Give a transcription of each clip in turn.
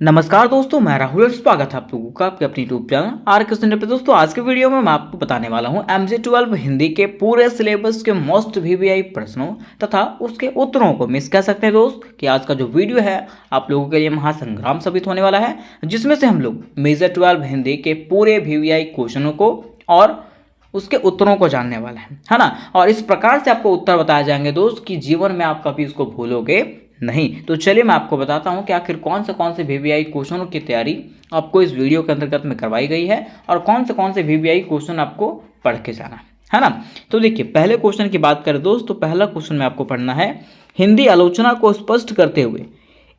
नमस्कार दोस्तों, मैं राहुल और स्वागत है आप लोगों का आपके अपनी यूट्यूब चैनल आर के पे। दोस्तों आज के वीडियो में मैं आपको बताने वाला हूं MG12 हिंदी के पूरे सिलेबस के मोस्ट VVI प्रश्नों तथा उसके उत्तरों को मिस कह सकते हैं दोस्त कि आज का जो वीडियो है आप लोगों के लिए महासंग्राम साबित होने वाला है, जिसमें से हम लोग मेजर 12 हिंदी के पूरे VVI क्वेश्चनों को और उसके उत्तरों को जानने वाले हैं, है ना। और इस प्रकार से आपको उत्तर बताए जाएंगे दोस्त कि जीवन में आप कभी इसको भूलोगे नहीं। तो चलिए मैं आपको बताता हूं कि आखिर कौन से VVI क्वेश्चनों की तैयारी आपको इस वीडियो के अंतर्गत में करवाई गई है और कौन से VVI क्वेश्चन आपको पढ़ के जाना है ना। तो देखिए पहले क्वेश्चन की बात करें दोस्त, तो पहला क्वेश्चन में आपको पढ़ना है हिंदी आलोचना को स्पष्ट करते हुए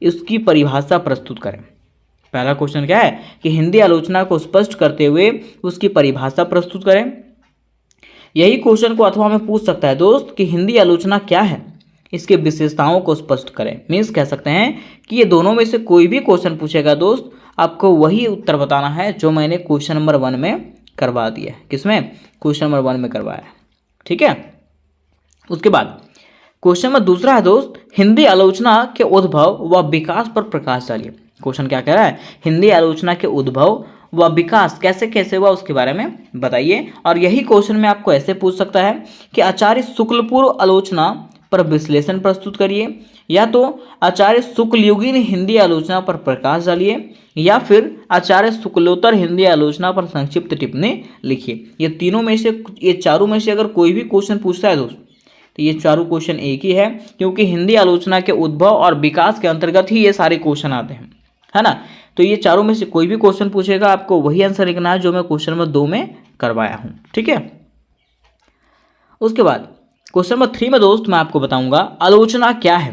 इसकी परिभाषा प्रस्तुत करें। पहला क्वेश्चन क्या है कि हिंदी आलोचना को स्पष्ट करते हुए उसकी परिभाषा प्रस्तुत करें। यही क्वेश्चन को अथवा में पूछ सकता है दोस्त कि हिंदी आलोचना क्या है, इसके विशेषताओं को स्पष्ट करें। मीन्स कह सकते हैं कि ये दोनों में से कोई भी क्वेश्चन पूछेगा दोस्त, आपको वही उत्तर बताना है जो मैंने क्वेश्चन नंबर 1 में करवा दिया है। किसमें? क्वेश्चन नंबर 1 में करवाया है, ठीक है। उसके बाद क्वेश्चन नंबर दूसरा है दोस्त, हिंदी आलोचना के उद्भव व विकास पर प्रकाश डालिए। क्वेश्चन क्या कह रहा है? हिंदी आलोचना के उद्भव व विकास कैसे कैसे हुआ उसके बारे में बताइए। और यही क्वेश्चन में आपको ऐसे पूछ सकता है कि आचार्य शुक्लपूर्व आलोचना पर विश्लेषण प्रस्तुत करिए, या तो आचार्य शुक्लयुगीन हिंदी आलोचना पर प्रकाश डालिए, या फिर आचार्य शुक्लोत्तर हिंदी आलोचना पर संक्षिप्त टिप्पणी लिखिए। ये चारों में से अगर कोई भी क्वेश्चन पूछता है दोस्त तो ये चारों क्वेश्चन एक ही है, क्योंकि हिंदी आलोचना के उद्भव और विकास के अंतर्गत ही ये सारे क्वेश्चन आते हैं, है ना। तो ये चारों में से कोई भी क्वेश्चन पूछेगा आपको वही आंसर लिखना है जो मैं क्वेश्चन नंबर 2 में करवाया हूं, ठीक है। उसके बाद क्वेश्चन नंबर 3 में दोस्त मैं आपको बताऊंगा आलोचना क्या है।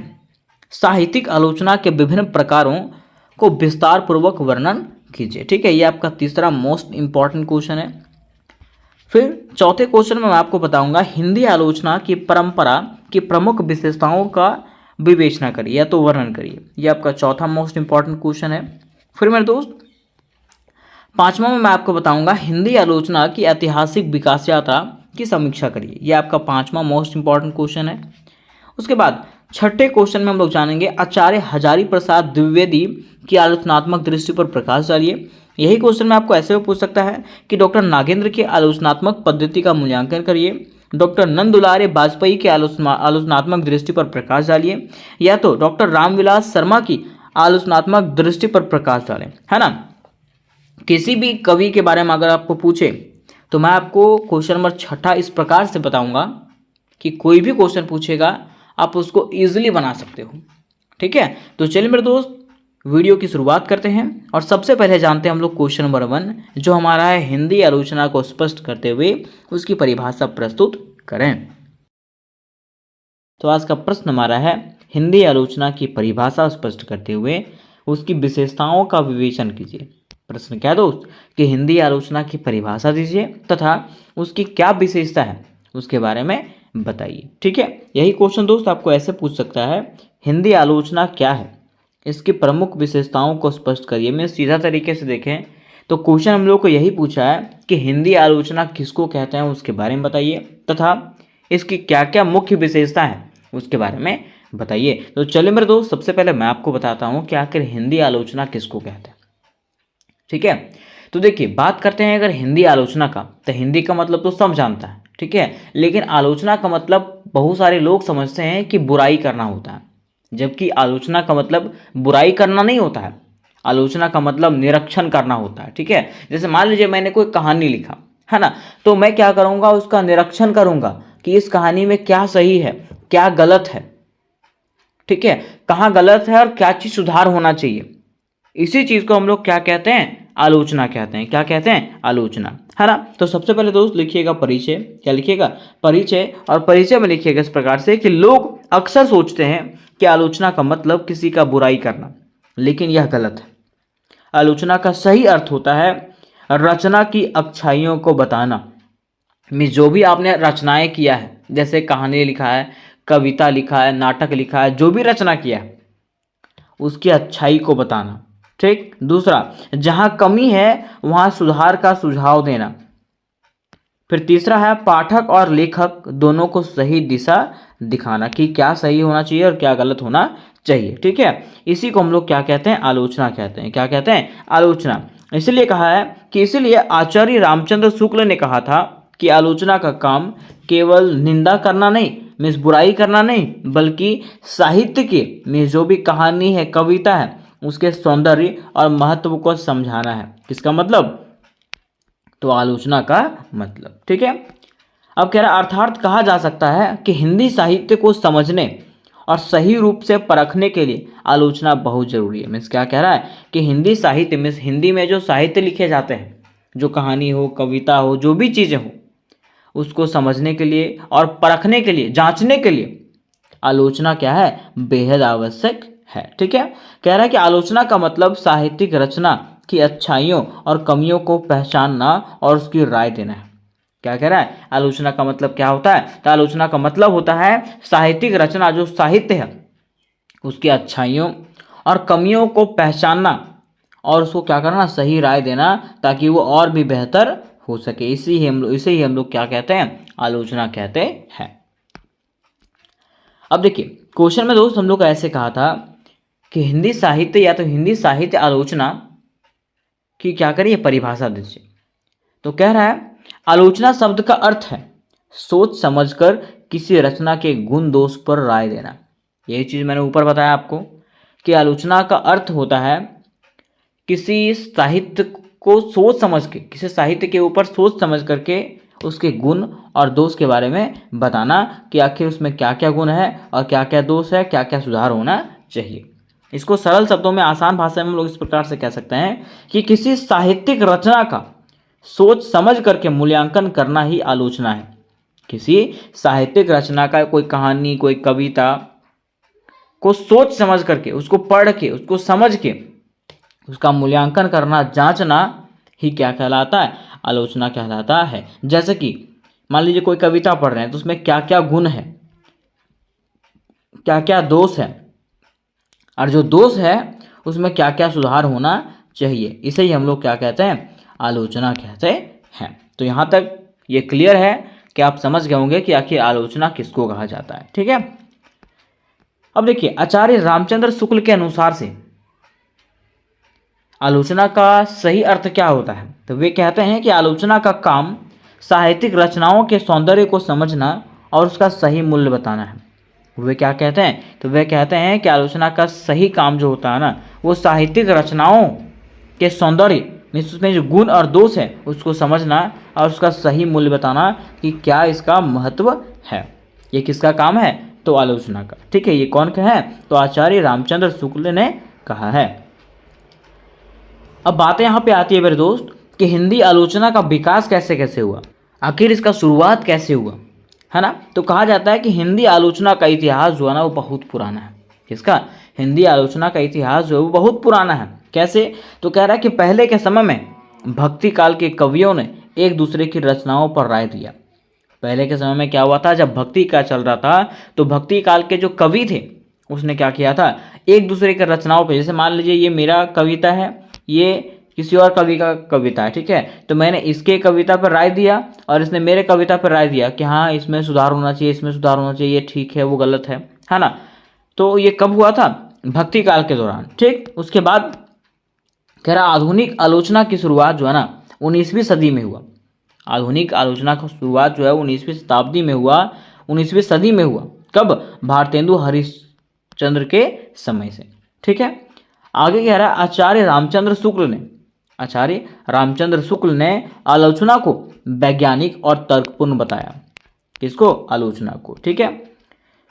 साहित्यिक आलोचना के विभिन्न प्रकारों को विस्तार पूर्वक वर्णन कीजिए, ठीक है। ये आपका तीसरा मोस्ट इंपॉर्टेंट क्वेश्चन है। फिर चौथे क्वेश्चन में मैं आपको बताऊंगा हिंदी आलोचना की परंपरा की प्रमुख विशेषताओं का विवेचना करिए या तो वर्णन करिए। ये आपका चौथा मोस्ट इंपॉर्टेंट क्वेश्चन है। फिर मेरे दोस्त पांचवा में मैं आपको बताऊंगा हिंदी आलोचना की ऐतिहासिक विकास यात्रा की समीक्षा करिए। यह आपका पांचवा मोस्ट इंपॉर्टेंट क्वेश्चन है। उसके बाद छठे क्वेश्चन में हम लोग जानेंगे आचार्य हजारी प्रसाद द्विवेदी की आलोचनात्मक दृष्टि पर प्रकाश डालिए। यही क्वेश्चन में आपको ऐसे भी पूछ सकता है कि डॉक्टर नागेंद्र की आलोचनात्मक पद्धति का मूल्यांकन करिए, डॉक्टर नंदुलारे वाजपेयी की आलोचनात्मक दृष्टि पर प्रकाश डालिए, या तो डॉक्टर रामविलास शर्मा की आलोचनात्मक दृष्टि पर प्रकाश डालें, है ना। किसी भी कवि के बारे में अगर आपको पूछे तो मैं आपको क्वेश्चन नंबर 6 इस प्रकार से बताऊंगा कि कोई भी क्वेश्चन पूछेगा आप उसको इजीली बना सकते हो, ठीक है। तो चलिए मेरे दोस्त वीडियो की शुरुआत करते हैं और सबसे पहले जानते हैं हम लोग क्वेश्चन नंबर 1 जो हमारा है हिंदी आलोचना को स्पष्ट करते हुए उसकी परिभाषा प्रस्तुत करें। तो आज का प्रश्न हमारा है हिंदी आलोचना की परिभाषा स्पष्ट करते हुए उसकी विशेषताओं का विवेचन कीजिए। प्रश्न क्या दोस्त कि हिंदी आलोचना की परिभाषा दीजिए तथा उसकी क्या विशेषता है उसके बारे में बताइए, ठीक है। यही क्वेश्चन दोस्त आपको ऐसे पूछ सकता है हिंदी आलोचना क्या है, इसकी प्रमुख विशेषताओं को स्पष्ट करिए। मैं सीधा तरीके से देखें तो क्वेश्चन हम लोग को यही पूछा है कि हिंदी आलोचना किसको कहते हैं उसके बारे में बताइए तथा इसकी क्या क्या मुख्य विशेषता है उसके बारे में बताइए। तो चलिए मेरे दोस्त सबसे पहले मैं आपको बताता हूँ कि आखिर हिंदी आलोचना किसको कहते हैं, ठीक है। तो देखिए बात करते हैं अगर हिंदी आलोचना का, तो हिंदी का मतलब तो सब जानता है, ठीक है। लेकिन आलोचना का मतलब बहुत सारे लोग समझते हैं कि बुराई करना होता है, जबकि आलोचना का मतलब बुराई करना नहीं होता है। आलोचना का मतलब निरीक्षण करना होता है, ठीक है। जैसे मान लीजिए मैंने कोई कहानी लिखा, है ना, तो मैं क्या करूँगा उसका निरीक्षण करूँगा कि इस कहानी में क्या सही है क्या गलत है, ठीक है, कहाँ गलत है और क्या चीज़ सुधार होना चाहिए। इसी चीज़ को हम लोग क्या कहते हैं? आलोचना कहते हैं। क्या कहते हैं? आलोचना, है ना। तो सबसे पहले दोस्त लिखिएगा परिचय। क्या लिखिएगा? परिचय। और परिचय में लिखिएगा इस प्रकार से कि लोग अक्सर सोचते हैं कि आलोचना का मतलब किसी का बुराई करना, लेकिन यह गलत है। आलोचना का सही अर्थ होता है रचना की अच्छाइयों को बताना। जो भी आपने रचनाएं किया है, जैसे कहानी लिखा है, कविता लिखा है, नाटक लिखा है, जो भी रचना किया है उसकी अच्छाई को बताना, ठीक। दूसरा, जहां कमी है वहां सुधार का सुझाव देना। फिर तीसरा है पाठक और लेखक दोनों को सही दिशा दिखाना कि क्या सही होना चाहिए और क्या गलत होना चाहिए। ठीक है, इसी को हम लोग क्या कहते हैं, आलोचना कहते हैं। क्या कहते हैं, आलोचना। इसलिए कहा है कि इसीलिए आचार्य रामचंद्र शुक्ल ने कहा था कि आलोचना का काम केवल निंदा करना नहीं, मीन्स बुराई करना नहीं, बल्कि साहित्य के में जो भी कहानी है, कविता है, उसके सौंदर्य और महत्व को समझाना है। किसका मतलब, तो आलोचना का मतलब। ठीक है, अब कह रहा है अर्थात कहा जा सकता है कि हिंदी साहित्य को समझने और सही रूप से परखने के लिए आलोचना बहुत जरूरी है। मीन्स क्या कह रहा है कि हिंदी साहित्य, मीन्स हिंदी में जो साहित्य लिखे जाते हैं, जो कहानी हो, कविता हो, जो भी चीज़ें हो, उसको समझने के लिए और परखने के लिए, जांचने के लिए आलोचना क्या है, बेहद आवश्यक है। ठीक है, कह रहा है कि आलोचना का मतलब साहित्यिक रचना की अच्छाइयों और कमियों को पहचानना और उसकी राय देना है। क्या कह रहा है, आलोचना का मतलब क्या होता है, तो आलोचना का मतलब होता है साहित्यिक रचना, जो साहित्य है, उसकी अच्छाइयों और कमियों को पहचानना और उसको क्या करना, सही राय देना, ताकि वो और भी बेहतर हो सके। इसे ही हम लोग क्या कहते हैं, आलोचना कहते हैं। अब देखिए क्वेश्चन में दोस्त हम लोग ऐसे कहा था कि हिंदी साहित्य या तो हिंदी साहित्य आलोचना की क्या करिए, परिभाषा दीजिए। तो कह रहा है आलोचना शब्द का अर्थ है सोच समझकर किसी रचना के गुण दोष पर राय देना। यही चीज मैंने ऊपर बताया आपको कि आलोचना का अर्थ होता है किसी साहित्य को सोच समझ के, किसी साहित्य के ऊपर सोच समझ करके उसके गुण और दोष के बारे में बताना कि आखिर उसमें क्या क्या गुण है और क्या क्या दोष है, क्या क्या सुधार होना चाहिए। इसको सरल शब्दों में, आसान भाषा में हम लोग इस प्रकार से कह सकते हैं कि किसी साहित्यिक रचना का सोच समझ करके मूल्यांकन करना ही आलोचना है। किसी साहित्यिक रचना का, कोई कहानी, कोई कविता को सोच समझ करके, उसको पढ़ के, उसको समझ के उसका मूल्यांकन करना, जांचना ही क्या कहलाता है, आलोचना कहलाता है। जैसे कि मान लीजिए कोई कविता पढ़ रहे हैं तो उसमें क्या क्या गुण है, क्या क्या दोष है, और जो दोष है उसमें क्या क्या सुधार होना चाहिए। इसे ही हम लोग क्या कहते हैं, आलोचना कहते हैं। तो यहाँ तक ये क्लियर है कि आप समझ गए होंगे कि आखिर आलोचना किसको कहा जाता है। ठीक है, अब देखिए आचार्य रामचंद्र शुक्ल के अनुसार से आलोचना का सही अर्थ क्या होता है, तो वे कहते हैं कि आलोचना का काम साहित्यिक रचनाओं के सौंदर्य को समझना और उसका सही मूल्य बताना है। वे क्या कहते हैं, तो वे कहते हैं कि आलोचना का सही काम जो होता है ना, वो साहित्यिक रचनाओं के सौंदर्य, उसमें जो गुण और दोष है उसको समझना और उसका सही मूल्य बताना कि क्या इसका महत्व है। ये किसका काम है, तो आलोचना का। ठीक है, ये कौन का है, तो आचार्य रामचंद्र शुक्ल ने कहा है। अब बातें यहाँ पे आती है मेरे दोस्त कि हिंदी आलोचना का विकास कैसे कैसे हुआ, आखिर इसका शुरुआत कैसे हुआ, है ना। तो कहा जाता है कि हिंदी आलोचना का इतिहास जो है ना वो बहुत पुराना है। किसका, हिंदी आलोचना का इतिहास जो है वो बहुत पुराना है। कैसे, तो कह रहा है कि पहले के समय में भक्ति काल के कवियों ने एक दूसरे की रचनाओं पर राय दिया। पहले के समय में क्या हुआ था, जब भक्ति का चल रहा था तो भक्ति काल के जो कवि थे उसने क्या किया था, एक दूसरे के रचनाओं पर, जैसे मान लीजिए ये मेरा कविता है, ये किसी और कवि का कविता है, ठीक है, तो मैंने इसके कविता पर राय दिया और इसने मेरे कविता पर राय दिया कि हाँ इसमें सुधार होना चाहिए, इसमें सुधार होना चाहिए, ये ठीक है, वो गलत है ना। तो ये कब हुआ था, भक्ति काल के दौरान। ठीक, उसके बाद कह रहा आधुनिक आलोचना की शुरुआत जो है ना 19वीं सदी में हुआ। आधुनिक आलोचना की शुरुआत जो है 19वीं शताब्दी में हुआ, 19वीं सदी में हुआ। कब, भारतेंदु हरिश्चंद्र के समय से। ठीक है, आगे कह रहा है आचार्य रामचंद्र शुक्ल ने आलोचना को वैज्ञानिक और तर्कपूर्ण बताया। किसको, आलोचना को। ठीक है,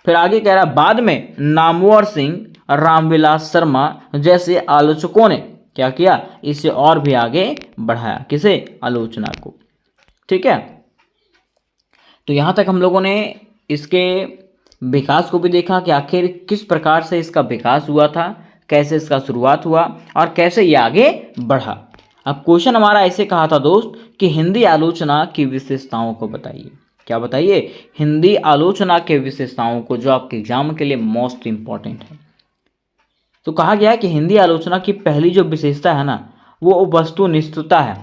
फिर आगे कह रहा है बाद में नामवर सिंह, रामविलास शर्मा जैसे आलोचकों ने क्या किया, इसे और भी आगे बढ़ाया। किसे, आलोचना को। ठीक है, तो यहां तक हम लोगों ने इसके विकास को भी देखा कि आखिर किस प्रकार से इसका विकास हुआ था, कैसे इसका शुरुआत हुआ और कैसे ये आगे बढ़ा। अब क्वेश्चन हमारा ऐसे कहा था दोस्त कि हिंदी आलोचना की विशेषताओं को बताइए। क्या बताइए, हिंदी आलोचना के विशेषताओं को, जो आपके एग्जाम के लिए मोस्ट इंपॉर्टेंट है। तो कहा गया है कि हिंदी आलोचना की पहली जो विशेषता है ना वो वस्तुनिष्ठता है।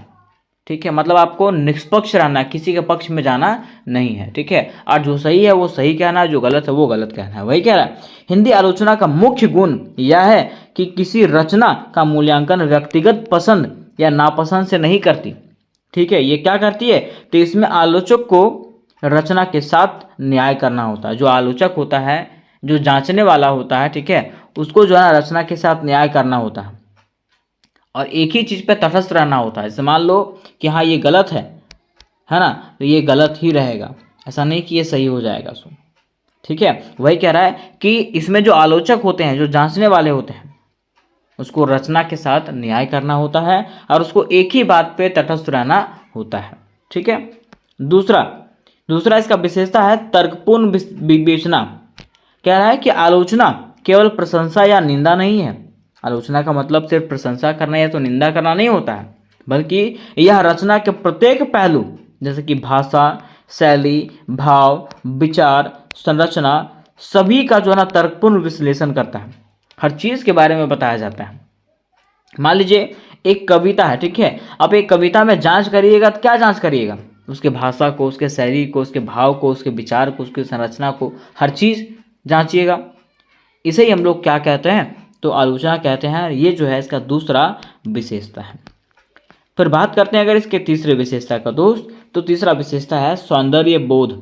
ठीक है, मतलब आपको निष्पक्ष रहना, किसी के पक्ष में जाना नहीं है। ठीक है, और जो सही है वो सही कहना है, जो गलत है वो गलत कहना है। वही कह रहा है हिंदी आलोचना का मुख्य गुण यह है कि किसी रचना का मूल्यांकन व्यक्तिगत पसंद या नापसंद से नहीं करती। ठीक है, ये क्या करती है, तो इसमें आलोचक को रचना के साथ न्याय करना होता है। जो आलोचक होता है, जो जांचने वाला होता है, ठीक है, उसको जो है रचना के साथ न्याय करना होता है और एक ही चीज़ पे तटस्थ रहना होता है। जैसे मान लो कि हाँ ये गलत है ना, तो ये गलत ही रहेगा, ऐसा नहीं कि ये सही हो जाएगा। सो ठीक है, वही कह रहा है कि इसमें जो आलोचक होते हैं, जो जांचने वाले होते हैं, उसको रचना के साथ न्याय करना होता है और उसको एक ही बात पे तटस्थ रहना होता है। ठीक है, दूसरा इसका विशेषता है तर्कपूर्ण विवेचना। कह रहा है कि आलोचना केवल प्रशंसा या निंदा नहीं है। आलोचना का मतलब सिर्फ प्रशंसा करना या तो निंदा करना नहीं होता है, बल्कि यह रचना के प्रत्येक पहलू जैसे कि भाषा, शैली, भाव, विचार, संरचना सभी का जो है ना तर्कपूर्ण विश्लेषण करता है। हर चीज़ के बारे में बताया जाता है। मान लीजिए एक कविता है, ठीक है, अब एक कविता में जांच करिएगा तो क्या जांच करिएगा, उसके भाषा को, उसके शैली को, उसके भाव को, उसके विचार को, उसकी संरचना को, हर चीज़ जांचिएगा। इसे ही हम लोग क्या कहते हैं, तो आलोचना कहते हैं। ये जो है इसका दूसरा विशेषता है। फिर बात करते हैं अगर इसके तीसरे विशेषता का दोस्त, तो तीसरा विशेषता है सौंदर्य बोध।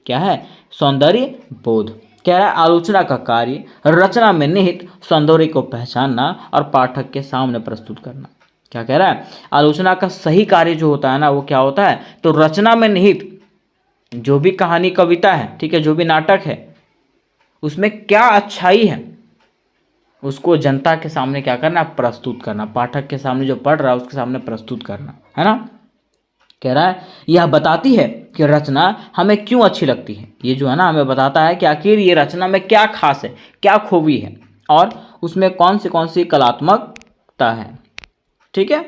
क्या है, सौंदर्य बोध। कह रहा है आलोचना का कार्य रचना में निहित सौंदर्य को पहचानना और पाठक के सामने प्रस्तुत करना। क्या कह रहा है, आलोचना का सही कार्य जो होता है ना, वो क्या होता है, तो रचना में निहित जो भी कहानी, कविता है, ठीक है, जो भी नाटक है, उसमें क्या अच्छाई है उसको जनता के सामने क्या करना, प्रस्तुत करना, पाठक के सामने जो पढ़ रहा है उसके सामने प्रस्तुत करना, है ना। कह रहा है यह बताती है कि रचना हमें क्यों अच्छी लगती है। ये जो है ना हमें बताता है कि आखिर ये रचना में क्या खास है, क्या खूबी है और उसमें कौन सी कलात्मकता है। ठीक है,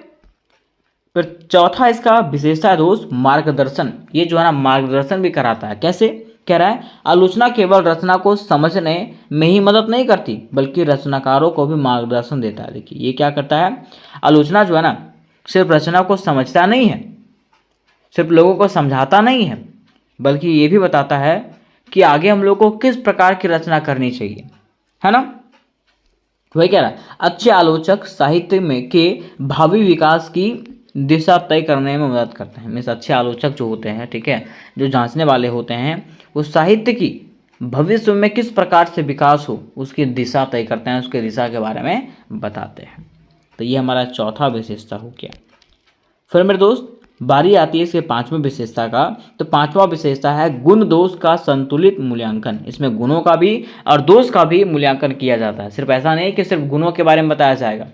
फिर चौथा इसका विशेषता है दोस्त मार्गदर्शन। ये जो है ना मार्गदर्शन भी कराता है। कैसे, कह रहा है आलोचना केवल रचना को समझने में ही मदद नहीं करती बल्कि रचनाकारों को भी मार्गदर्शन देता है। देखिए ये क्या करता है, आलोचना जो है ना सिर्फ रचना को समझता नहीं है, सिर्फ लोगों को समझाता नहीं है, बल्कि ये भी बताता है कि आगे हम लोग को किस प्रकार की रचना करनी चाहिए, है ना। वही कह रहा है अच्छे आलोचक साहित्य में के भावी विकास की दिशा तय करने में मदद करते हैं। मीन्स अच्छे आलोचक जो होते हैं, ठीक है, जो जांचने वाले होते हैं, वो साहित्य की भविष्य में किस प्रकार से विकास हो उसकी दिशा तय करते हैं, उसके दिशा के बारे में बताते हैं। तो ये हमारा चौथा विशेषता हो गया। फिर मेरे दोस्त बारी आती है इसके पांचवें विशेषता का। तो पांचवा विशेषता है गुण दोष का संतुलित मूल्यांकन। इसमें गुणों का भी और दोष का भी मूल्यांकन किया जाता है। सिर्फ ऐसा नहीं कि सिर्फ गुणों के बारे में बताया जाएगा,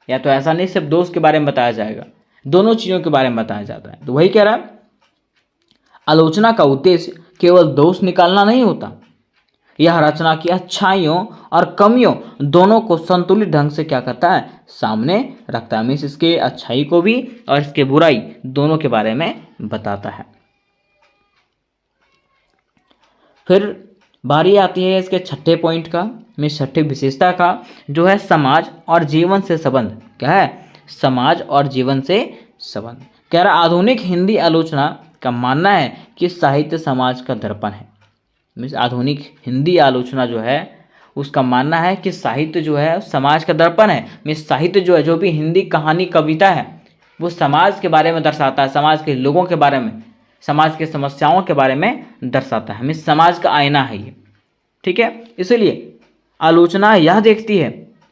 या तो ऐसा नहीं सिर्फ दोष के बारे में बताया जाएगा, दोनों चीज़ों के बारे में बताया जाता है। तो वही कह रहा है आलोचना का उद्देश्य केवल दोष निकालना नहीं होता, यह रचना की अच्छाइयों और कमियों दोनों को संतुलित ढंग से क्या करता है, सामने रखता है। मीन्स इसके अच्छाई को भी और इसके बुराई दोनों के बारे में बताता है। फिर बारी आती है इसके छठे पॉइंट का, मीन्स छठे विशेषता का, जो है समाज और जीवन से संबंध। क्या है, समाज और जीवन से संबंध। कह रहा आधुनिक हिंदी आलोचना का मानना है कि साहित्य समाज का दर्पण है। मीन्स आधुनिक हिंदी आलोचना जो है उसका मानना है कि साहित्य जो है समाज का दर्पण है। मीन्स साहित्य जो है, जो भी हिंदी कहानी कविता है, वो समाज के बारे में दर्शाता है, समाज के लोगों के बारे में, समाज के समस्याओं के बारे में दर्शाता है। मीन्स समाज का आईना है ये। ठीक है, इसलिए आलोचना यह देखती है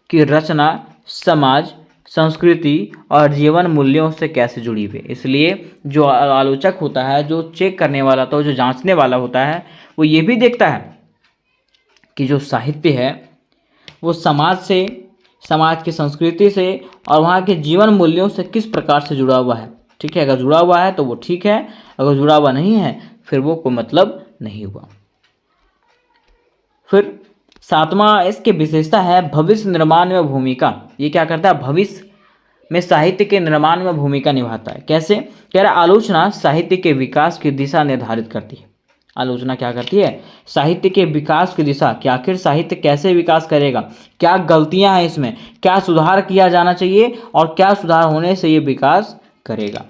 कि रचना समाज, संस्कृति और जीवन मूल्यों से कैसे जुड़ी हुई है। इसलिए जो आलोचक होता है, जो चेक करने वाला होता है, जो जांचने वाला होता है, वो ये भी देखता है कि जो साहित्य है वो समाज से, समाज की संस्कृति से और वहाँ के जीवन मूल्यों से किस प्रकार से जुड़ा हुआ है। ठीक है, अगर जुड़ा हुआ है तो वो ठीक है, अगर जुड़ा हुआ नहीं है फिर वो कोई मतलब नहीं हुआ। फिर सातवां इसके विशेषता है भविष्य निर्माण में भूमिका। ये क्या करता है, भविष्य में साहित्य के निर्माण में भूमिका निभाता है। कैसे, कह रहा आलोचना साहित्य के विकास की दिशा निर्धारित करती है। आलोचना क्या करती है, साहित्य के विकास की दिशा, कि आखिर साहित्य कैसे विकास करेगा, क्या गलतियां हैं इसमें, क्या सुधार किया जाना चाहिए और क्या सुधार होने से ये विकास करेगा।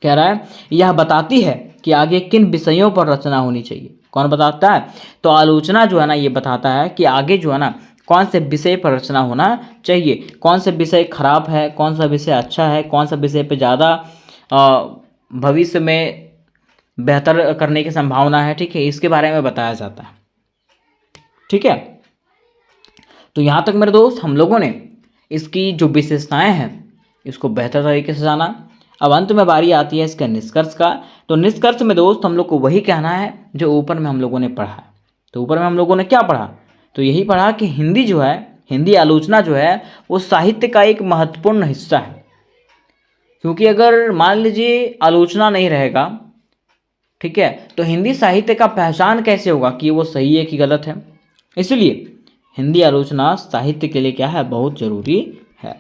कह रहा है यह बताती है कि आगे किन विषयों पर रचना होनी चाहिए। कौन बताता है? तो आलोचना जो है ना ये बताता है कि आगे जो है ना कौन से विषय पर रचना होना चाहिए, कौन सा विषय खराब है, कौन सा विषय अच्छा है, कौन सा विषय पे ज़्यादा भविष्य में बेहतर करने की संभावना है। ठीक है, इसके बारे में बताया जाता है। ठीक है, तो यहाँ तक मेरे दोस्त हम लोगों ने इसकी जो विशेषताएं हैं इसको बेहतर तरीके से जाना। अब अंत में बारी आती है इसके निष्कर्ष का। तो निष्कर्ष में दोस्त हम लोग को वही कहना है जो ऊपर में हम लोगों ने पढ़ा है। तो ऊपर में हम लोगों ने क्या पढ़ा? तो यही पढ़ा कि हिंदी जो है, हिंदी आलोचना जो है वो साहित्य का एक महत्वपूर्ण हिस्सा है। क्योंकि अगर मान लीजिए आलोचना नहीं रहेगा, ठीक है, तो हिंदी साहित्य का पहचान कैसे होगा कि वो सही है कि गलत है। इसलिए हिंदी आलोचना साहित्य के लिए क्या है, बहुत जरूरी है।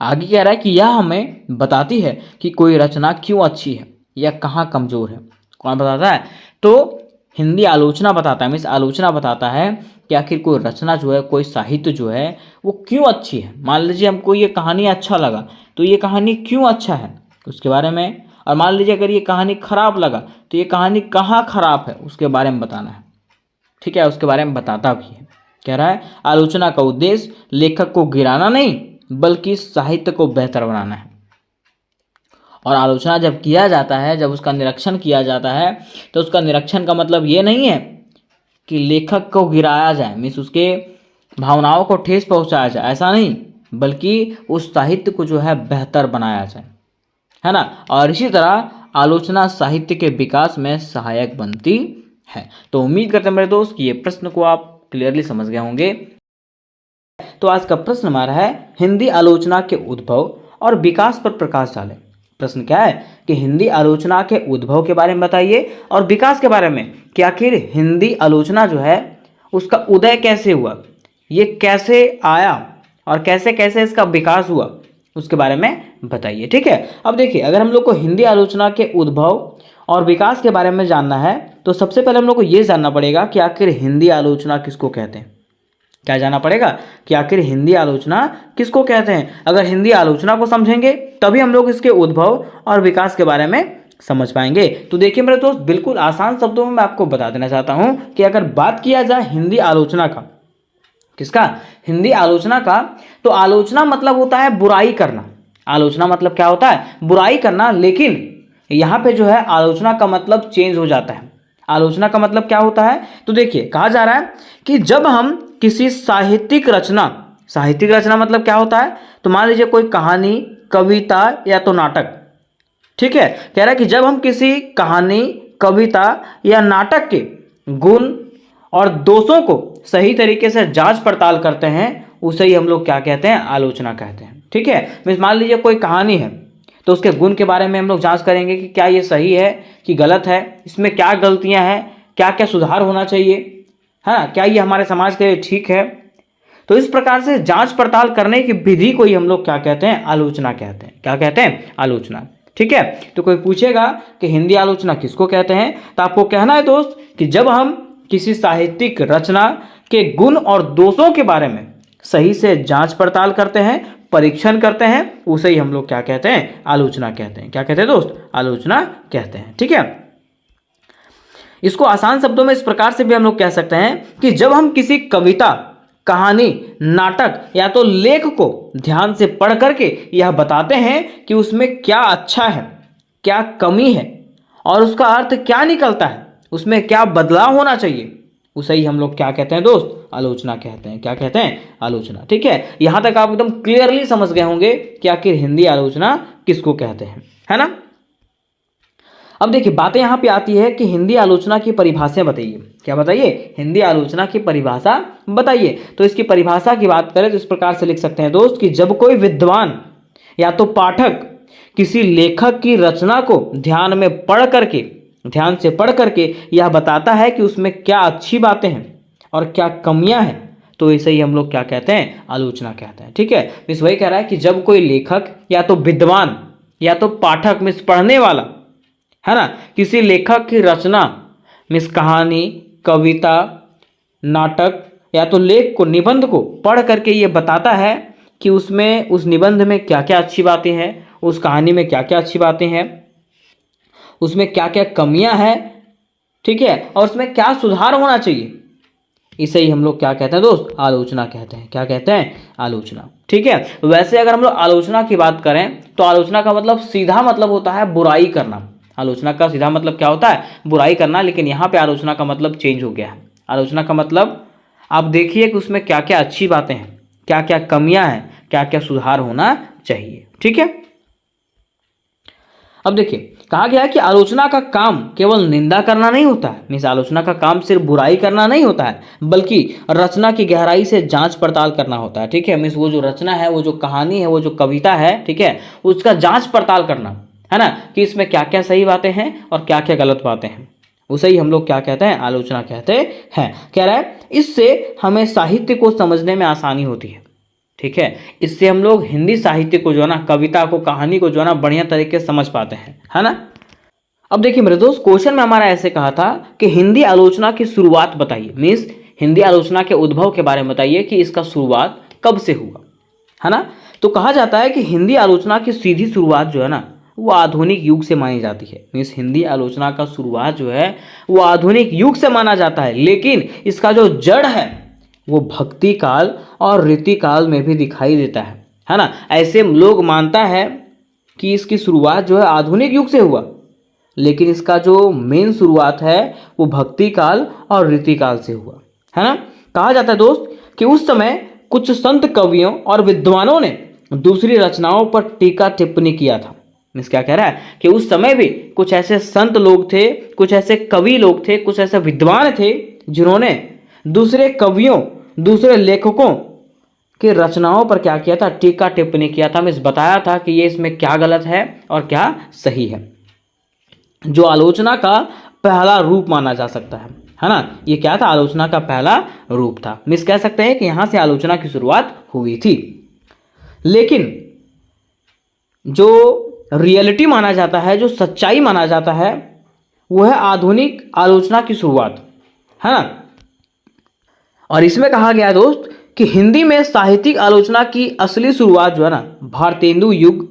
आगे कह रहा है कि यह हमें बताती है कि कोई रचना क्यों अच्छी है या कहाँ कमजोर है। कौन बताता है? तो हिंदी आलोचना बताता है, मीन्स आलोचना बताता है कि आखिर कोई रचना जो है, कोई साहित्य जो है वो क्यों अच्छी है। मान लीजिए हमको ये कहानी अच्छा लगा तो ये कहानी क्यों अच्छा है उसके बारे में, और मान लीजिए अगर ये कहानी खराब लगा तो ये कहानी कहाँ खराब है उसके बारे में बताना है। ठीक है, उसके बारे में बताता भी है। कह रहा है आलोचना का उद्देश्य लेखक को गिराना नहीं बल्कि साहित्य को बेहतर बनाना है। और आलोचना जब किया जाता है, जब उसका निरीक्षण किया जाता है, तो उसका निरीक्षण का मतलब ये नहीं है कि लेखक को गिराया जाए, मीन्स उसके भावनाओं को ठेस पहुंचाया जाए, ऐसा नहीं, बल्कि उस साहित्य को जो है बेहतर बनाया जाए, है ना। और इसी तरह आलोचना साहित्य के विकास में सहायक बनती है। तो उम्मीद करते हैं मेरे दोस्त कि ये प्रश्न को आप क्लियरली समझ गए होंगे। तो आज का प्रश्न हमारा है हिंदी आलोचना के उद्भव और विकास पर प्रकाश डालें। प्रश्न क्या है कि हिंदी आलोचना के उद्भव के बारे में बताइए और विकास के बारे में कि आखिर हिंदी आलोचना जो है उसका उदय कैसे हुआ, ये कैसे आया और कैसे कैसे इसका विकास हुआ उसके बारे में बताइए। ठीक है, अब देखिए अगर हम लोग को हिंदी आलोचना के उद्भव और विकास के बारे में जानना है तो सबसे पहले हम लोग को ये जानना पड़ेगा कि आखिर हिंदी आलोचना किसको कहते हैं। क्या जानना पड़ेगा कि आखिर हिंदी आलोचना किसको कहते हैं। अगर हिंदी आलोचना को समझेंगे तभी हम लोग इसके उद्भव और विकास के बारे में समझ पाएंगे। तो देखिए मेरे दोस्त, बिल्कुल आसान शब्दों में मैं आपको बता देना चाहता हूं कि अगर बात किया जाए हिंदी आलोचना का, किसका? हिंदी आलोचना का, तो आलोचना मतलब होता है बुराई करना। आलोचना मतलब क्या होता है? बुराई करना। लेकिन यहाँ पे जो है आलोचना का मतलब चेंज हो जाता है। आलोचना का मतलब क्या होता है? तो देखिए कहा जा रहा है कि जब हम किसी साहित्यिक रचना, साहित्यिक रचना मतलब क्या होता है? तो मान लीजिए कोई कहानी, कविता या तो नाटक, ठीक है, कह रहा है कि जब हम किसी कहानी, कविता या नाटक के गुण और दोषों को सही तरीके से जांच पड़ताल करते हैं उसे ही हम लोग क्या कहते हैं? आलोचना कहते हैं। ठीक है, मान लीजिए कोई कहानी है तो उसके गुण के बारे में हम लोग जांच करेंगे कि क्या ये सही है कि गलत है, इसमें क्या गलतियां हैं, क्या क्या सुधार होना चाहिए, है ना, क्या ये हमारे समाज के लिए ठीक है। तो इस प्रकार से जांच पड़ताल करने की विधि को ही हम लोग क्या कहते हैं? आलोचना कहते हैं। क्या कहते हैं? आलोचना। ठीक है, तो कोई पूछेगा कि हिंदी आलोचना किसको कहते हैं, तो आपको कहना है दोस्त कि जब हम किसी साहित्यिक रचना के गुण और दोषों के बारे में सही से जांच पड़ताल करते हैं, परीक्षण करते हैं, उसे ही हम लोग क्या कहते हैं? आलोचना कहते हैं। क्या कहते हैं दोस्त? आलोचना कहते हैं। ठीक है, इसको आसान शब्दों में इस प्रकार से भी हम लोग कह सकते हैं कि जब हम किसी कविता, कहानी, नाटक या तो लेख को ध्यान से पढ़ करके यह बताते हैं कि उसमें क्या अच्छा है, क्या कमी है और उसका अर्थ क्या निकलता है, उसमें क्या बदलाव होना चाहिए, उसे ही हम लोग क्या कहते हैं दोस्त? आलोचना कहते हैं। क्या कहते हैं? आलोचना। ठीक है, यहां तक आप एकदम क्लियरली समझ गए होंगे कि आखिर हिंदी आलोचना किसको कहते हैं, है ना। अब देखिए बातें यहां पे आती है कि हिंदी आलोचना की परिभाषा बताइए। क्या बताइए? हिंदी आलोचना की परिभाषा बताइए। तो इसकी परिभाषा की बात करें तो इस प्रकार से लिख सकते हैं दोस्त कि जब कोई विद्वान या तो पाठक किसी लेखक की रचना को ध्यान से पढ़ करके यह बताता है कि उसमें क्या अच्छी बातें हैं और क्या कमियां हैं, तो इसे ही हम लोग क्या कहते हैं? आलोचना कहते हैं। ठीक है, मिस वही कह रहा है कि जब कोई लेखक या तो विद्वान या तो पाठक, मिस पढ़ने वाला, है ना, किसी लेखक की रचना, मिस कहानी, कविता, नाटक या तो लेख को, निबंध को पढ़ करके ये बताता है कि उसमें उस निबंध में क्या क्या अच्छी बातें हैं, उस कहानी में क्या क्या अच्छी बातें हैं, उसमें क्या क्या कमियां हैं, ठीक है, और उसमें क्या सुधार होना चाहिए। इसे ही हम लोग क्या कहते हैं दोस्त, आलोचना कहते हैं। क्या कहते हैं, आलोचना। ठीक है, वैसे अगर हम लोग आलोचना की बात करें तो आलोचना का मतलब सीधा मतलब होता है बुराई करना। आलोचना का सीधा मतलब क्या होता है, बुराई करना, लेकिन यहाँ पे आलोचना का मतलब चेंज हो गया है। आलोचना का मतलब आप देखिए कि उसमें क्या क्या अच्छी बातें हैं, क्या क्या कमियां हैं, क्या क्या सुधार होना चाहिए। ठीक है, अब देखिए कहा गया है कि आलोचना का काम केवल निंदा करना नहीं होता है। मीन्स आलोचना का काम सिर्फ बुराई करना नहीं होता है, बल्कि रचना की गहराई से जांच पड़ताल करना होता है। ठीक है, मीन्स वो जो रचना है, वो जो कहानी है, वो जो कविता है, ठीक है, उसका जांच पड़ताल करना है ना, कि इसमें क्या क्या सही बातें हैं और क्या क्या गलत बातें हैं। उसे ही हम लोग क्या कहते हैं, आलोचना कहते हैं। कह रहा है इससे हमें साहित्य को समझने में आसानी होती है। ठीक है, इससे हम लोग हिंदी साहित्य को जो है ना, कविता को, कहानी को जो है ना, बढ़िया तरीके से समझ पाते हैं, है ना। अब देखिए मेरे दोस्त, क्वेश्चन में हमारा ऐसे कहा था कि हिंदी आलोचना की शुरुआत बताइए। मीन्स हिंदी आलोचना के उद्भव के बारे में बताइए कि इसका शुरुआत कब से हुआ, है ना। तो कहा जाता है कि हिंदी आलोचना की सीधी शुरुआत जो है ना, वो आधुनिक युग से मानी जाती है। मीन्स हिंदी आलोचना का शुरुआत जो है वो आधुनिक युग से माना जाता है, लेकिन इसका जो जड़ है वो भक्ति काल और रीति काल में भी दिखाई देता है ना। ऐसे लोग मानता है कि इसकी शुरुआत जो है आधुनिक युग से हुआ, लेकिन इसका जो मेन शुरुआत है वो भक्ति काल और रीति काल से हुआ, है ना। कहा जाता है दोस्त कि उस समय कुछ संत कवियों और विद्वानों ने दूसरी रचनाओं पर टीका टिप्पणी किया था। मीन्स क्या कह रहा है कि उस समय भी कुछ ऐसे संत लोग थे, कुछ ऐसे कवि लोग थे, कुछ ऐसे विद्वान थे जिन्होंने दूसरे कवियों, दूसरे लेखकों की रचनाओं पर क्या किया था, टीका टिप्पणी किया था। मीन्स बताया था कि ये इसमें क्या गलत है और क्या सही है, जो आलोचना का पहला रूप माना जा सकता है ना। ये क्या था, आलोचना का पहला रूप था। मीन्स कह सकते हैं कि यहां से आलोचना की शुरुआत हुई थी। लेकिन जो रियलिटी माना जाता है, जो सच्चाई माना जाता है, वो है आधुनिक आलोचना की शुरुआत, है ना। और इसमें कहा गया दोस्त कि हिंदी में साहित्यिक आलोचना की असली शुरुआत जो है ना, भारतेंदु युग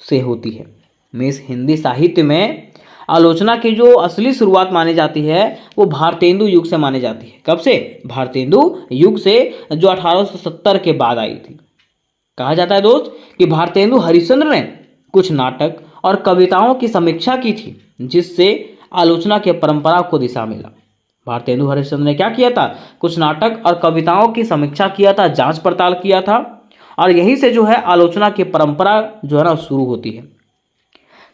से होती है। मीन्स हिंदी साहित्य में आलोचना की जो असली शुरुआत मानी जाती है वो भारतेंदु युग से मानी जाती है। कब से, भारतेंदु युग से, जो 1870 के बाद आई थी। कहा जाता है दोस्त कि भारतेंदु हरिश्चंद्र ने कुछ नाटक और कविताओं की समीक्षा की थी, जिससे आलोचना के परंपरा को दिशा मिला। भारतेंदु हरिश्चंद्र ने क्या किया था, कुछ नाटक और कविताओं की समीक्षा किया था, जांच पड़ताल किया था, और यहीं से जो है आलोचना की परंपरा जो है ना शुरू होती है।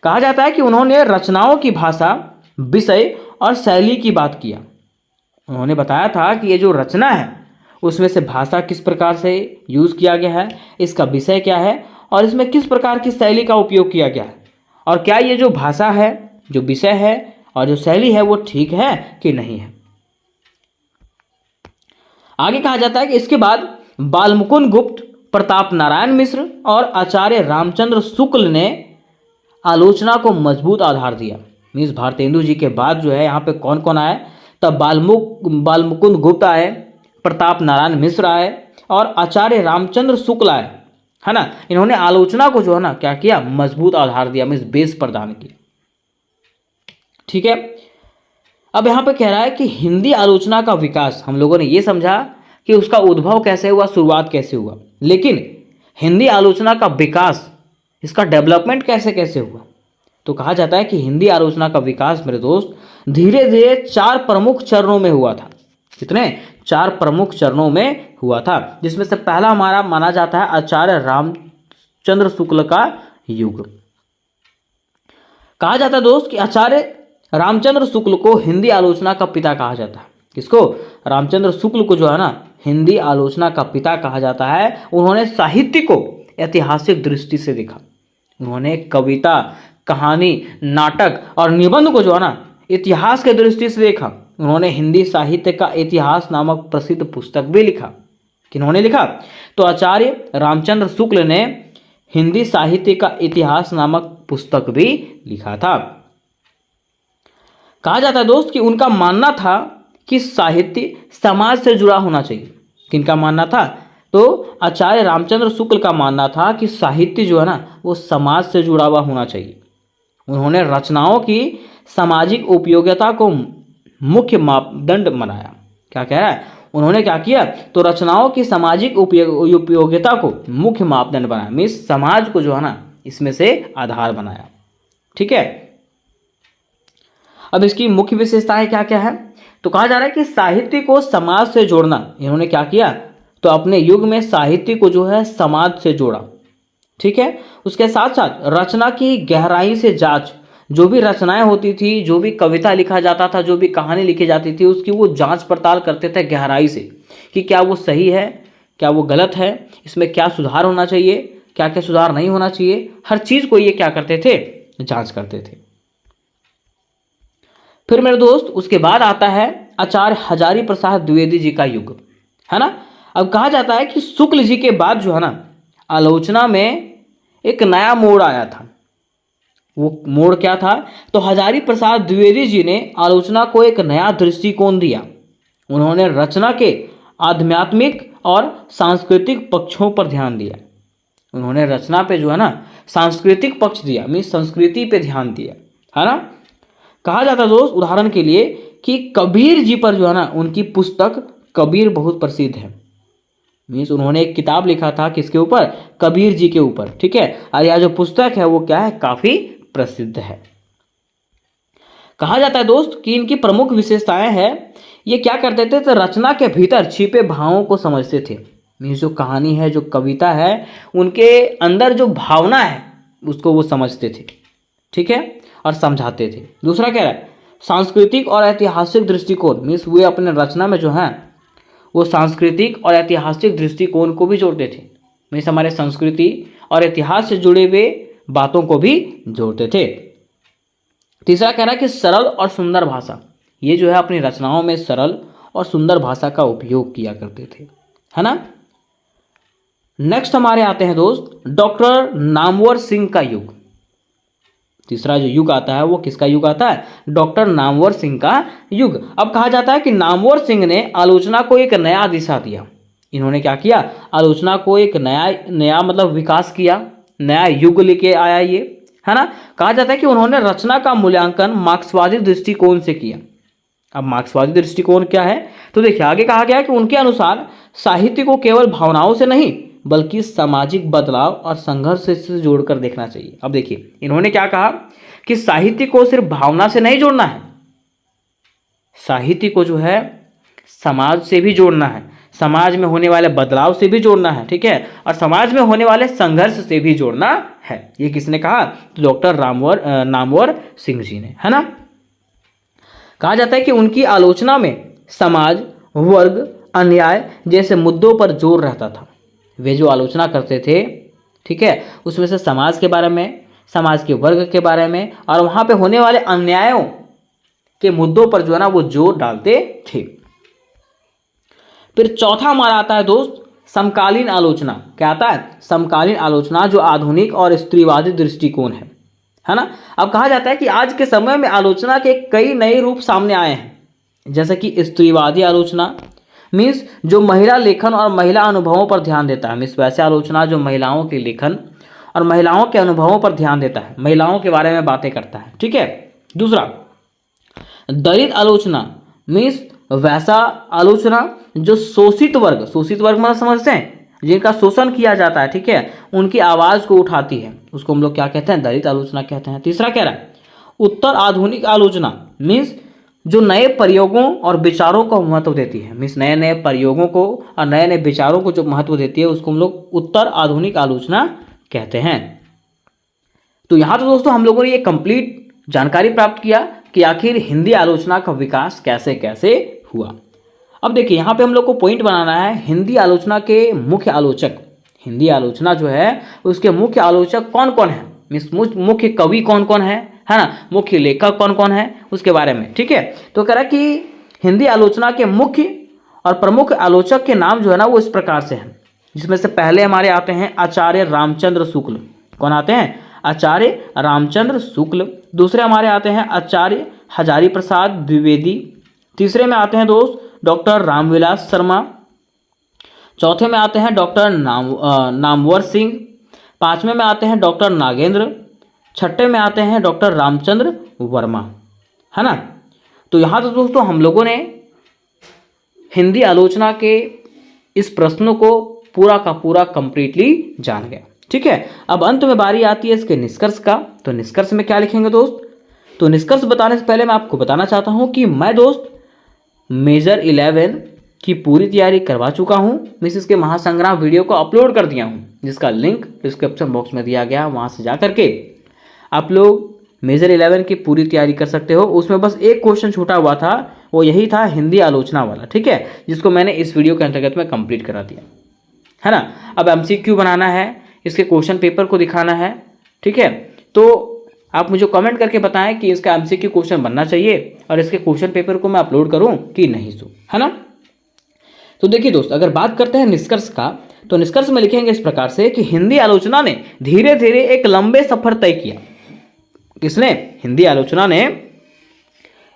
कहा जाता है कि उन्होंने रचनाओं की भाषा, विषय और शैली की बात किया। उन्होंने बताया था कि ये जो रचना है उसमें से भाषा किस प्रकार से यूज किया गया है, इसका विषय क्या है, और इसमें किस प्रकार की शैली का उपयोग किया गया है, और क्या ये जो भाषा है, जो विषय है और जो शैली है वो ठीक है कि नहीं है। आगे कहा जाता है कि इसके बाद बालमुकुंद गुप्त, प्रताप नारायण मिश्र और आचार्य रामचंद्र शुक्ल ने आलोचना को मजबूत आधार दिया। मीन्स भारतेंदु जी के बाद जो है यहाँ पे कौन कौन आए, तब बालमुकुंद गुप्त आए, प्रताप नारायण मिश्र आए और आचार्य रामचंद्र शुक्ल आए, है ना। इन्होंने आलोचना को जो है ना क्या किया, मजबूत आधार दिया, मीन्स बेस प्रदान किया। ठीक है, अब यहाँ पे कह रहा है कि हिंदी आलोचना का विकास, हम लोगों ने ये समझा कि उसका उद्भव कैसे हुआ, शुरुआत कैसे हुआ, लेकिन हिंदी आलोचना का विकास, इसका डेवलपमेंट कैसे कैसे हुआ। तो कहा जाता है कि हिंदी आलोचना का विकास मेरे दोस्त धीरे धीरे 4 प्रमुख चरणों में हुआ था। कितने, 4 प्रमुख चरणों में हुआ था, जिसमें से पहला हमारा माना जाता है आचार्य रामचंद्र शुक्ल का युग। कहा जाता है दोस्त कि आचार्य रामचंद्र शुक्ल को हिंदी आलोचना का पिता कहा जाता है। किसको, रामचंद्र शुक्ल को जो है ना हिंदी आलोचना का पिता कहा जाता है। उन्होंने साहित्य को ऐतिहासिक दृष्टि से देखा। उन्होंने कविता, कहानी, नाटक और निबंध को जो है ना इतिहास के दृष्टि से देखा। उन्होंने हिंदी साहित्य का इतिहास नामक प्रसिद्ध पुस्तक भी लिखा। किन्होंने लिखा, तो आचार्य रामचंद्र शुक्ल ने हिंदी साहित्य का इतिहास नामक पुस्तक भी लिखा था। कहा जाता है दोस्त कि उनका मानना था कि साहित्य समाज से जुड़ा होना चाहिए। किनका मानना था, तो आचार्य रामचंद्र शुक्ल का मानना था कि साहित्य जो है ना वो समाज से जुड़ा हुआ होना चाहिए। उन्होंने रचनाओं की सामाजिक उपयोगिता को मुख्य मापदंड बनाया। क्या कह रहा है, उन्होंने क्या किया, तो रचनाओं की सामाजिक उपयोगिता को मुख्य मापदंड बनाया, मीन्स समाज को जो है ना इसमें से आधार बनाया। ठीक है, अब इसकी मुख्य विशेषताएं क्या क्या है, तो कहा जा रहा है कि साहित्य को समाज से जोड़ना। इन्होंने क्या किया, तो अपने युग में साहित्य को जो है समाज से जोड़ा। ठीक है, उसके साथ साथ रचना की गहराई से जांच, जो भी रचनाएं होती थी, जो भी कविता लिखा जाता था, जो भी कहानी लिखी जाती थी, उसकी वो जांच पड़ताल करते थे गहराई से कि क्या वो सही है, क्या वो गलत है, इसमें क्या सुधार होना चाहिए, क्या क्या सुधार नहीं होना चाहिए, हर चीज को ये क्या करते थे, जांच करते थे। फिर मेरे दोस्त उसके बाद आता है आचार्य हजारी प्रसाद द्विवेदी जी का युग, है ना। अब कहा जाता है कि शुक्ल जी के बाद जो है ना आलोचना में एक नया मोड़ आया था। वो मोड़ क्या था, तो हजारी प्रसाद द्विवेदी जी ने आलोचना को एक नया दृष्टिकोण दिया। उन्होंने रचना के आध्यात्मिक और सांस्कृतिक पक्षों पर ध्यान दिया। उन्होंने रचना पे जो है ना सांस्कृतिक पक्ष दिया, मीन्स संस्कृति पे ध्यान दिया, है ना। कहा जाता है दोस्त उदाहरण के लिए कि कबीर जी पर जो है ना उनकी पुस्तक कबीर बहुत प्रसिद्ध है। मीन्स उन्होंने एक किताब लिखा था किसके ऊपर, कबीर जी के ऊपर। ठीक है, और यह जो पुस्तक है वो क्या है, काफी प्रसिद्ध है। कहा जाता है दोस्त कि इनकी प्रमुख विशेषताएं हैं, ये क्या करते थे, तो रचना के भीतर छिपे भावों को समझते थे। मीन्स जो कहानी है, जो कविता है, उनके अंदर जो भावना है उसको वो समझते थे। ठीक है, और समझाते थे। दूसरा क्या है, सांस्कृतिक और ऐतिहासिक दृष्टिकोण, मीन्स वे अपने रचना में जो है वो सांस्कृतिक और ऐतिहासिक दृष्टिकोण को भी जोड़ते थे। मीन्स हमारे संस्कृति और इतिहास से जुड़े हुए बातों को भी जोड़ते थे। तीसरा कह रहा है कि सरल और सुंदर भाषा, ये जो है अपनी रचनाओं में सरल और सुंदर भाषा का उपयोग किया करते थे, है ना। नेक्स्ट हमारे आते हैं दोस्त डॉक्टर नामवर सिंह का युग। तीसरा जो युग आता है वो किसका युग आता है, डॉक्टर नामवर सिंह का युग। अब कहा जाता है कि नामवर सिंह ने आलोचना को एक नया दिशा दिया। इन्होंने क्या किया, आलोचना को एक नया मतलब विकास किया, नया युग लेके आया ये, है ना। कहा जाता है कि उन्होंने रचना का मूल्यांकन मार्क्सवादी दृष्टिकोण से किया। अब मार्क्सवादी दृष्टिकोण क्या है, तो देखिए आगे कहा गया कि उनके अनुसार साहित्य को केवल भावनाओं से नहीं बल्कि सामाजिक बदलाव और संघर्ष से जोड़कर देखना चाहिए। अब देखिए इन्होंने क्या कहा कि साहित्य को सिर्फ भावना से नहीं जोड़ना है, साहित्य को जो है समाज से भी जोड़ना है, समाज में होने वाले बदलाव से भी जोड़ना है। ठीक है, और समाज में होने वाले संघर्ष से भी जोड़ना है। ये किसने कहा, तो डॉक्टर नामवर सिंह जी ने, है ना। कहा जाता है कि उनकी आलोचना में समाज, वर्ग, अन्याय जैसे मुद्दों पर जोर रहता था। वे जो आलोचना करते थे, ठीक है, उसमें से समाज के बारे में, समाज के वर्ग के बारे में और वहां पे होने वाले अन्यायों के मुद्दों पर जो है ना वो जोर डालते थे। फिर चौथा हमारा आता है दोस्त समकालीन आलोचना। क्या आता है, समकालीन आलोचना, जो आधुनिक और स्त्रीवादी दृष्टिकोण है ना। अब कहा जाता है कि आज के समय में आलोचना के कई नए रूप सामने आए हैं, जैसे कि स्त्रीवादी आलोचना, मीन्स जो महिला लेखन और महिला अनुभवों पर ध्यान देता है। मीन्स वैसे आलोचना जो महिलाओं के लेखन और महिलाओं के अनुभवों पर ध्यान देता है, महिलाओं के बारे में बातें करता है। ठीक है, दूसरा दलित आलोचना, मीन्स वैसा आलोचना जो शोषित वर्ग मतलब समझते हैं जिनका शोषण किया जाता है, ठीक है, उनकी आवाज को उठाती है, उसको हम लोग क्या कहते हैं, दलित आलोचना कहते हैं। तीसरा कह रहा है उत्तर आधुनिक आलोचना, मीन्स जो नए प्रयोगों और विचारों को महत्व देती है। मीन्स नए नए प्रयोगों को और नए नए विचारों को जो महत्व देती है उसको हम लोग उत्तर आधुनिक आलोचना कहते हैं। तो यहाँ तो दोस्तों हम लोगों ने ये कंप्लीट जानकारी प्राप्त किया कि आखिर हिंदी आलोचना का विकास कैसे कैसे हुआ। अब देखिए यहाँ पे हम लोग को पॉइंट बनाना है हिंदी आलोचना के मुख्य आलोचक। हिंदी आलोचना जो है उसके मुख्य आलोचक कौन कौन है, मीन्स मुख्य कवि कौन कौन है ना, मुख्य लेखक कौन कौन है उसके बारे में। ठीक है, तो कह रहा कि हिंदी आलोचना के मुख्य और प्रमुख आलोचक के नाम जो है ना वो इस प्रकार से हैं, जिसमें से पहले हमारे आते हैं आचार्य रामचंद्र शुक्ल। कौन आते हैं, आचार्य रामचंद्र शुक्ल। दूसरे हमारे आते हैं आचार्य हजारी प्रसाद द्विवेदी। तीसरे में आते हैं दोस्त डॉक्टर रामविलास शर्मा। चौथे में आते हैं डॉक्टर नामवर सिंह, पांचवें में आते हैं डॉक्टर नागेंद्र, छठे में आते हैं डॉक्टर रामचंद्र वर्मा, है ना। तो यहाँ तो दोस्तों हम लोगों ने हिंदी आलोचना के इस प्रश्नों को पूरा का पूरा कंप्लीटली जान गया, ठीक है। अब अंत में बारी आती है इसके निष्कर्ष का। तो निष्कर्ष में क्या लिखेंगे दोस्त? तो निष्कर्ष बताने से पहले मैं आपको बताना चाहता हूं कि मैं दोस्त मेजर 11 की पूरी तैयारी करवा चुका हूं। मैं इसके महासंग्राम वीडियो को अपलोड कर दिया हूं, जिसका लिंक डिस्क्रिप्शन बॉक्स में दिया गया, वहां से जा करके आप लोग मेजर 11 की पूरी तैयारी कर सकते हो। उसमें बस एक क्वेश्चन छूटा हुआ था, वो यही था हिंदी आलोचना वाला, ठीक है, जिसको मैंने इस वीडियो के अंतर्गत में कंप्लीट करा दिया, है ना। अब MCQ बनाना है, इसके क्वेश्चन पेपर को दिखाना है, ठीक है। तो आप मुझे कमेंट करके बताएं कि इसका MCQ क्वेश्चन बनना चाहिए और इसके क्वेश्चन पेपर को मैं अपलोड करूं कि नहीं, सो है ना। तो देखिए दोस्त, अगर बात करते हैं निष्कर्ष का, तो निष्कर्ष में लिखेंगे इस प्रकार से कि हिंदी आलोचना ने धीरे धीरे एक लंबे सफर तय किया। किसने? हिंदी आलोचना ने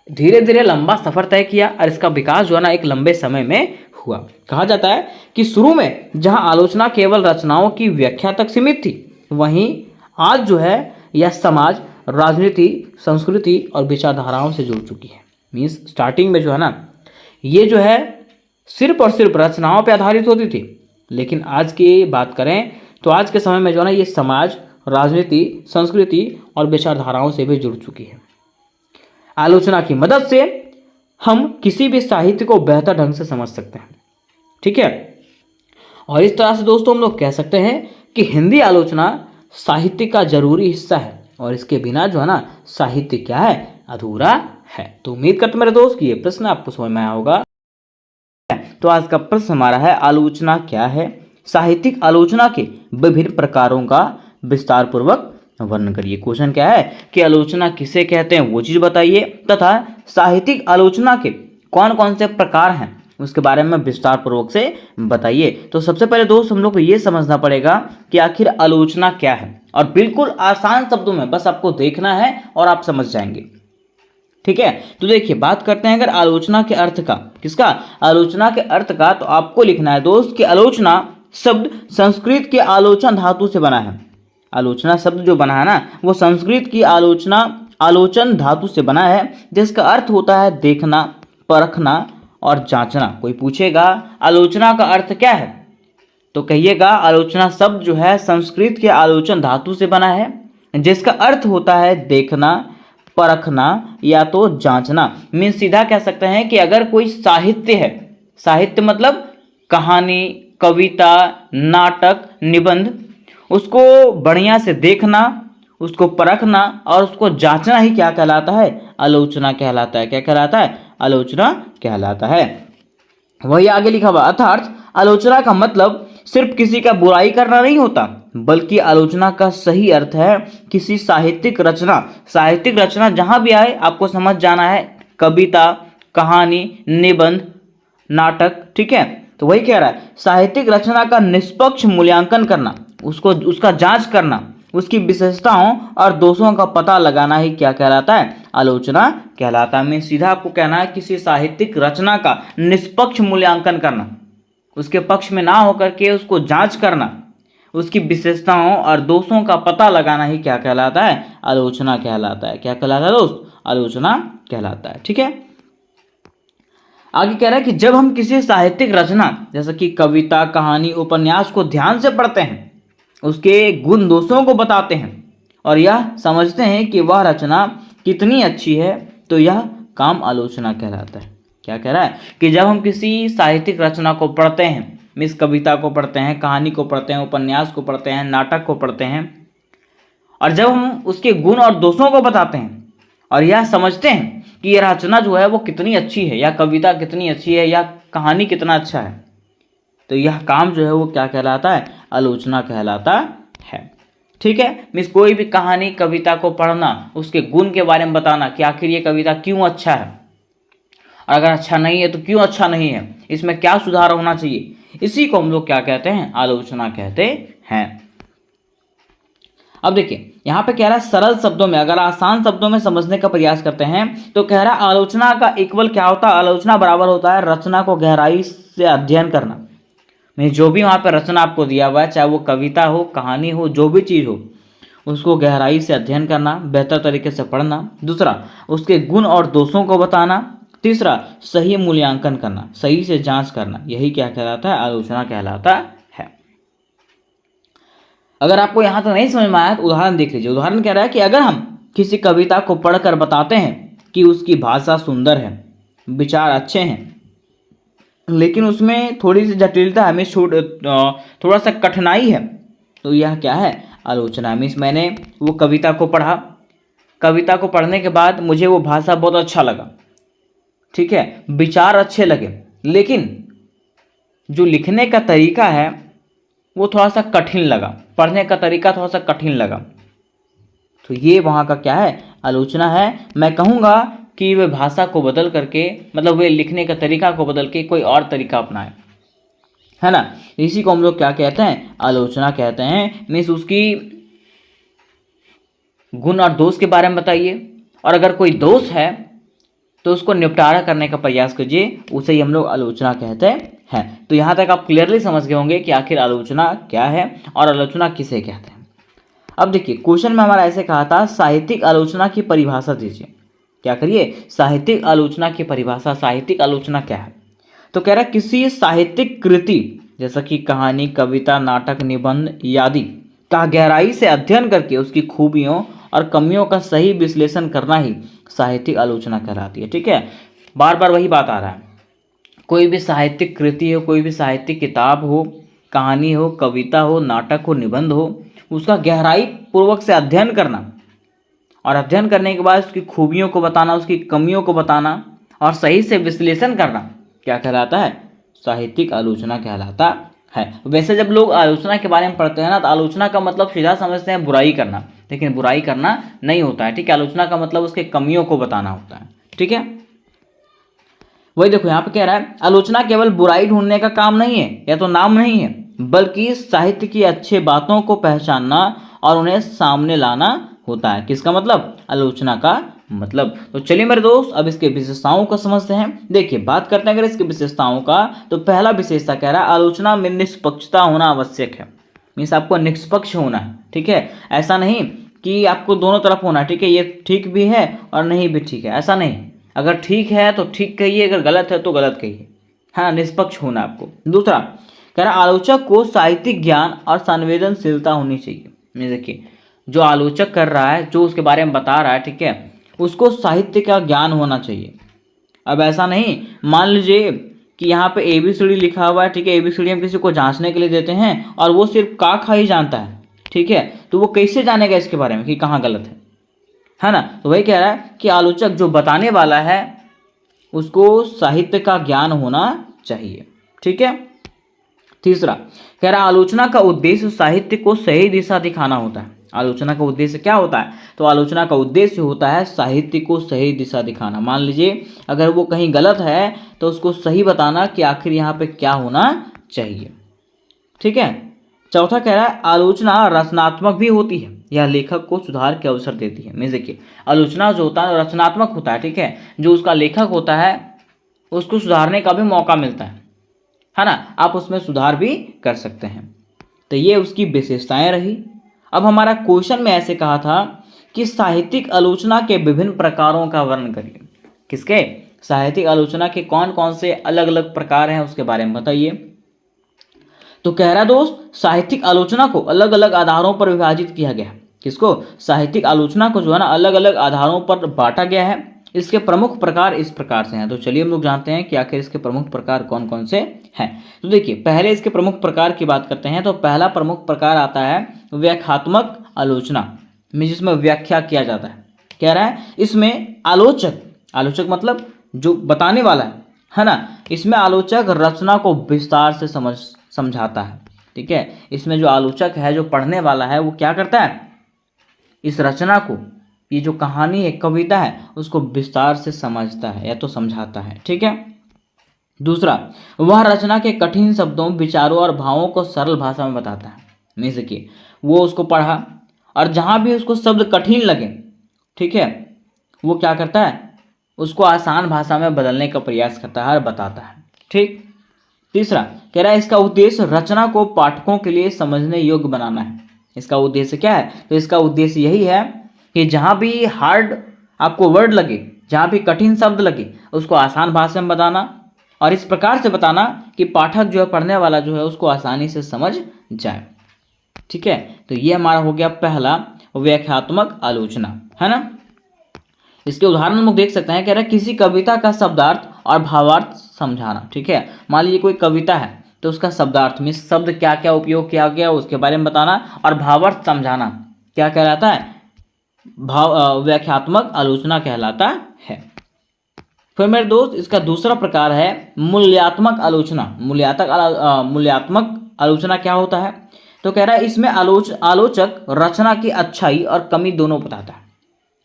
धीरे धीरे लंबा सफर तय किया और इसका विकास जो है ना एक लंबे समय में हुआ। कहा जाता है कि शुरू में जहां आलोचना केवल रचनाओं की व्याख्या तक सीमित थी, वहीं आज जो है यह समाज, राजनीति, संस्कृति और विचारधाराओं से जुड़ चुकी है। मीन्स स्टार्टिंग में जो है ना ये जो है सिर्फ और सिर्फ रचनाओं पर आधारित होती थी, लेकिन आज की बात करें तो आज के समय में जो है ना ये समाज, राजनीति, संस्कृति और विचारधाराओं से भी जुड़ चुकी है। आलोचना की मदद से हम किसी भी साहित्य को बेहतर ढंग से समझ सकते हैं, ठीक है। और इस तरह से दोस्तों हम लोग कह सकते हैं कि हिंदी आलोचना साहित्य का जरूरी हिस्सा है और इसके बिना जो है ना साहित्य क्या है? अधूरा है। तो उम्मीद करते मेरे दोस्त कि ये प्रश्न आपको समझ में आया होगा। तो आज का प्रश्न हमारा है, आलोचना क्या है? साहित्यिक आलोचना के विभिन्न प्रकारों का विस्तार पूर्वक वर्णन करिए। क्वेश्चन क्या है कि आलोचना किसे कहते हैं वो चीज बताइए, तथा साहित्यिक आलोचना के कौन कौन से प्रकार हैं उसके बारे में विस्तार पूर्वक से बताइए। तो सबसे पहले दोस्त हम लोग को ये समझना पड़ेगा कि आखिर आलोचना क्या है, और बिल्कुल आसान शब्दों में बस आपको देखना है और आप समझ जाएंगे, ठीक है। तो देखिए बात करते हैं अगर आलोचना के अर्थ का। किसका? आलोचना के अर्थ का। तो आपको लिखना है दोस्त कि आलोचना शब्द संस्कृत के आलोचन धातु से बना है। आलोचना शब्द जो बना है ना वो संस्कृत की आलोचन धातु से बना है, जिसका अर्थ होता है देखना, परखना और जांचना। कोई पूछेगा आलोचना का अर्थ क्या है, तो कहिएगा आलोचना शब्द जो है संस्कृत के आलोचन धातु से बना है, जिसका अर्थ होता है देखना, परखना या तो जांचना। मीन सीधा कह सकते हैं कि अगर कोई साहित्य है, साहित्य मतलब कहानी, कविता, नाटक, निबंध, उसको बढ़िया से देखना, उसको परखना और उसको जांचना ही क्या कहलाता है? आलोचना कहलाता है। क्या कहलाता है? आलोचना कहलाता है। वही आगे लिखा हुआ, अर्थात आलोचना का मतलब सिर्फ किसी का बुराई करना नहीं होता, बल्कि आलोचना का सही अर्थ है किसी साहित्यिक रचना जहां भी आए आपको समझ जाना है, कविता, कहानी, निबंध, नाटक, ठीक है। तो वही कह रहा है साहित्यिक रचना का निष्पक्ष मूल्यांकन करना, उसका जांच करना, उसकी विशेषताओं और दोषों का पता लगाना ही क्या कहलाता है? आलोचना कहलाता है। मैं सीधा आपको कहना है किसी साहित्यिक रचना का निष्पक्ष मूल्यांकन करना, उसके पक्ष में ना होकर के उसको जांच करना, उसकी विशेषताओं और दोषों का पता लगाना ही क्या कहलाता है? आलोचना कहलाता है। क्या कहलाता है दोस्त? आलोचना कहलाता है, ठीक है। आगे कह रहा है कि जब हम किसी साहित्यिक रचना जैसे कि कविता, कहानी, उपन्यास को ध्यान से पढ़ते हैं, उसके गुण दोषों को बताते हैं और यह समझते हैं कि वह रचना कितनी अच्छी है, तो यह काम आलोचना कहलाता है। क्या कह रहा है कि जब हम किसी साहित्यिक रचना को पढ़ते हैं, मिस कविता को पढ़ते हैं, कहानी को पढ़ते हैं, उपन्यास को पढ़ते हैं, नाटक को पढ़ते हैं, और जब हम उसके गुण और दोषों को बताते हैं और यह समझते हैं कि यह रचना जो है वो कितनी अच्छी है, या कविता कितनी अच्छी है, या कहानी कितना अच्छा है, तो यह काम जो है वो क्या कहलाता है? आलोचना कहलाता है, ठीक है। मीन्स कोई भी कहानी, कविता को पढ़ना, उसके गुण के बारे में बताना कि आखिर ये कविता क्यों अच्छा है, और अगर अच्छा नहीं है तो क्यों अच्छा नहीं है, इसमें क्या सुधार होना चाहिए, इसी को हम लोग क्या कहते हैं? आलोचना कहते हैं। अब देखिए यहाँ पे कह रहा है सरल शब्दों में, अगर आसान शब्दों में समझने का प्रयास करते हैं तो कह रहा है आलोचना का इक्वल क्या होता है? आलोचना बराबर होता है रचना को गहराई से अध्ययन करना, मैं जो भी वहाँ पर रचना आपको दिया हुआ है, चाहे वो कविता हो, कहानी हो, जो भी चीज़ हो, उसको गहराई से अध्ययन करना, बेहतर तरीके से पढ़ना। दूसरा, उसके गुण और दोषों को बताना। तीसरा, सही मूल्यांकन करना, सही से जांच करना। यही क्या कहलाता है? आलोचना कहलाता है। अगर आपको यहाँ तक नहीं समझ में आया तो उदाहरण देख लीजिए। उदाहरण कह रहा है कि अगर हम किसी कविता को पढ़कर बताते हैं कि उसकी भाषा सुंदर है, विचार अच्छे हैं, लेकिन उसमें थोड़ी सी जटिलता है, थोड़ा सा कठिनाई है, तो यह क्या है? आलोचना। मैंने वो कविता को पढ़ा, कविता को पढ़ने के बाद मुझे वो भाषा बहुत अच्छा लगा, ठीक है, विचार अच्छे लगे, लेकिन जो लिखने का तरीका है वो थोड़ा सा कठिन लगा, पढ़ने का तरीका थोड़ा सा कठिन लगा, तो ये वहाँ का क्या है? आलोचना है। मैं कहूँगा कि वे भाषा को बदल करके, मतलब वे लिखने का तरीका को बदल के कोई और तरीका अपनाए, है ना। इसी को हम लोग क्या कहते हैं? आलोचना कहते हैं। मीन्स उसकी गुण और दोष के बारे में बताइए, और अगर कोई दोष है तो उसको निपटारा करने का प्रयास कीजिए, उसे ही हम लोग आलोचना कहते हैं। तो यहाँ तक आप क्लियरली समझ गए होंगे कि आखिर आलोचना क्या है और आलोचना किसे कहते हैं। अब देखिए, क्वेश्चन में हमारा ऐसे कहा था, साहित्यिक आलोचना की परिभाषा दीजिए। क्या करिए? साहित्यिक आलोचना की परिभाषा। साहित्यिक आलोचना क्या है? तो कह रहा है किसी साहित्यिक कृति जैसा कि कहानी, कविता, नाटक, निबंध आदि का गहराई से अध्ययन करके उसकी खूबियों और कमियों का सही विश्लेषण करना ही साहित्यिक आलोचना कहलाती है। ठीक है, बार बार वही बात आ रहा है। कोई भी साहित्यिक कृति हो, कोई भी साहित्यिक किताब हो, कहानी हो, कविता हो, नाटक हो, निबंध हो, उसका गहराई पूर्वक से अध्ययन करना, और अध्ययन करने के बाद उसकी खूबियों को बताना, उसकी कमियों को बताना और सही से विश्लेषण करना क्या कहलाता है? साहित्यिक आलोचना कहलाता है। वैसे जब लोग आलोचना के बारे में पढ़ते हैं ना, तो आलोचना का मतलब सीधा समझते हैं बुराई करना, लेकिन बुराई करना नहीं होता है। ठीक है, आलोचना का मतलब उसके कमियों को बताना होता है। ठीक है, वही देखो यहाँ पे कह रहा है, आलोचना केवल बुराई ढूंढने का काम नहीं है, या तो नाम नहीं है, बल्कि साहित्य की अच्छे बातों को पहचानना और उन्हें सामने लाना होता है। किसका मतलब? आलोचना का मतलब। तो चलिए मेरे दोस्त, अब इसके विशेषताओं को समझते हैं। देखिए, बात करते हैं अगर इसकी विशेषताओं का, तो पहला विशेषता कह रहा है, आलोचना में निष्पक्षता होना आवश्यक है। मीन्स आपको निष्पक्ष होना है। ठीक है, ऐसा नहीं कि आपको दोनों तरफ होना है। ठीक है, ये ठीक भी है और नहीं भी ठीक है, ऐसा नहीं। अगर ठीक है तो ठीक कहिए, अगर गलत है तो गलत कहिए। हाँ, निष्पक्ष होना आपको। दूसरा कह रहा, आलोचक को साहित्यिक ज्ञान और संवेदनशीलता होनी चाहिए। देखिए, जो आलोचक कर रहा है, जो उसके बारे में बता रहा है, ठीक है, उसको साहित्य का ज्ञान होना चाहिए। अब ऐसा नहीं, मान लीजिए कि यहाँ पे ABCD लिखा हुआ है, ठीक है, ABCD हम किसी को जांचने के लिए देते हैं और वो सिर्फ का खा ही जानता है, ठीक है, तो वो कैसे जानेगा इसके बारे में कि कहाँ गलत है ना। तो वही कह रहा है कि आलोचक जो बताने वाला है उसको साहित्य का ज्ञान होना चाहिए। ठीक है। तीसरा कह रहा, आलोचना का उद्देश्य साहित्य को सही दिशा दिखाना होता है। आलोचना का उद्देश्य क्या होता है? तो आलोचना का उद्देश्य होता है साहित्य को सही दिशा दिखाना। मान लीजिए अगर वो कहीं गलत है तो उसको सही बताना कि आखिर यहाँ पे क्या होना चाहिए। ठीक है। चौथा कह रहा है, आलोचना रचनात्मक भी होती है, यह लेखक को सुधार के अवसर देती है। मीन्स देखिए, आलोचना जो होता है रचनात्मक होता है। ठीक है, जो उसका लेखक होता है उसको सुधारने का भी मौका मिलता है ना, आप उसमें सुधार भी कर सकते हैं। तो ये उसकी विशेषताएं रही। अब हमारा क्वेश्चन में ऐसे कहा था कि साहित्यिक आलोचना के विभिन्न प्रकारों का वर्णन करिए। किसके? साहित्यिक आलोचना के कौन कौन से अलग अलग प्रकार हैं उसके बारे में बताइए। तो कह रहा दोस्त, साहित्यिक आलोचना को अलग अलग आधारों पर विभाजित किया गया है। किसको? साहित्यिक आलोचना को जो है ना अलग अलग आधारों पर बांटा गया है। इसके प्रमुख प्रकार इस प्रकार से हैं। तो चलिए हम लोग जानते हैं कि आखिर इसके प्रमुख प्रकार कौन कौन से हैं। तो देखिए, पहले इसके प्रमुख प्रकार की बात करते हैं। तो पहला प्रमुख प्रकार आता है व्याख्यात्मक आलोचना में, जिसमें व्याख्या किया जाता है। कह रहा है इसमें आलोचक मतलब जो बताने वाला है ना, इसमें आलोचक रचना को विस्तार से समझाता है। ठीक है, इसमें जो आलोचक है, जो पढ़ने वाला है, वो क्या करता है? इस रचना को, ये जो कहानी है, कविता है, उसको विस्तार से समझता है या तो समझाता है। ठीक है। दूसरा, वह रचना के कठिन शब्दों, विचारों और भावों को सरल भाषा में बताता है। मीन्स कि वो उसको पढ़ा और जहां भी उसको शब्द कठिन लगे, ठीक है, वो क्या करता है? उसको आसान भाषा में बदलने का प्रयास करता है और बताता है। ठीक। तीसरा कह रहा है इसका उद्देश्य रचना को पाठकों के लिए समझने योग्य बनाना है। इसका उद्देश्य क्या है? तो इसका उद्देश्य यही है कि जहाँ भी हार्ड आपको वर्ड लगे, जहाँ भी कठिन शब्द लगे, उसको आसान भाषा में बताना और इस प्रकार से बताना कि पाठक जो है, पढ़ने वाला जो है, उसको आसानी से समझ जाए। ठीक है, तो ये हमारा हो गया पहला व्याख्यात्मक आलोचना, है ना। इसके उदाहरण हम लोग देख सकते हैं। कह रहा है किसी कविता का शब्दार्थ और भावार्थ समझाना। ठीक है, मान लीजिए कोई कविता है तो उसका शब्दार्थ में शब्द क्या क्या उपयोग किया गया उसके बारे में बताना और भावार्थ समझाना क्या कहलाता है? व्याख्यात्मक आलोचना कहलाता है। फिर मेरे दोस्त इसका दूसरा प्रकार है मूल्यात्मक आलोचना। मूल्यात्मक आलोचना क्या होता है? तो कह रहा है इसमें आलोचक रचना की अच्छाई और कमी दोनों बताता है।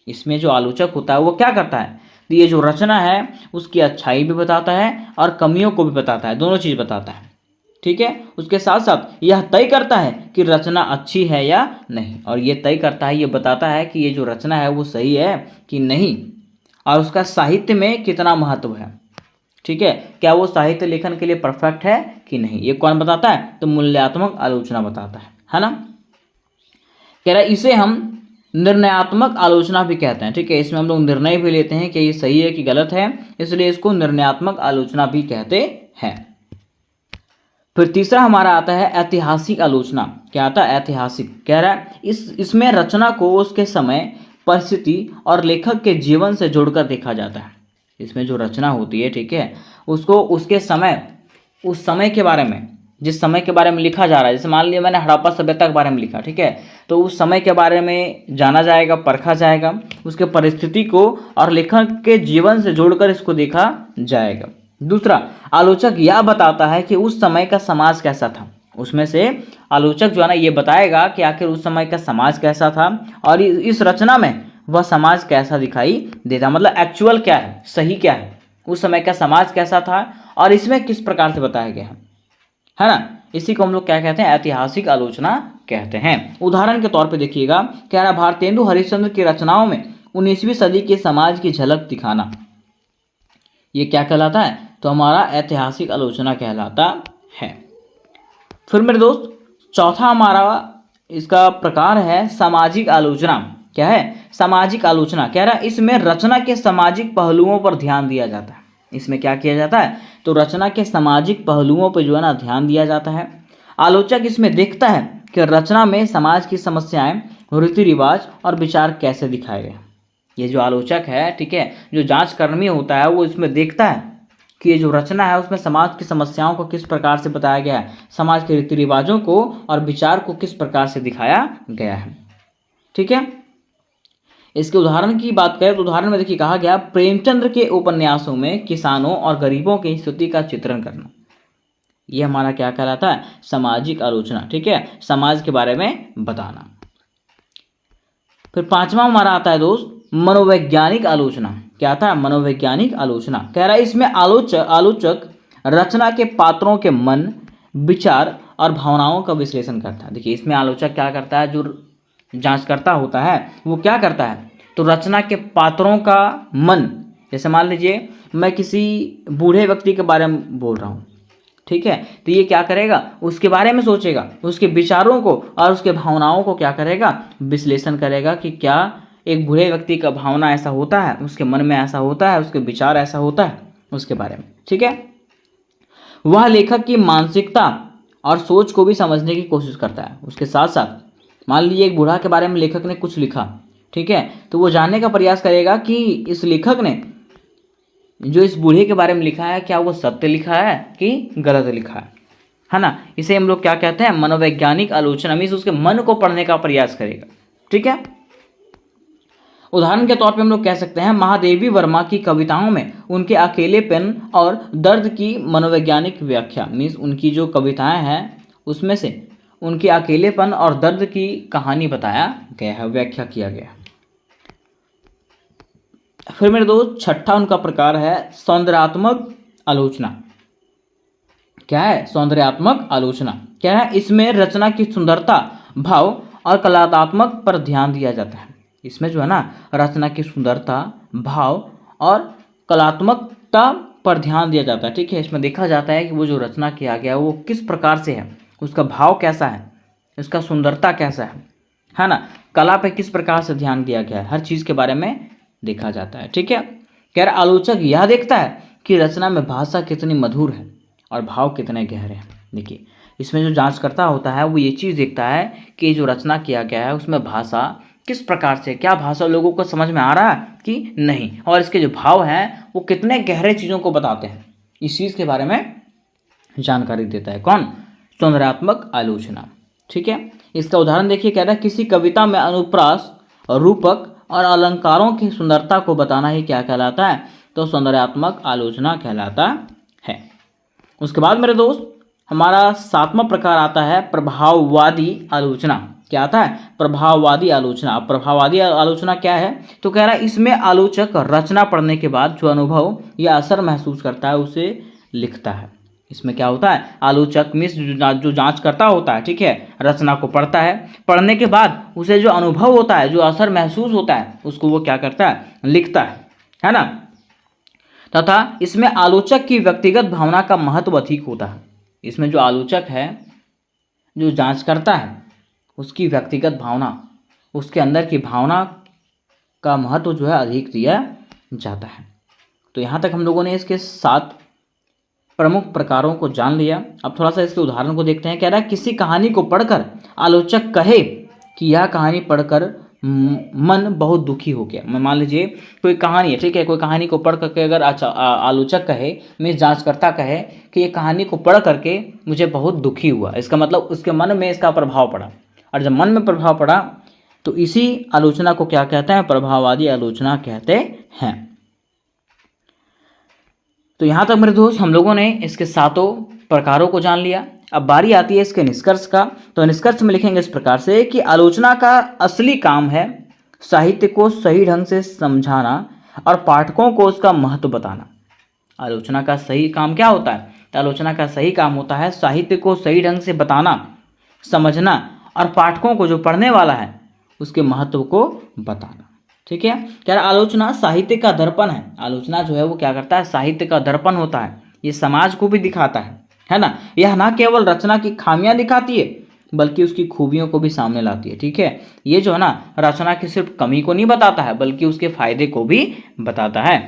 इसमें जो आलोचक होता है वो क्या करता है? तो ये जो रचना है उसकी अच्छाई भी बताता है और कमियों को भी बताता है, दोनों चीज़ बताता है। ठीक है, उसके साथ साथ यह तय करता है कि रचना अच्छी है या नहीं, और ये तय करता है, ये बताता है कि ये जो रचना है वो सही है कि नहीं और उसका साहित्य में कितना महत्व है। ठीक है, क्या वो साहित्य लेखन के लिए परफेक्ट है कि नहीं, ये कौन बताता है? तो मूल्यात्मक आलोचना बताता है ना। कह रहा है इसे हम निर्णयात्मक आलोचना भी कहते हैं। ठीक है, इसमें हम लोग निर्णय भी लेते हैं कि ये सही है कि गलत है, इसलिए इसको निर्णयात्मक आलोचना भी कहते हैं। फिर तीसरा हमारा आता है ऐतिहासिक आलोचना। क्या आता है? ऐतिहासिक। कह रहा है इसमें रचना को उसके समय, परिस्थिति और लेखक के जीवन से जोड़कर देखा जाता है। इसमें जो रचना होती है, ठीक है, उसको उसके समय, उस समय के बारे में, जिस समय के बारे में लिखा जा रहा है, जैसे मान लिया मैंने हड़प्पा सभ्यता के बारे में लिखा, ठीक है, तो उस समय के बारे में जाना जाएगा, परखा जाएगा, उसके परिस्थिति को और लेखक के जीवन से जोड़कर इसको देखा जाएगा। दूसरा, आलोचक यह बताता है कि उस समय का समाज कैसा था। उसमें से आलोचक जो है ना ये बताएगा कि आखिर उस समय का समाज कैसा था और इस रचना में वह समाज कैसा दिखाई देता, मतलब एक्चुअल क्या है, सही क्या है, उस समय का समाज कैसा था और इसमें किस प्रकार से बताया गया है ना। इसी को हम लोग क्या कहते हैं? ऐतिहासिक आलोचना कहते हैं। उदाहरण के तौर पे देखिएगा, कह रहा भारतेंदु हरिश्चंद्र की रचनाओं में 19वीं सदी के समाज की झलक दिखाना, ये क्या कहलाता है? तो हमारा ऐतिहासिक आलोचना कहलाता है। फिर मेरे दोस्त चौथा हमारा इसका प्रकार है सामाजिक आलोचना। क्या है? सामाजिक आलोचना। कह रहा है इसमें रचना के सामाजिक पहलुओं पर ध्यान दिया जाता है। इसमें क्या किया जाता है? तो रचना के सामाजिक पहलुओं पर जो है ना ध्यान दिया जाता है। आलोचक इसमें देखता है कि रचना में समाज की समस्याएं, रीति रिवाज और विचार कैसे दिखाए गए। ये जो आलोचक है, ठीक है, जो जांचकर्मी होता है, वो इसमें देखता है कि ये जो रचना है उसमें समाज की समस्याओं को किस प्रकार से बताया गया है, समाज के रीति रिवाजों को और विचार को किस प्रकार से दिखाया गया है। ठीक है, इसके उदाहरण की बात करें तो उदाहरण में देखिए कहा गया प्रेमचंद्र के उपन्यासों में किसानों और गरीबों की स्थिति का चित्रण करना। यह हमारा क्या कहलाता है? सामाजिक आलोचना। ठीक है, समाज के बारे में बताना। फिर पांचवा हमारा आता है दोस्त मनोवैज्ञानिक आलोचना। क्या आता है? मनोवैज्ञानिक आलोचना। कह रहा है इसमें आलोचक रचना के पात्रों के मन, विचार और भावनाओं का विश्लेषण करता है। देखिए इसमें आलोचक क्या करता है? जो जांचकर्ता होता है वो क्या करता है? तो रचना के पात्रों का मन, जैसे मान लीजिए मैं किसी बूढ़े व्यक्ति के बारे में बोल रहा हूँ, ठीक है, तो ये क्या करेगा? उसके बारे में सोचेगा, उसके विचारों को और उसके भावनाओं को क्या करेगा? विश्लेषण करेगा कि क्या एक बूढ़े व्यक्ति का भावना ऐसा होता है, उसके मन में ऐसा होता है, उसके विचार ऐसा होता है, उसके बारे में। ठीक है, वह लेखक की मानसिकता और सोच को भी समझने की कोशिश करता है। उसके साथ साथ मान लीजिए एक बूढ़ा के बारे में लेखक ने कुछ लिखा, ठीक है, तो वो जानने का प्रयास करेगा कि इस लेखक ने जो इस बूढ़े के बारे में लिखा है क्या वो सत्य लिखा है कि गलत लिखा है ना। इसे हम लोग क्या कहते हैं? मनोवैज्ञानिक आलोचना। मीन्स उसके मन को पढ़ने का प्रयास करेगा। ठीक है, उदाहरण के तौर पे हम लोग कह सकते हैं महादेवी वर्मा की कविताओं में उनके अकेलेपन और दर्द की मनोवैज्ञानिक व्याख्या। मीन्स उनकी जो कविताएं हैं उसमें से उनके अकेलेपन और दर्द की कहानी बताया गया है, व्याख्या किया गया। फिर मेरे दोस्त छठा उनका प्रकार है सौंदर्यात्मक आलोचना। क्या है? सौंदर्यात्मक आलोचना। क्या है? इसमें रचना की सुंदरता, भाव और कलात्मक पर ध्यान दिया जाता है। इसमें जो है ना रचना की सुंदरता, भाव और कलात्मकता पर ध्यान दिया जाता है। ठीक है, इसमें देखा जाता है कि वो जो रचना किया गया है वो किस प्रकार से है, उसका भाव कैसा है, इसका सुंदरता कैसा है ना, कला पे किस प्रकार से ध्यान दिया गया है, हर चीज़ के बारे में देखा जाता है। ठीक है, कह रहा आलोचक यह देखता है कि रचना में भाषा कितनी मधुर है और भाव कितने गहरे हैं। देखिए, इसमें जो जांचकर्ता होता है वो ये चीज़ देखता है कि जो रचना किया गया है उसमें भाषा किस प्रकार से, क्या भाषा लोगों को समझ में आ रहा है कि नहीं, और इसके जो भाव हैं वो कितने गहरे चीज़ों को बताते हैं, इस चीज़ के बारे में जानकारी देता है। कौन? सौंदर्यात्मक आलोचना। ठीक है, इसका उदाहरण देखिए, कह रहा है किसी कविता में अनुप्रास, रूपक और अलंकारों की सुंदरता को बताना ही क्या कहलाता है? तो सौंदर्यात्मक आलोचना कहलाता है। उसके बाद मेरे दोस्त हमारा 7वां प्रकार आता है प्रभाववादी आलोचना। क्या आता है? प्रभाववादी आलोचना। अब प्रभाववादी आलोचना क्या है? तो कह रहा है इसमें आलोचक रचना पढ़ने के बाद जो अनुभव या असर महसूस करता है उसे लिखता है। इसमें क्या होता है? आलोचक में जो जांच करता होता है, ठीक है, रचना को पढ़ता है, पढ़ने के बाद उसे जो अनुभव होता है, जो असर महसूस होता है, उसको वो क्या करता है? लिखता है ना। तथा इसमें आलोचक की व्यक्तिगत भावना का महत्व अधिक होता है। इसमें जो आलोचक है, जो जांच करता है, उसकी व्यक्तिगत भावना, उसके अंदर की भावना का महत्व जो है अधिक दिया जाता है। तो यहाँ तक हम लोगों ने इसके 7 प्रमुख प्रकारों को जान लिया। अब थोड़ा सा इसके उदाहरण को देखते हैं। कह रहा है किसी कहानी को पढ़कर आलोचक कहे कि यह कहानी पढ़कर मन बहुत दुखी हो गया। मान लीजिए कोई कहानी है, ठीक है, कोई कहानी को पढ़ करके अगर आलोचक कहे, में जांचकर्ता कहे कि ये कहानी को पढ़ करके मुझे बहुत दुखी हुआ, इसका मतलब उसके मन में इसका प्रभाव पड़ा, और जब मन में प्रभाव पड़ा तो इसी आलोचना को क्या कहते हैं? प्रभाववादी आलोचना कहते हैं। तो यहाँ तक मेरे दोस्त हम लोगों ने इसके 7 प्रकारों को जान लिया। अब बारी आती है इसके निष्कर्ष का। तो निष्कर्ष में लिखेंगे इस प्रकार से कि आलोचना का असली काम है साहित्य को सही ढंग से समझाना और पाठकों को उसका महत्व बताना। आलोचना का सही काम क्या होता है? तो आलोचना का सही काम होता है साहित्य को सही ढंग से बताना, समझना और पाठकों को, जो पढ़ने वाला है, उसके महत्व को बताना। ठीक है, क्या आलोचना साहित्य का दर्पण है। आलोचना जो है वो क्या करता है? साहित्य का दर्पण होता है, ये समाज को भी दिखाता है ना। यह ना केवल रचना की खामियां दिखाती है बल्कि उसकी खूबियों को भी सामने लाती है। ठीक है, ये जो है ना, रचना की सिर्फ कमी को नहीं बताता है बल्कि उसके फायदे को भी बताता है।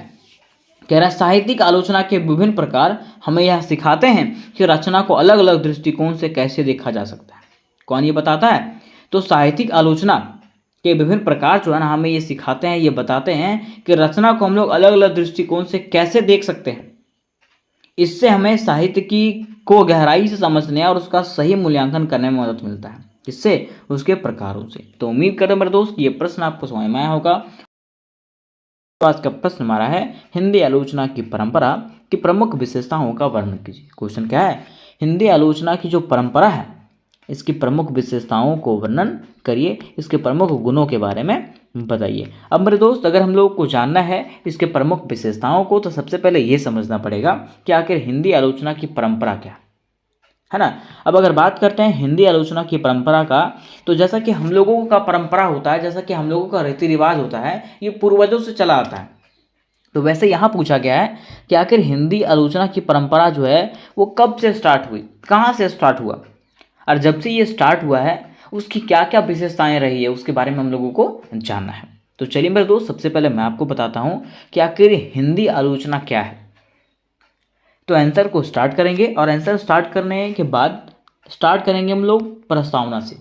कह रहा है साहित्यिक आलोचना के विभिन्न प्रकार हमें यह सिखाते हैं कि रचना को अलग अलग दृष्टिकोण से कैसे देखा जा सकता है। कौन ये बताता है? तो साहित्यिक आलोचना के विभिन्न प्रकार जो है ना, हमें ये सिखाते हैं, ये बताते हैं कि रचना को हम लोग अलग अलग दृष्टिकोण से कैसे देख सकते हैं। इससे हमें साहित्य को गहराई से समझने और उसका सही मूल्यांकन करने में मदद मिलता है। इससे उसके प्रकारों से। तो उम्मीद करते हैं मेरे दोस्त ये प्रश्न आपको समझ में आया होगा। तो आज का प्रश्न हमारा है हिंदी आलोचना की परंपरा की प्रमुख विशेषताओं का वर्णन कीजिए। क्वेश्चन क्या है? हिंदी आलोचना की जो परंपरा है इसकी प्रमुख विशेषताओं को वर्णन करिए, इसके प्रमुख गुणों के बारे में बताइए। अब मेरे दोस्त अगर हम लोग को जानना है इसके प्रमुख विशेषताओं को, तो सबसे पहले ये समझना पड़ेगा कि आखिर हिंदी आलोचना की परंपरा क्या है ना। अब अगर बात करते हैं हिंदी आलोचना की परंपरा का, तो जैसा कि हम लोगों का परंपरा होता है, जैसा कि हम लोगों का रीति रिवाज होता है, ये पूर्वजों से चला आता है। तो वैसे यहाँ पूछा गया है कि आखिर हिंदी आलोचना की परंपरा जो है वो कब से स्टार्ट हुई, कहाँ से स्टार्ट हुआ, और जब से ये स्टार्ट हुआ है उसकी क्या क्या विशेषताएं रही है, उसके बारे में हम लोगों को जानना है। तो चलिए मेरे दोस्त सबसे पहले मैं आपको बताता हूँ कि आखिर हिंदी आलोचना क्या है। तो आंसर को स्टार्ट करेंगे, और आंसर स्टार्ट करने के बाद स्टार्ट करेंगे हम लोग प्रस्तावना से।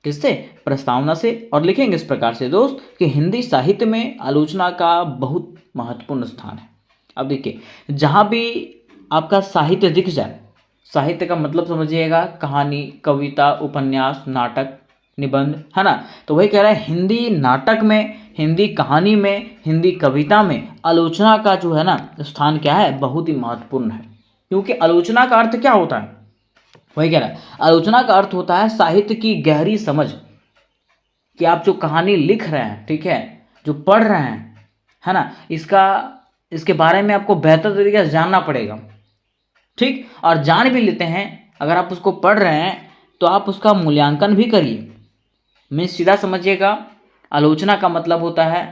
किससे? प्रस्तावना से। और लिखेंगे इस प्रकार से दोस्त कि हिंदी साहित्य में आलोचना का बहुत महत्वपूर्ण स्थान है। अब देखिए, जहाँ भी आपका साहित्य दिख जाए, साहित्य का मतलब समझिएगा कहानी, कविता, उपन्यास, नाटक, निबंध, है ना। तो वही कह रहा है हिंदी नाटक में, हिंदी कहानी में, हिंदी कविता में आलोचना का जो है ना स्थान क्या है? बहुत ही महत्वपूर्ण है। क्योंकि आलोचना का अर्थ क्या होता है? वही कह रहा है आलोचना का अर्थ होता है साहित्य की गहरी समझ, कि आप जो कहानी लिख रहे हैं, ठीक है, जो पढ़ रहे हैं, है ना, इसके बारे में आपको बेहतर तरीके से जानना पड़ेगा। ठीक, और जान भी लेते हैं, अगर आप उसको पढ़ रहे हैं तो आप उसका मूल्यांकन भी करिए। मैं सीधा समझिएगा, आलोचना का मतलब होता है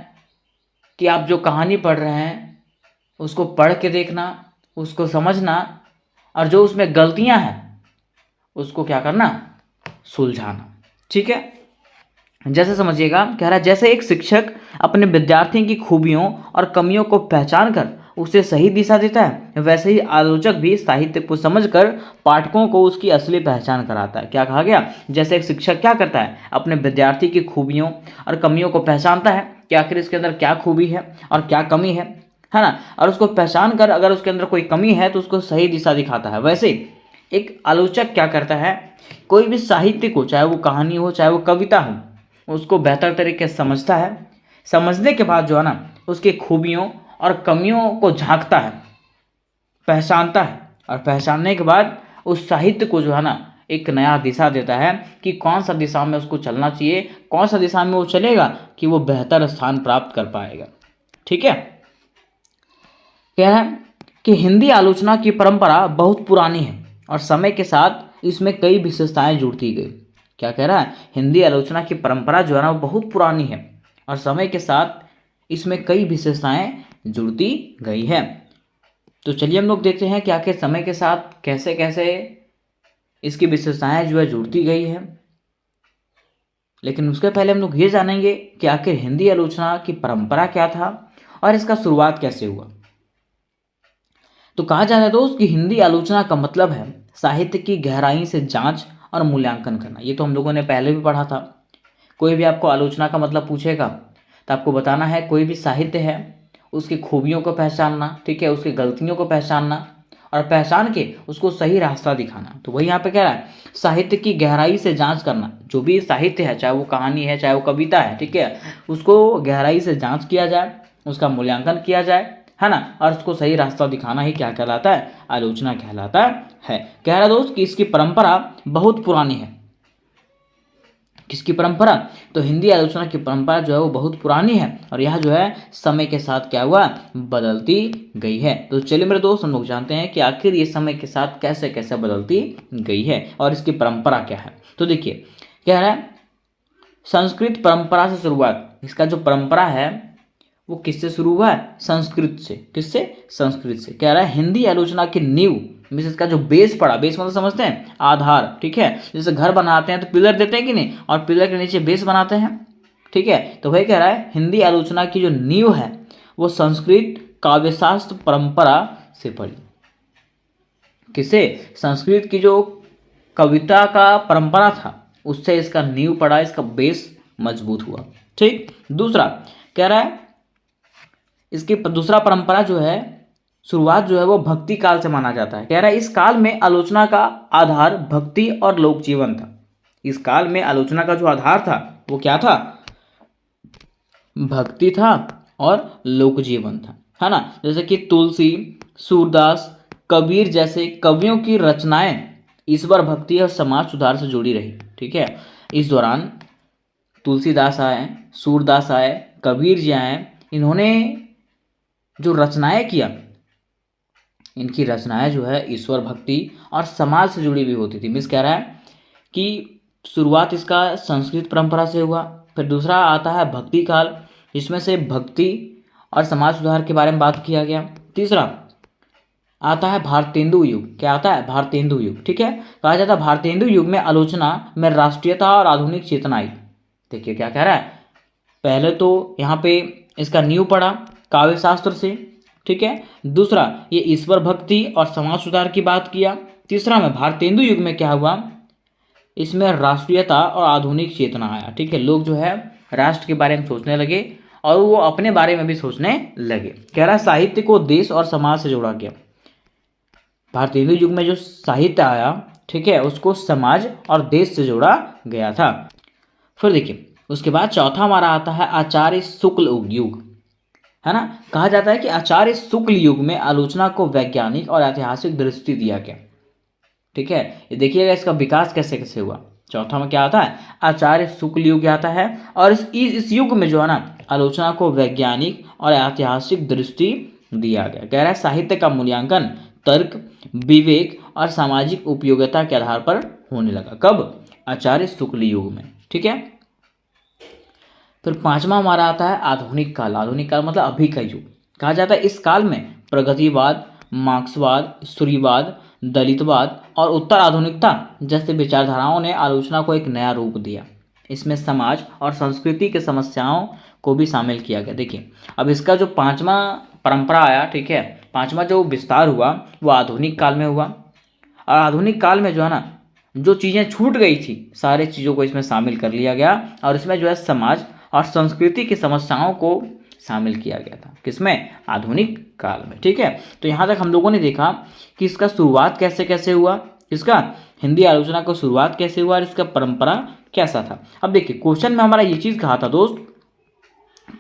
कि आप जो कहानी पढ़ रहे हैं उसको पढ़ के देखना, उसको समझना, और जो उसमें गलतियां हैं उसको क्या करना, सुलझाना। ठीक है, जैसे समझिएगा, कह रहा है जैसे एक शिक्षक अपने विद्यार्थी की खूबियों और कमियों को पहचान कर उसे सही दिशा देता है, वैसे ही आलोचक भी साहित्य को समझकर पाठकों को उसकी असली पहचान कराता है। क्या कहा गया, जैसे एक शिक्षक क्या करता है, अपने विद्यार्थी की खूबियों और कमियों को पहचानता है कि आखिर इसके अंदर क्या खूबी है और क्या कमी है ना, और उसको पहचान कर अगर उसके अंदर कोई कमी है तो उसको सही दिशा दिखाता है। वैसे एक आलोचक क्या करता है, कोई भी साहित्य को, चाहे वो कहानी हो चाहे वो कविता हो, उसको बेहतर तरीके से समझता है। समझने के बाद जो है ना, उसकी खूबियों और कमियों को झांकता है, पहचानता है, और पहचानने के बाद उस साहित्य को जो है ना एक नया दिशा देता है कि कौन सा दिशा में उसको चलना चाहिए, कौन सा दिशा में वो चलेगा कि वो बेहतर स्थान प्राप्त कर पाएगा। ठीक है, कह रहा है कि हिंदी आलोचना की परंपरा बहुत पुरानी है और समय के साथ इसमें कई विशेषताएं जुड़ती गई। क्या कह रहा है, हिंदी आलोचना की परंपरा जो है ना वो बहुत पुरानी है और समय के साथ इसमें कई विशेषताएं जुड़ती गई है। तो चलिए हम लोग देखते हैं कि आखिर समय के साथ कैसे कैसे इसकी विशेषताएं जो है जुड़ती गई है। लेकिन उसके पहले हम लोग ये जानेंगे कि आखिर हिंदी आलोचना की परंपरा क्या था और इसका शुरुआत कैसे हुआ। तो कहा जाता है दोस्त कि हिंदी आलोचना का मतलब है साहित्य की गहराई से जांच और मूल्यांकन करना। ये तो हम लोगों ने पहले भी पढ़ा था। कोई भी आपको आलोचना का मतलब पूछेगा तो आपको बताना है कोई भी साहित्य है उसकी खूबियों को पहचानना, ठीक है, उसकी गलतियों को पहचानना और पहचान के उसको सही रास्ता दिखाना। तो वही यहाँ पे कह रहा है, साहित्य की गहराई से जांच करना। जो भी साहित्य है, चाहे वो कहानी है चाहे वो कविता है, ठीक है, उसको गहराई से जांच किया जाए, उसका मूल्यांकन किया जाए, है ना, और उसको सही रास्ता दिखाना ही क्या कहलाता है, आलोचना कहलाता है। कह रहा दोस्त कि इसकी परंपरा बहुत पुरानी है। किसकी परंपरा, तो हिंदी आलोचना की परंपरा जो है वो बहुत पुरानी है और यह जो है समय के साथ क्या हुआ, बदलती गई है। तो चलिए मेरे दोस्त हम लोग जानते हैं कि आखिर ये समय के साथ कैसे कैसे बदलती गई है और इसकी परंपरा क्या है। तो देखिए क्या है, संस्कृत परंपरा से शुरुआत। इसका जो परंपरा है वो किससे शुरू हुआ है, संस्कृत से। किससे, संस्कृत से। कह रहा है हिंदी आलोचना की नींव, इसका जो बेस पड़ा, बेस मतलब समझते हैं, आधार, ठीक है, जैसे घर बनाते हैं तो पिलर देते हैं कि नहीं, और पिलर के नीचे बेस बनाते हैं, ठीक है, तो वही कह रहा है हिंदी आलोचना की जो नींव है वो संस्कृत काव्यशास्त्र परंपरा से पड़ी। किसे, संस्कृत की जो कविता का परंपरा था उससे इसका नींव पड़ा, इसका बेस मजबूत हुआ। ठीक, दूसरा कह रहा है इसकी दूसरा परंपरा जो है, शुरुआत जो है वो भक्ति काल से माना जाता है। कह रहा है इस काल में आलोचना का आधार भक्ति और लोक जीवन था। इस काल में आलोचना का जो आधार था वो क्या था, भक्ति था और लोक जीवन था, है ना। जैसे कि तुलसी, सूरदास, कबीर जैसे कवियों की रचनाएं ईश्वर भक्ति और समाज सुधार से जुड़ी रही। ठीक है, इस दौरान तुलसीदास आए, सूरदास आए, कबीर जी आए, इन्होंने जो रचनाएं किया, इनकी रचनाएं जो है ईश्वर भक्ति और समाज से जुड़ी हुई होती थी। मिस कह रहा है कि शुरुआत इसका संस्कृत परंपरा से हुआ। फिर दूसरा आता है भक्ति काल, जिसमें से भक्ति और समाज सुधार के बारे में बात किया गया। तीसरा आता है भारतेंदु युग। क्या आता है, भारतेंदु युग। ठीक है, कहा जाता है भारतेंदु युग में आलोचना में राष्ट्रीयता और आधुनिक चेतना आई। देखिए क्या कह रहा है, पहले तो यहाँ पे इसका नींव पड़ा काव्य शास्त्र से, ठीक है, दूसरा ये ईश्वर भक्ति और समाज सुधार की बात किया, तीसरा में भारतेंदु युग में क्या हुआ, इसमें राष्ट्रीयता और आधुनिक चेतना आया। ठीक है, लोग जो है राष्ट्र के बारे में सोचने लगे और वो अपने बारे में भी सोचने लगे। कह रहा है साहित्य को देश और समाज से जोड़ा गया। भारतेंदु युग में जो साहित्य आया, ठीक है, उसको समाज और देश से जोड़ा गया था। फिर देखिए उसके बाद चौथा हमारा आता है आचार्य शुक्ल युग, है ना। कहा जाता है कि आचार्य शुक्ल युग में आलोचना को वैज्ञानिक और ऐतिहासिक दृष्टि दिया गया। ठीक है, ये देखिएगा इसका विकास कैसे कैसे हुआ। चौथा में क्या आता है, आचार्य शुक्ल युग आता है और इस युग में जो है ना आलोचना को वैज्ञानिक और ऐतिहासिक दृष्टि दिया गया। कह रहा है साहित्य का मूल्यांकन तर्क, विवेक और सामाजिक उपयोगिता के आधार पर होने लगा। कब, आचार्य शुक्ल युग में। ठीक है, फिर पांचवा हमारा आता है आधुनिक काल। आधुनिक काल मतलब अभी का युग। कहा जाता है इस काल में प्रगतिवाद, मार्क्सवाद, स्त्रीवाद, दलितवाद और उत्तर आधुनिकता जैसे विचारधाराओं ने आलोचना को एक नया रूप दिया। इसमें समाज और संस्कृति की समस्याओं को भी शामिल किया गया। देखिए, अब इसका जो पांचवा परंपरा आया, ठीक है, पांचवा जो विस्तार हुआ वो आधुनिक काल में हुआ। और आधुनिक काल में जो है ना, जो चीज़ें छूट गई थी सारी चीज़ों को इसमें शामिल कर लिया गया और इसमें जो है समाज और संस्कृति की समस्याओं को शामिल किया गया था। किसमें? आधुनिक काल में। ठीक है, तो यहाँ तक हम लोगों ने देखा कि इसका शुरुआत कैसे कैसे हुआ, इसका हिंदी आलोचना का शुरुआत कैसे हुआ और इसका परंपरा कैसा था। अब देखिए, क्वेश्चन में हमारा ये चीज़ कहा था दोस्त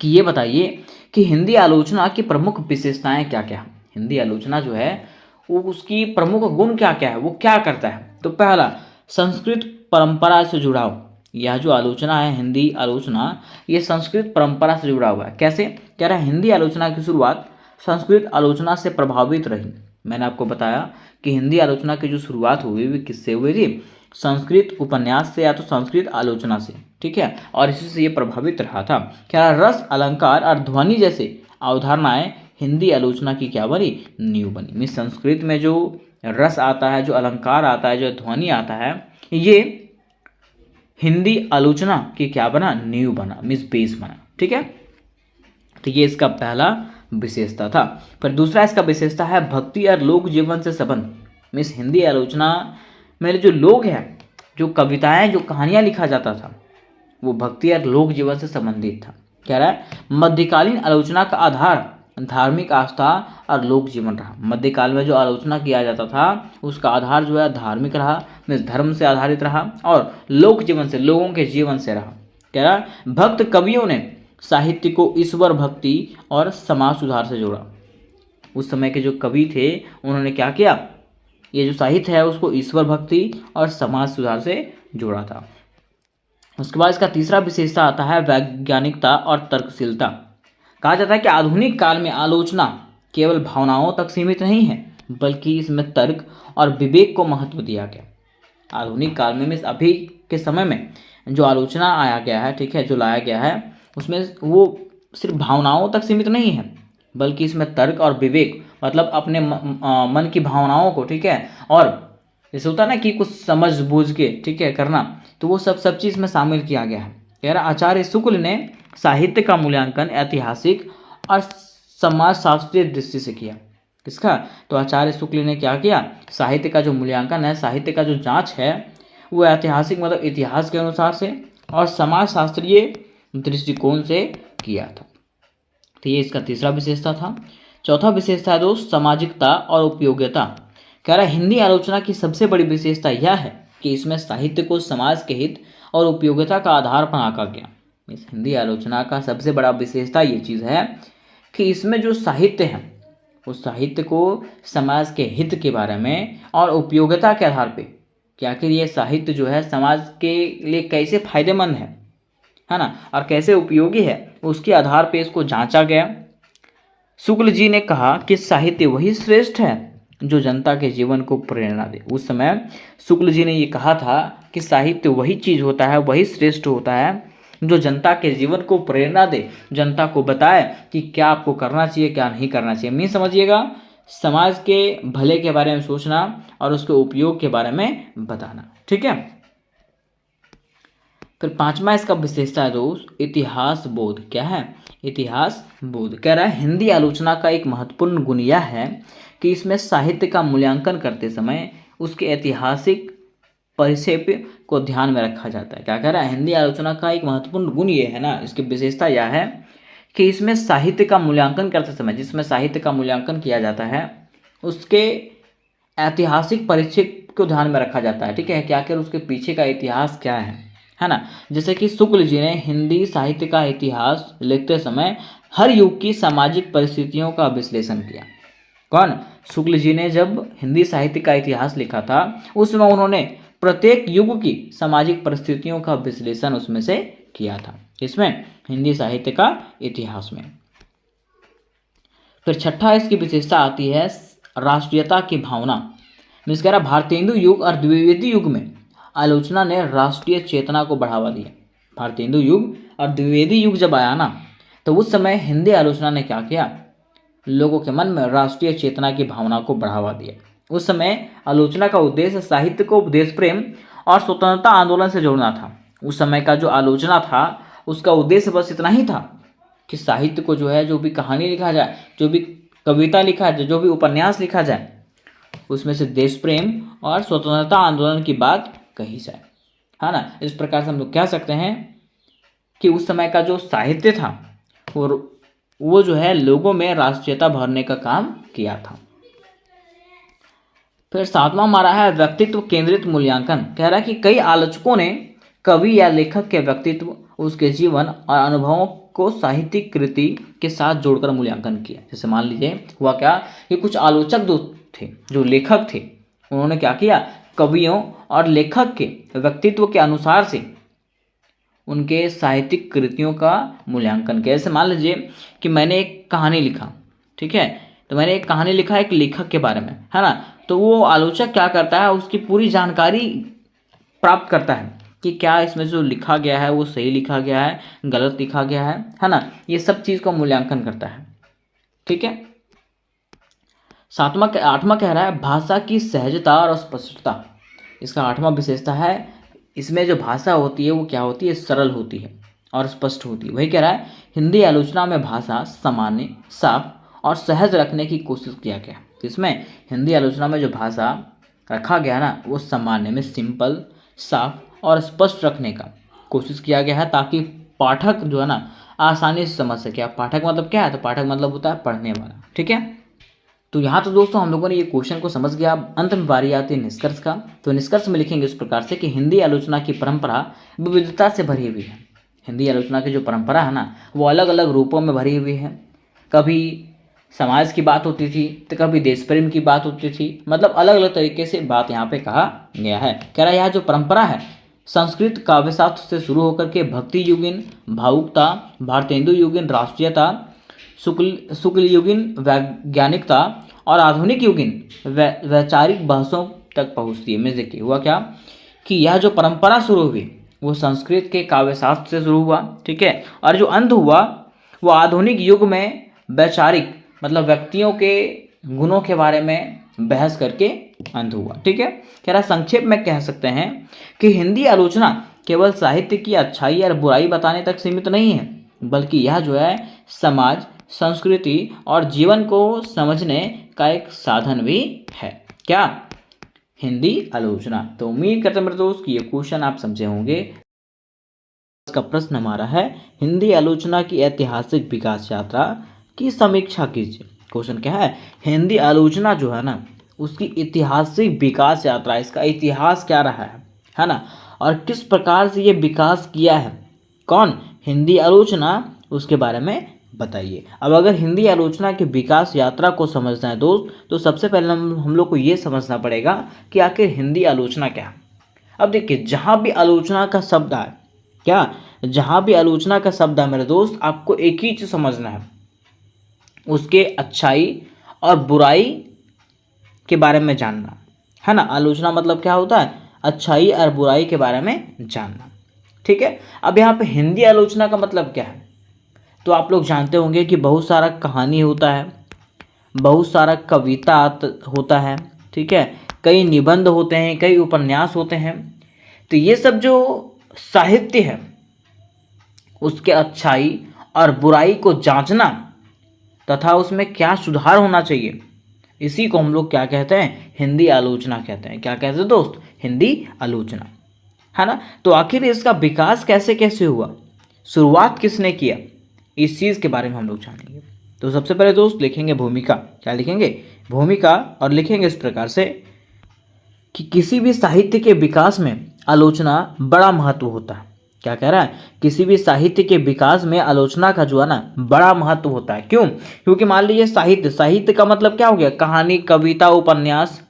कि ये बताइए कि हिंदी आलोचना की प्रमुख विशेषताएं क्या क्या है। हिंदी आलोचना जो है वो उसकी प्रमुख गुण क्या क्या है, वो क्या करता है। तो पहला, संस्कृत परंपरा से जुड़ाव। यह जो आलोचना है हिंदी आलोचना, ये संस्कृत परंपरा से जुड़ा हुआ है। कैसे? कह रहा है हिंदी आलोचना की शुरुआत संस्कृत आलोचना से प्रभावित रही। मैंने आपको बताया कि हिंदी आलोचना की जो शुरुआत हुई वो किससे हुई थी? संस्कृत उपन्यास से या तो संस्कृत आलोचना से। ठीक है, और इसी से ये प्रभावित रहा था। क्या रस, अलंकार और ध्वनि जैसे अवधारणाएं हिंदी आलोचना की क्या बनी? नींव बनी। मीन्स संस्कृत में जो रस आता है, जो अलंकार आता है, जो ध्वनि आता है, ये हिंदी आलोचना की क्या बना? नींव बना, मीन्स बेस बना। ठीक है, तो ये इसका पहला विशेषता था। फिर दूसरा इसका विशेषता है भक्ति और लोक जीवन से संबंध। मीन्स हिंदी आलोचना में जो लोग हैं, जो कविताएं, जो कहानियां लिखा जाता था, वो भक्ति और लोक जीवन से संबंधित था। कह रहा है मध्यकालीन आलोचना का आधार धार्मिक आस्था और लोक जीवन रहा। मध्यकाल में जो आलोचना किया जाता था उसका आधार जो है धार्मिक रहा, मीन्स धर्म से आधारित रहा, और लोक जीवन से, लोगों के जीवन से रहा। कह रहा है भक्त कवियों ने साहित्य को ईश्वर भक्ति और समाज सुधार से जोड़ा। उस समय के जो कवि थे उन्होंने क्या किया? ये जो साहित्य है उसको ईश्वर भक्ति और समाज सुधार से जोड़ा था। उसके बाद इसका तीसरा विशेषता आता है वैज्ञानिकता और तर्कशीलता। कहा जाता है कि आधुनिक काल में आलोचना केवल भावनाओं तक सीमित नहीं है, बल्कि इसमें तर्क और विवेक को महत्व दिया गया। आधुनिक काल में मीन्स अभी के समय में जो आलोचना आया गया है, ठीक है, जो लाया गया है, उसमें वो सिर्फ भावनाओं तक सीमित नहीं है, बल्कि इसमें तर्क और विवेक, मतलब अपने मन की भावनाओं को, ठीक है, और जैसे होता है ना कि कुछ समझ बूझ के, ठीक है, करना, तो वो सब चीज़ में शामिल किया गया है। कह रहा आचार्य शुक्ल ने साहित्य का मूल्यांकन ऐतिहासिक और समाज शास्त्रीय दृष्टि से किया। किसका? तो आचार्य शुक्ल ने क्या किया? साहित्य का जो मूल्यांकन है, साहित्य का जो जांच है, वो ऐतिहासिक मतलब इतिहास के अनुसार से और समाज शास्त्रीय दृष्टिकोण से किया था। तो ये इसका तीसरा विशेषता था। चौथा विशेषता है दोस्त सामाजिकता और उपयोगिता। कह रहा है हिंदी आलोचना की सबसे बड़ी विशेषता यह है कि इसमें साहित्य को समाज के हित और उपयोगिता का आधार पर आंका गया। इस हिंदी आलोचना का सबसे बड़ा विशेषता ये चीज़ है कि इसमें जो साहित्य है उस साहित्य को समाज के हित के बारे में और उपयोगिता के आधार पे कि आखिर ये साहित्य जो है समाज के लिए कैसे फायदेमंद है ना, और कैसे उपयोगी है, उसके आधार पे इसको जांचा गया। शुक्ल जी ने कहा कि साहित्य वही श्रेष्ठ है जो जनता के जीवन को प्रेरणा दे। उस समय शुक्ल जी ने ये कहा था कि साहित्य वही चीज़ होता है, वही श्रेष्ठ होता है जो जनता के जीवन को प्रेरणा दे, जनता को बताए कि क्या आपको करना चाहिए, क्या नहीं करना चाहिए। मैं समझिएगा, समाज के भले के बारे में सोचना और उसके उपयोग के बारे में बताना। ठीक है, फिर पांचवा इसका विशेषता है दोस्त इतिहास बोध। क्या है? इतिहास बोध। कह रहा है हिंदी आलोचना का एक महत्वपूर्ण गुण यह है कि इसमें साहित्य का मूल्यांकन करते समय उसके ऐतिहासिक परिप्रेक्ष्य को ध्यान में रखा जाता है। क्या कह रहा है? हिंदी आलोचना का एक महत्वपूर्ण गुण ये है ना, इसकी विशेषता यह है कि इसमें साहित्य का मूल्यांकन करते समय, जिसमें साहित्य का मूल्यांकन किया जाता है, उसके ऐतिहासिक परिप्रेक्ष्य को ध्यान में रखा जाता है। ठीक है, क्या कर उसके पीछे का इतिहास क्या है ना। जैसे कि शुक्ल जी ने हिंदी साहित्य का इतिहास लिखते समय हर युग की सामाजिक परिस्थितियों का विश्लेषण किया। कौन? शुक्ल जी ने जब हिंदी साहित्य का इतिहास लिखा था उसमें उन्होंने प्रत्येक युग की सामाजिक परिस्थितियों का विश्लेषण उसमें से किया था। इसमें हिंदी साहित्य का इतिहास में। फिर छठा इसकी विशेषता आती है राष्ट्रीयता की भावना। मीन्स कह रहा भारतेंदु युग और द्विवेदी युग में आलोचना ने राष्ट्रीय चेतना को बढ़ावा दिया। भारतेंदु युग और द्विवेदी युग जब आया ना, तो उस समय हिंदी आलोचना ने क्या किया? लोगों के मन में राष्ट्रीय चेतना की भावना को बढ़ावा दिया। उस समय आलोचना का उद्देश्य साहित्य को देश प्रेम और स्वतंत्रता आंदोलन से जोड़ना था। उस समय का जो आलोचना था उसका उद्देश्य बस इतना ही था कि साहित्य को जो है, जो भी कहानी लिखा जाए, जो भी कविता लिखा जाए, जो भी उपन्यास लिखा जाए, उसमें से देश प्रेम और स्वतंत्रता आंदोलन की बात कही जाए, है ना। इस प्रकार से हम लोग कह सकते हैं कि उस समय का जो साहित्य था वो जो है लोगों में राष्ट्रीयता भरने का काम किया था। फिर सातवां हमारा है व्यक्तित्व केंद्रित मूल्यांकन। कह रहा है कि कई आलोचकों ने कवि या लेखक के व्यक्तित्व, उसके जीवन और अनुभवों को साहित्यिक कृति के साथ जोड़कर मूल्यांकन किया। जैसे मान लीजिए हुआ क्या कि कुछ आलोचक जो लेखक थे, उन्होंने क्या किया, कवियों और लेखक के व्यक्तित्व के अनुसार से उनके साहित्यिक कृतियों का मूल्यांकन किया। जैसे मान लीजिए कि मैंने एक कहानी लिखा, ठीक है, तो मैंने एक कहानी लिखा एक लेखक के बारे में, है ना। तो वो आलोचक क्या करता है, उसकी पूरी जानकारी प्राप्त करता है कि क्या इसमें जो लिखा गया है वो सही लिखा गया है, गलत लिखा गया है ना। ये सब चीज़ का मूल्यांकन करता है, ठीक है। आठवां कह रहा है भाषा की सहजता और स्पष्टता। इसका आठवां विशेषता है, इसमें जो भाषा होती है वो क्या होती है, सरल होती है और स्पष्ट होती है। वही कह रहा है हिंदी आलोचना में भाषा सामान्य, साफ और सहज रखने की कोशिश किया गया। तो इसमें हिंदी आलोचना में जो भाषा रखा गया ना, वो सामान्य में सिंपल, साफ और स्पष्ट रखने का कोशिश किया गया है, ताकि पाठक जो है ना आसानी से समझ सके। अब पाठक मतलब क्या है, तो पाठक मतलब होता है पढ़ने वाला, ठीक है। तो यहाँ तो दोस्तों हम लोगों ने ये क्वेश्चन को समझ गया। अब अंत में बारी आती है निष्कर्ष का। तो निष्कर्ष में लिखेंगे इस प्रकार से कि हिंदी आलोचना की परंपरा विविधता से भरी हुई है। हिंदी आलोचना की जो परंपरा है ना, वो अलग अलग रूपों में भरी हुई है। कभी समाज की बात होती थी, तो कभी देश प्रेम की बात होती थी, मतलब अलग अलग तरीके से बात यहाँ पे कहा गया है। कह रहा है यह जो परंपरा है संस्कृत काव्यशास्त्र से शुरू होकर के भक्ति युगीन भावुकता, भारतेंदु युगीन राष्ट्रीयता, शुक्ल युगीन वैज्ञानिकता और आधुनिक युगीन वैचारिक बहसों तक पहुँचती है। में देखिए हुआ क्या कि यह जो परंपरा शुरू हुई वो संस्कृत के काव्यशास्त्र से शुरू हुआ, ठीक है, और जो अंत हुआ वो आधुनिक युग में वैचारिक मतलब व्यक्तियों के गुणों के बारे में बहस करके अंत हुआ, ठीक है। कह रहा संक्षेप में कह सकते हैं कि हिंदी आलोचना केवल साहित्य की अच्छाई और बुराई बताने तक सीमित नहीं है, बल्कि यह जो है समाज, संस्कृति और जीवन को समझने का एक साधन भी है। क्या? हिंदी आलोचना। तो उम्मीद करते हैं मेरे दोस्त कि ये क्वेश्चन आप समझे होंगे। इसका प्रश्न हमारा है हिंदी आलोचना की ऐतिहासिक विकास यात्रा की समीक्षा कीजिए। क्वेश्चन क्या है, हिंदी आलोचना जो है ना उसकी ऐतिहासिक विकास यात्रा, इसका इतिहास क्या रहा है ना, और किस प्रकार से ये विकास किया है, कौन, हिंदी आलोचना, उसके बारे में बताइए। अब अगर हिंदी आलोचना की विकास यात्रा को समझना है दोस्त, तो सबसे पहले हम लोग को ये समझना पड़ेगा कि आखिर हिंदी आलोचना क्या है। अब देखिए जहाँ भी आलोचना का शब्द है, क्या, जहाँ भी आलोचना का शब्द है मेरे दोस्त, आपको एक ही चीज़ समझना है, उसके अच्छाई और बुराई के बारे में जानना है ना। आलोचना मतलब क्या होता है, अच्छाई और बुराई के बारे में जानना, ठीक है। अब यहाँ पे हिंदी आलोचना का मतलब क्या है, तो आप लोग जानते होंगे कि बहुत सारा कहानी होता है, बहुत सारा कविता होता है, ठीक है, कई निबंध होते हैं, कई उपन्यास होते हैं। तो ये सब जो साहित्य है उसके अच्छाई और बुराई को जांचना तथा उसमें क्या सुधार होना चाहिए, इसी को हम लोग क्या कहते हैं, हिंदी आलोचना कहते हैं। क्या कहते हैं दोस्त, हिंदी आलोचना, है ना। तो आखिर इसका विकास कैसे कैसे हुआ, शुरुआत किसने किया, इस चीज़ के बारे में हम लोग जानेंगे। तो सबसे पहले दोस्त लिखेंगे भूमिका। क्या लिखेंगे, भूमिका, और लिखेंगे इस प्रकार से कि किसी भी साहित्य के विकास में आलोचना बड़ा महत्व होता है। क्या कह रहा है, किसी भी साहित्य के विकास में आलोचना का जो है ना बड़ा महत्व होता है। क्यों? क्योंकि मान लीजिए साहित्य का मतलब क्या हो गया, कहानी, कविता, उपन्यास,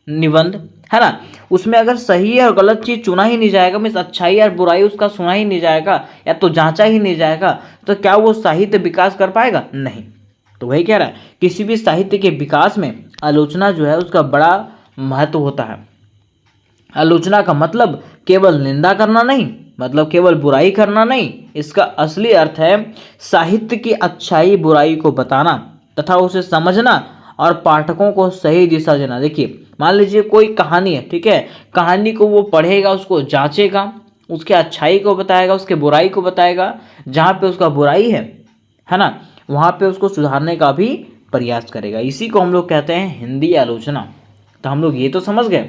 निबंध, है ना। उसमें अगर सही और गलत चीज़ चुना ही नहीं जाएगा, मीन्स अच्छाई और बुराई उसका सुना ही नहीं जाएगा या तो जांचा ही नहीं जाएगा, तो क्या वो साहित्य विकास कर पाएगा? नहीं। तो वही कह रहा है किसी भी साहित्य के विकास में आलोचना जो है उसका बड़ा महत्व होता है। आलोचना का मतलब केवल निंदा करना नहीं, मतलब केवल बुराई करना नहीं, इसका असली अर्थ है साहित्य की अच्छाई बुराई को बताना तथा उसे समझना और पाठकों को सही दिशा देना। देखिए मान लीजिए कोई कहानी है, ठीक है, कहानी को वो पढ़ेगा, उसको जांचेगा, उसके अच्छाई को बताएगा, उसके बुराई को बताएगा, जहाँ पे उसका बुराई है ना, वहाँ पे उसको सुधारने का भी प्रयास करेगा। इसी को हम लोग कहते हैं हिंदी आलोचना। तो हम लोग ये तो समझ गए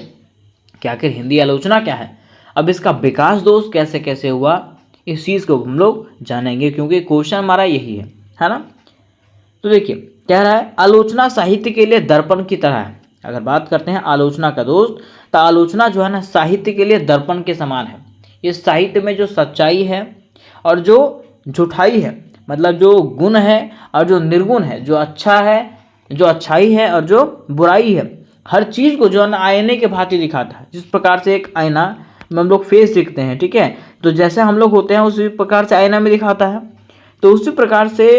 कि आखिर हिंदी आलोचना क्या है। अब इसका विकास दोस्त कैसे कैसे हुआ, इस चीज़ को हम लोग जानेंगे, क्योंकि क्वेश्चन हमारा यही है ना। तो देखिए कह रहा है आलोचना साहित्य के लिए दर्पण की तरह है। अगर बात करते हैं आलोचना का दोस्त, तो आलोचना जो है ना साहित्य के लिए दर्पण के समान है। इस साहित्य में जो सच्चाई है और जो झूठाई है, मतलब जो गुण है और जो निर्गुण है, जो अच्छा है, जो अच्छाई है और जो बुराई है, हर चीज़ को जो है ना आईने के भांति दिखाता है। जिस प्रकार से एक आईना में हम लोग फेस देखते हैं, ठीक है, तो जैसे हम लोग होते हैं उसी प्रकार से आईना में दिखाता है। तो उसी प्रकार से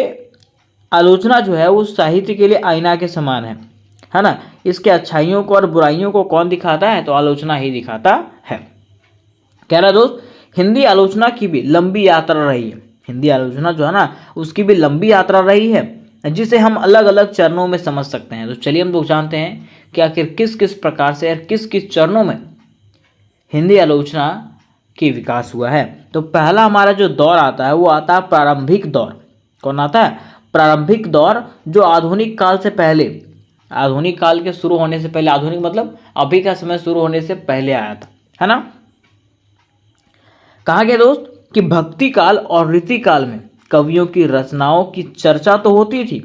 आलोचना जो है वो साहित्य के लिए आईना के समान है ना। इसके अच्छाइयों को और बुराइयों को कौन दिखाता है, तो आलोचना ही दिखाता है। कह रहा दोस्त हिंदी आलोचना की भी लंबी यात्रा रही है। हिंदी आलोचना जो है ना उसकी भी लंबी यात्रा रही है, जिसे हम अलग अलग चरणों में समझ सकते हैं। तो चलिए हम लोग जानते हैं कि आखिर किस किस प्रकार से और किस किस चरणों में हिंदी आलोचना की विकास हुआ है। तो पहला हमारा जो दौर आता है वो आता है प्रारंभिक दौर। कौन आता है, प्रारंभिक दौर, जो आधुनिक काल से पहले, आधुनिक काल के शुरू होने से पहले, आधुनिक मतलब अभी का समय शुरू होने से पहले आया था, है ना। कहा गया दोस्त कि भक्ति काल और रीति काल में कवियों की रचनाओं की चर्चा तो होती थी,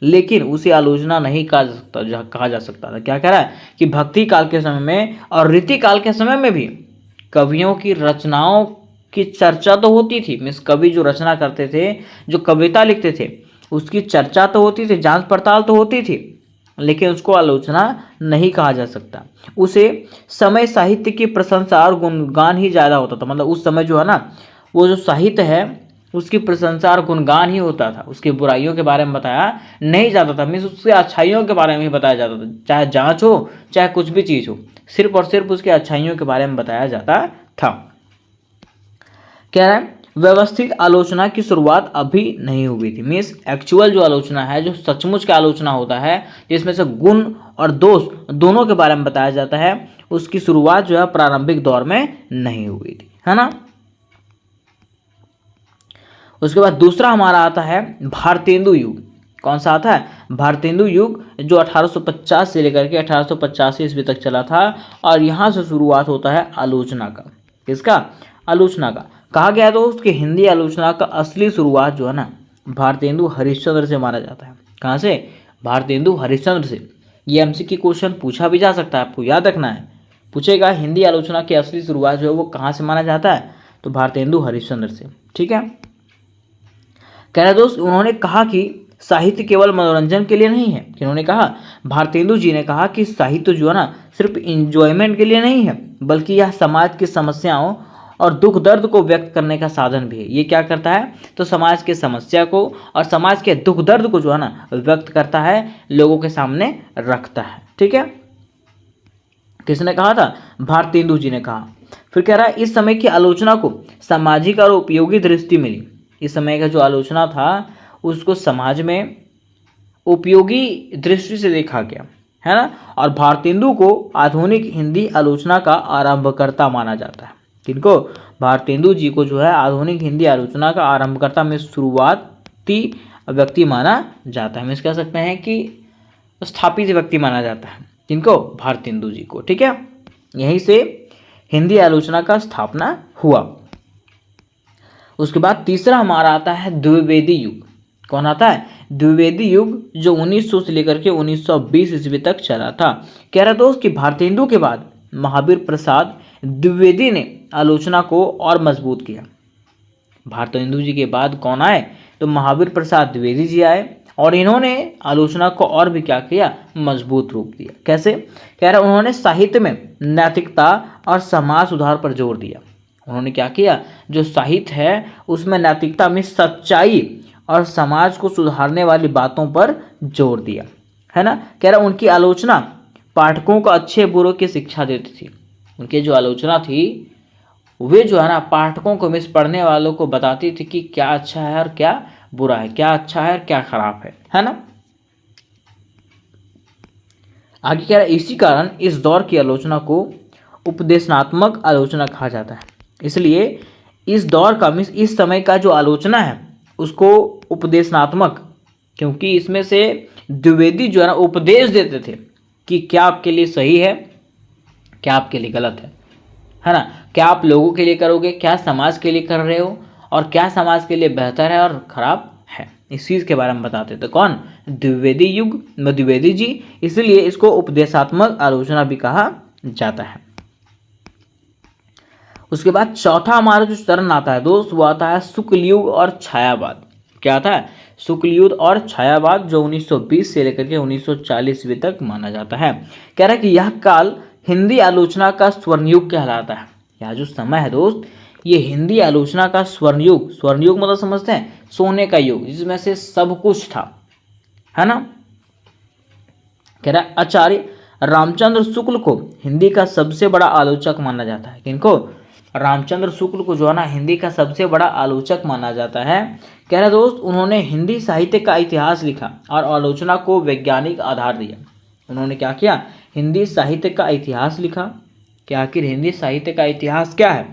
लेकिन उसे आलोचना नहीं कहा जा सकता था। क्या कह रहा है कि भक्ति काल के समय में और रीति काल के समय में भी कवियों की रचनाओं की चर्चा तो होती थी। मीन्स कवि जो रचना करते थे, जो कविता लिखते थे, उसकी चर्चा तो होती थी, जांच पड़ताल तो होती थी, लेकिन उसको आलोचना नहीं कहा जा सकता। उसे समय साहित्य की प्रशंसा और गुणगान ही ज़्यादा होता था। मतलब उस समय जो है ना वो जो साहित्य है उसकी प्रशंसा और गुणगान ही होता था, उसकी बुराइयों के बारे में बताया नहीं जाता था। मीन्स उसके अच्छाइयों के बारे में ही बताया जाता था, चाहे जांच हो चाहे कुछ भी चीज़ हो, सिर्फ और सिर्फ उसके अच्छाइयों के बारे में बताया जाता था। कह रहा है व्यवस्थित आलोचना की शुरुआत अभी नहीं हुई थी। मीन्स एक्चुअल जो आलोचना है, जो सचमुच का आलोचना होता है, जिसमें से गुण और दोष दोनों के बारे में बताया जाता है, उसकी शुरुआत जो है प्रारंभिक दौर में नहीं हुई थी, है ना। उसके बाद दूसरा हमारा आता है भारतेंदु युग। कौन सा आता है, भारतेंदु युग, जो 1850 से लेकर के 1885 ईस्वी तक चला था। और यहाँ से शुरुआत होता है आलोचना का। किसका, आलोचना का। कहा गया दोस्त कि हिंदी आलोचना का असली शुरुआत जो है ना भारतेंदु हरिश्चंद्र से माना जाता है। कहाँ से, भारतेंदु हरिश्चंद्र से। ये एमसीक्यू क्वेश्चन पूछा भी जा सकता है, आपको याद रखना है। पूछेगा हिंदी आलोचना की असली शुरुआत जो है वो कहाँ से माना जाता है, तो भारतेंदु हरिश्चंद्र से, ठीक है। कह रहे दोस्त उन्होंने कहा कि साहित्य केवल मनोरंजन के लिए नहीं है। उन्होंने कहा, भारतेंदु जी ने कहा कि साहित्य जो है ना सिर्फ इंजॉयमेंट के लिए नहीं है, बल्कि यह समाज की समस्याओं और दुख दर्द को व्यक्त करने का साधन भी है। ये क्या करता है, तो समाज के समस्या को और समाज के दुख दर्द को जो है ना व्यक्त करता है, लोगों के सामने रखता है, ठीक है। किसने कहा था, भारतेंदु जी ने कहा। फिर कह रहा है इस समय की आलोचना को सामाजिक और उपयोगी दृष्टि मिली। इस समय का जो आलोचना था उसको समाज में उपयोगी दृष्टि से देखा गया, है ना। और भारतेंदु को आधुनिक हिंदी आलोचना का आरंभकर्ता माना जाता है। किनको, भारतेंदु जी को जो है आधुनिक हिंदी आलोचना का आरंभकर्ता में शुरुआती व्यक्ति माना जाता है। हम इस कह सकते हैं कि स्थापित व्यक्ति माना जाता है। किनको, भारतेंदु जी को, ठीक है। यहीं से हिंदी आलोचना का स्थापना हुआ। उसके बाद तीसरा हमारा आता है द्विवेदी युग। कौन आता है, द्विवेदी युग, जो 1900 से लेकर के 1920 ईस्वी तक चला था। कह रहा दोस्त कि भारतेंदु के बाद महावीर प्रसाद द्विवेदी ने आलोचना को और मजबूत किया। भारतेंदु जी के बाद कौन आए, तो महावीर प्रसाद द्विवेदी जी आए, और इन्होंने आलोचना को और भी क्या किया, मजबूत रूप दिया। कैसे, कह रहा उन्होंने साहित्य में नैतिकता और समाज सुधार पर जोर दिया। उन्होंने क्या किया, जो साहित्य है उसमें नैतिकता में सच्चाई और समाज को सुधारने वाली बातों पर जोर दिया, है ना। कह रहा उनकी आलोचना पाठकों को अच्छे बुरे की शिक्षा देती थी। उनकी जो आलोचना थी वे जो है ना पाठकों को, मिस पढ़ने वालों को बताती थी कि क्या अच्छा है और क्या बुरा है, क्या अच्छा है और क्या खराब है ना। आगे कह रहा है इसी कारण इस दौर की आलोचना को उपदेशनात्मक आलोचना कहा जाता है। इसलिए इस दौर का मीन्स इस समय का जो आलोचना है उसको उपदेशनात्मक, क्योंकि इसमें से द्विवेदी जो है ना उपदेश देते थे कि क्या आपके लिए सही है, क्या आपके लिए गलत है ना, क्या आप लोगों के लिए करोगे, क्या समाज के लिए कर रहे हो, और क्या समाज के लिए बेहतर है और खराब है, इस चीज़ के बारे में बताते थे। कौन? द्विवेदी युग में द्विवेदी जी। इसलिए इसको उपदेशात्मक आलोचना भी कहा जाता है। उसके बाद चौथा हमारा जो चरण आता है दोस्त वो आता है शुक्ल युग और छायावाद। क्या आता है? शुक्ल युग और छायावाद, जो 1920 से लेकर के 1940 ईस्वी तक माना जाता है। कह रहा है कि यह काल हिंदी आलोचना का स्वर्ण युग कहलाता है। यह जो समय है दोस्त ये हिंदी आलोचना का स्वर्ण युग, स्वर्ण युग मतलब समझते हैं सोने का युग जिसमें से सब कुछ था, है ना। कह रहा है आचार्य रामचंद्र शुक्ल को हिंदी का सबसे बड़ा आलोचक माना जाता है। किनको? रामचंद्र शुक्ल को जो है ना हिंदी का सबसे बड़ा आलोचक माना जाता है। कह रहा है दोस्त उन्होंने हिंदी साहित्य का इतिहास लिखा और आलोचना को वैज्ञानिक आधार दिया। उन्होंने क्या किया? हिंदी साहित्य का इतिहास लिखा कि आखिर हिंदी साहित्य का इतिहास क्या है,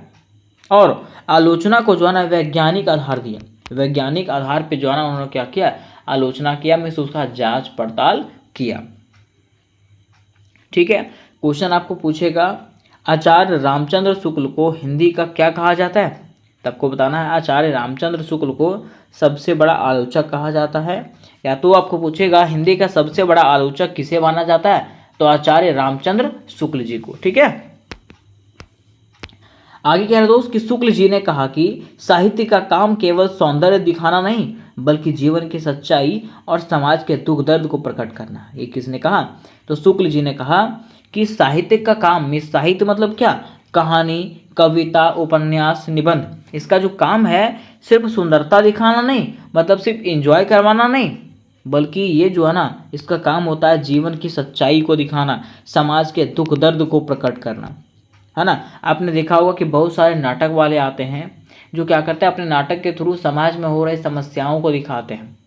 और आलोचना को जो है ना वैज्ञानिक आधार दिया। वैज्ञानिक आधार पे जो है ना उन्होंने क्या किया? आलोचना किया, मीन्स उसका जांच पड़ताल किया। ठीक है, क्वेश्चन आपको पूछेगा आचार्य रामचंद्र शुक्ल को हिंदी का क्या कहा जाता है, तब बताना है आचार्य रामचंद्र शुक्ल को सबसे बड़ा आलोचक कहा जाता है। या तो आपको पूछेगा हिंदी का सबसे बड़ा आलोचक किसे माना जाता है, तो आचार्य रामचंद्र शुक्ल जी को। ठीक है, आगे कह रहे दोस्त कि शुक्ल जी ने कहा कि साहित्य का काम केवल सौंदर्य दिखाना नहीं बल्कि जीवन की सच्चाई और समाज के दुख दर्द को प्रकट करना है। ये किसने कहा? तो शुक्ल जी ने कहा कि साहित्य का काम, में साहित्य मतलब क्या? कहानी, कविता, उपन्यास, निबंध, इसका जो काम है सिर्फ सुंदरता दिखाना नहीं, मतलब सिर्फ एंजॉय करवाना नहीं, बल्कि ये जो है ना इसका काम होता है जीवन की सच्चाई को दिखाना, समाज के दुख दर्द को प्रकट करना, है ना। आपने देखा होगा कि बहुत सारे नाटक वाले आते हैं जो क्या करते हैं, अपने नाटक के थ्रू समाज में हो रही समस्याओं को दिखाते हैं।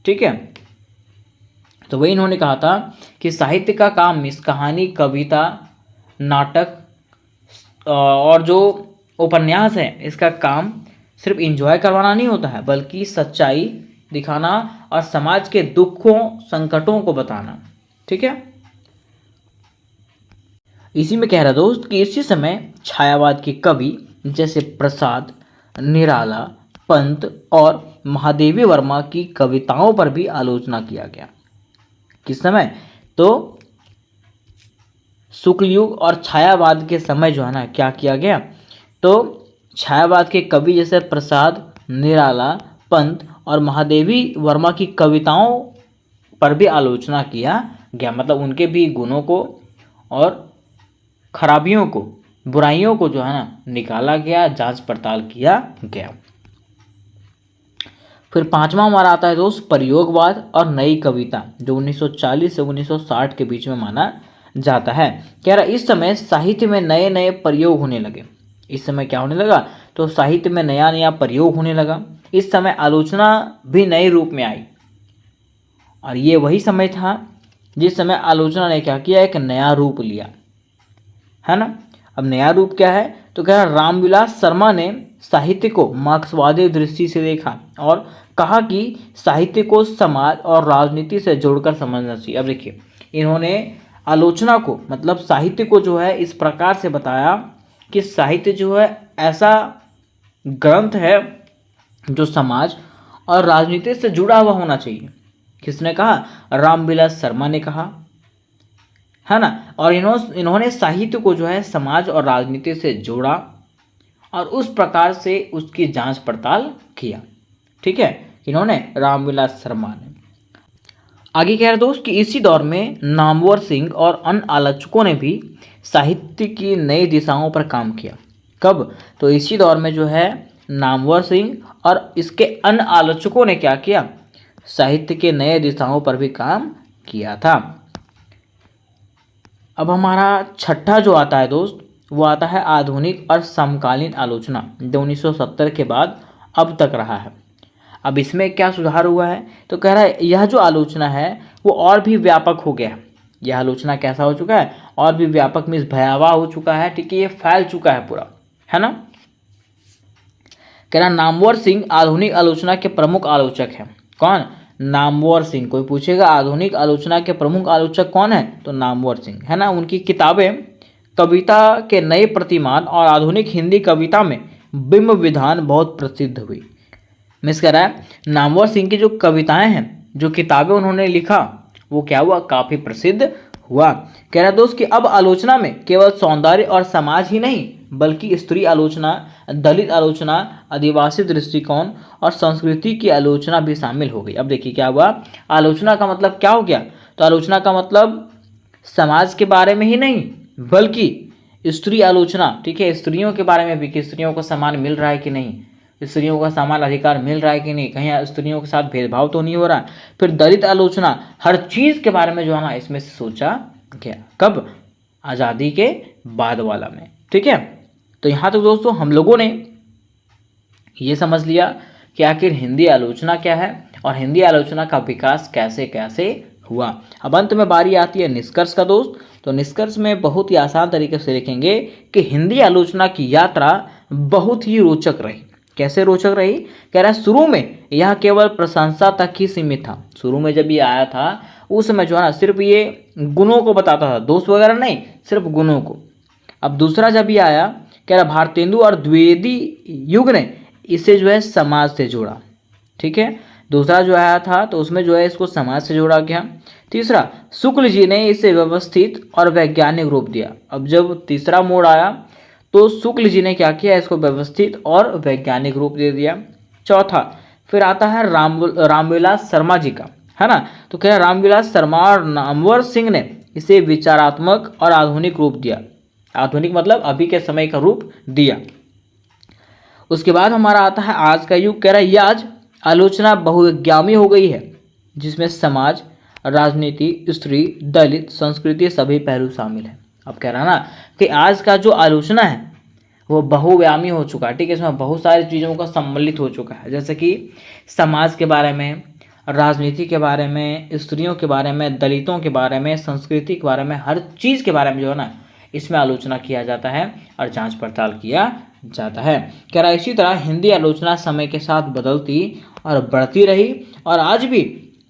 ठीक है, तो वही इन्होंने कहा था कि साहित्य का काम इस कहानी, कविता, नाटक और जो उपन्यास है इसका काम सिर्फ एंजॉय करवाना नहीं होता है बल्कि सच्चाई दिखाना और समाज के दुखों संकटों को बताना। ठीक है, इसी में कह रहा दोस्त कि इसी समय छायावाद के कवि जैसे प्रसाद, निराला, पंत और महादेवी वर्मा की कविताओं पर भी आलोचना किया गया। किस समय? तो शुक्ल युग और छायावाद के समय जो है ना क्या किया गया, तो छायावाद के कवि जैसे प्रसाद, निराला, पंत और महादेवी वर्मा की कविताओं पर भी आलोचना किया गया, मतलब उनके भी गुणों को और खराबियों को, बुराइयों को जो है ना निकाला गया, जांच पड़ताल किया गया। फिर पांचवा हमारा आता है दोस्त प्रयोगवाद और नई कविता, जो 1940 से 1960 के बीच में माना जाता है। कह रहा इस समय साहित्य में नए नए प्रयोग होने लगे। इस समय क्या होने लगा? तो साहित्य में नया नया प्रयोग होने लगा। इस समय आलोचना भी नए रूप में आई, और ये वही समय था जिस समय आलोचना ने क्या किया? एक नया रूप लिया, है ना। अब नया रूप क्या है? तो कह रहा रामविलास शर्मा ने साहित्य को मार्क्सवादी दृष्टि से देखा और कहा कि साहित्य को समाज और राजनीति से जोड़कर समझना चाहिए। अब देखिए इन्होंने आलोचना को, मतलब साहित्य को जो है इस प्रकार से बताया कि साहित्य जो है ऐसा ग्रंथ है जो समाज और राजनीति से जुड़ा हुआ होना चाहिए। किसने कहा? रामविलास शर्मा ने कहा, है ना। और इन्होंने साहित्य को जो है समाज और राजनीति से जोड़ा और उस प्रकार से उसकी जांच पड़ताल किया। ठीक है, इन्होंने रामविलास शर्मा ने। आगे कह रहे दोस्त कि इसी दौर में नामवर सिंह और अन्य आलोचकों ने भी साहित्य की नई दिशाओं पर काम किया। कब? तो इसी दौर में जो है नामवर सिंह और इसके अन्य आलोचकों ने क्या किया? साहित्य के नए दिशाओं पर भी काम किया था। अब हमारा छठा जो आता है दोस्त वो आता है आधुनिक और समकालीन आलोचना, जो 1970 के बाद अब तक रहा है। अब इसमें क्या सुधार हुआ है? तो कह रहा है यह जो आलोचना है वो और भी व्यापक हो गया है। यह आलोचना कैसा हो चुका है, और भी व्यापक मीन्स भयावह हो चुका है, ठीक है, ये फैल चुका है पूरा, है ना। कह रहा नामवर सिंह आधुनिक आलोचना के प्रमुख आलोचक हैं। कौन? नामवर सिंह। कोई पूछेगा आधुनिक आलोचना के प्रमुख आलोचक कौन है, तो नामवर सिंह, है ना। उनकी किताबें कविता के नए प्रतिमान और आधुनिक हिंदी कविता में बिंब विधान बहुत प्रसिद्ध हुई। मिस कह रहा है नामवर सिंह की जो कविताएं हैं, जो किताबें उन्होंने लिखा, वो क्या हुआ, काफी प्रसिद्ध हुआ। कह रहा दोस्त कि अब आलोचना में केवल सौंदर्य और समाज ही नहीं, बल्कि स्त्री आलोचना, दलित आलोचना, आदिवासी दृष्टिकोण और संस्कृति की आलोचना भी शामिल हो गई। अब देखिए क्या हुआ, आलोचना का मतलब क्या हो गया, तो आलोचना का मतलब समाज के बारे में ही नहीं, बल्कि स्त्री आलोचना, ठीक है, स्त्रियों के बारे में भी, कि स्त्रियों को सम्मान मिल रहा है कि नहीं, स्त्रियों का समान अधिकार मिल रहा है कि नहीं, कहीं स्त्रियों के साथ भेदभाव तो नहीं हो रहा। फिर दलित आलोचना, हर चीज़ के बारे में जो है ना इसमें से सोचा गया। कब? आज़ादी के बाद वाला में, ठीक है। तो यहाँ तक दोस्तों हम लोगों ने ये समझ लिया कि आखिर हिंदी आलोचना क्या है और हिंदी आलोचना का विकास कैसे कैसे हुआ। अब अंत में बारी आती है निष्कर्ष का दोस्त। तो निष्कर्ष में बहुत ही आसान तरीके से लिखेंगे कि हिंदी आलोचना की यात्रा बहुत ही रोचक रही। कैसे रोचक रही? कह रहा है शुरू में यह केवल प्रशंसा तक ही सीमित था। शुरू में जब ये आया था उस समय जो है ना सिर्फ ये गुणों को बताता था, दोष वगैरह नहीं, सिर्फ गुणों को। अब दूसरा जब ये आया, कह रहा भारतेंदु और द्विवेदी युग ने इसे जो है समाज से जोड़ा, ठीक है। दूसरा जो आया था तो उसमें जो है इसको समाज से जोड़ा गया। तीसरा, शुक्ल जी ने इसे व्यवस्थित और वैज्ञानिक रूप दिया। अब जब तीसरा मोड़ आया तो शुक्ल जी ने क्या किया, इसको व्यवस्थित और वैज्ञानिक रूप दे दिया। चौथा, फिर आता है रामविलास शर्मा जी का, है ना। तो क्या रामविलास शर्मा और नामवर सिंह ने इसे विचारात्मक और आधुनिक रूप दिया। आधुनिक मतलब अभी के समय का रूप दिया। उसके बाद हमारा आता है आज का युग। कह रहा है ये आज आलोचना बहुविज्ञानी हो गई है, जिसमें समाज, राजनीति, स्त्री, दलित, संस्कृति सभी पहलू शामिल हैं। अब कह रहा ना कि आज का जो आलोचना है वो बहुव्यामी हो चुका है, ठीक है। इसमें बहुत सारी चीज़ों का सम्मिलित हो चुका है, जैसे कि समाज के बारे में, राजनीति के बारे में, स्त्रियों के बारे में, दलितों के बारे में, संस्कृति के बारे में, हर चीज़ के बारे में जो है ना इसमें आलोचना किया जाता है और जांच पड़ताल किया जाता है। कह रहा इसी तरह हिंदी आलोचना समय के साथ बदलती और बढ़ती रही और आज भी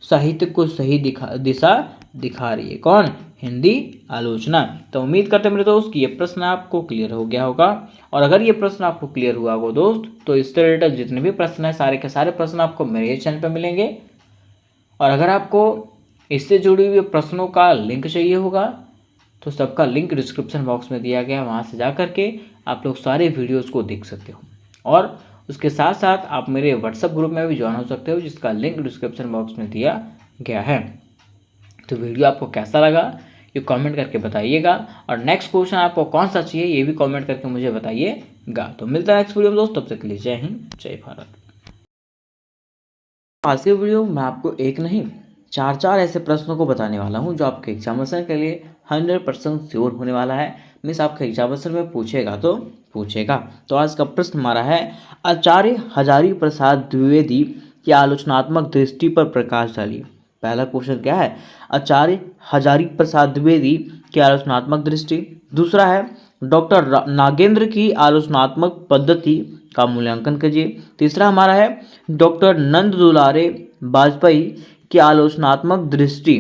साहित्य को सही दिशा दिखा रही है। कौन? हिंदी आलोचना। तो उम्मीद करते हैं मेरे दोस्त कि ये प्रश्न आपको क्लियर हो गया होगा, और अगर ये प्रश्न आपको क्लियर हुआ होगा दोस्त, तो इससे रिलेटेड जितने भी प्रश्न हैं सारे के सारे प्रश्न आपको मेरे चैनल पर मिलेंगे। और अगर आपको इससे जुड़ी हुई प्रश्नों का लिंक चाहिए होगा तो सबका लिंक डिस्क्रिप्शन बॉक्स में दिया गया है, वहाँ से जा करके आप लोग सारे वीडियोज़ को देख सकते हो। और उसके साथ साथ आप मेरे व्हाट्सएप ग्रुप में भी ज्वाइन हो सकते हो, जिसका लिंक डिस्क्रिप्शन बॉक्स में दिया गया है। तो वीडियो आपको कैसा लगा ये कमेंट करके बताइएगा, और नेक्स्ट क्वेश्चन आपको कौन सा चाहिए ये भी कमेंट करके मुझे बताइएगा। तो मिलता है नेक्स्ट वीडियो में दोस्त, तब तक के लिए जय हिंद, जय भारत। आज के वीडियो में आपको एक नहीं चार ऐसे प्रश्नों को बताने वाला हूं जो आपके एग्जामिनेशन के लिए 100% श्योर होने वाला है। मीन्स आपके एग्जामिनेशन में पूछेगा तो पूछेगा। तो आज का प्रश्न हमारा है, आचार्य हजारी प्रसाद द्विवेदी की आलोचनात्मक दृष्टि पर प्रकाश डालिए। पहला क्वेश्चन क्या है? आचार्य हजारी प्रसाद द्विवेदी की आलोचनात्मक दृष्टि। दूसरा है डॉक्टर नागेंद्र की आलोचनात्मक पद्धति का मूल्यांकन कीजिए। तीसरा हमारा है डॉक्टर नंद दुलारे वाजपेयी की आलोचनात्मक दृष्टि,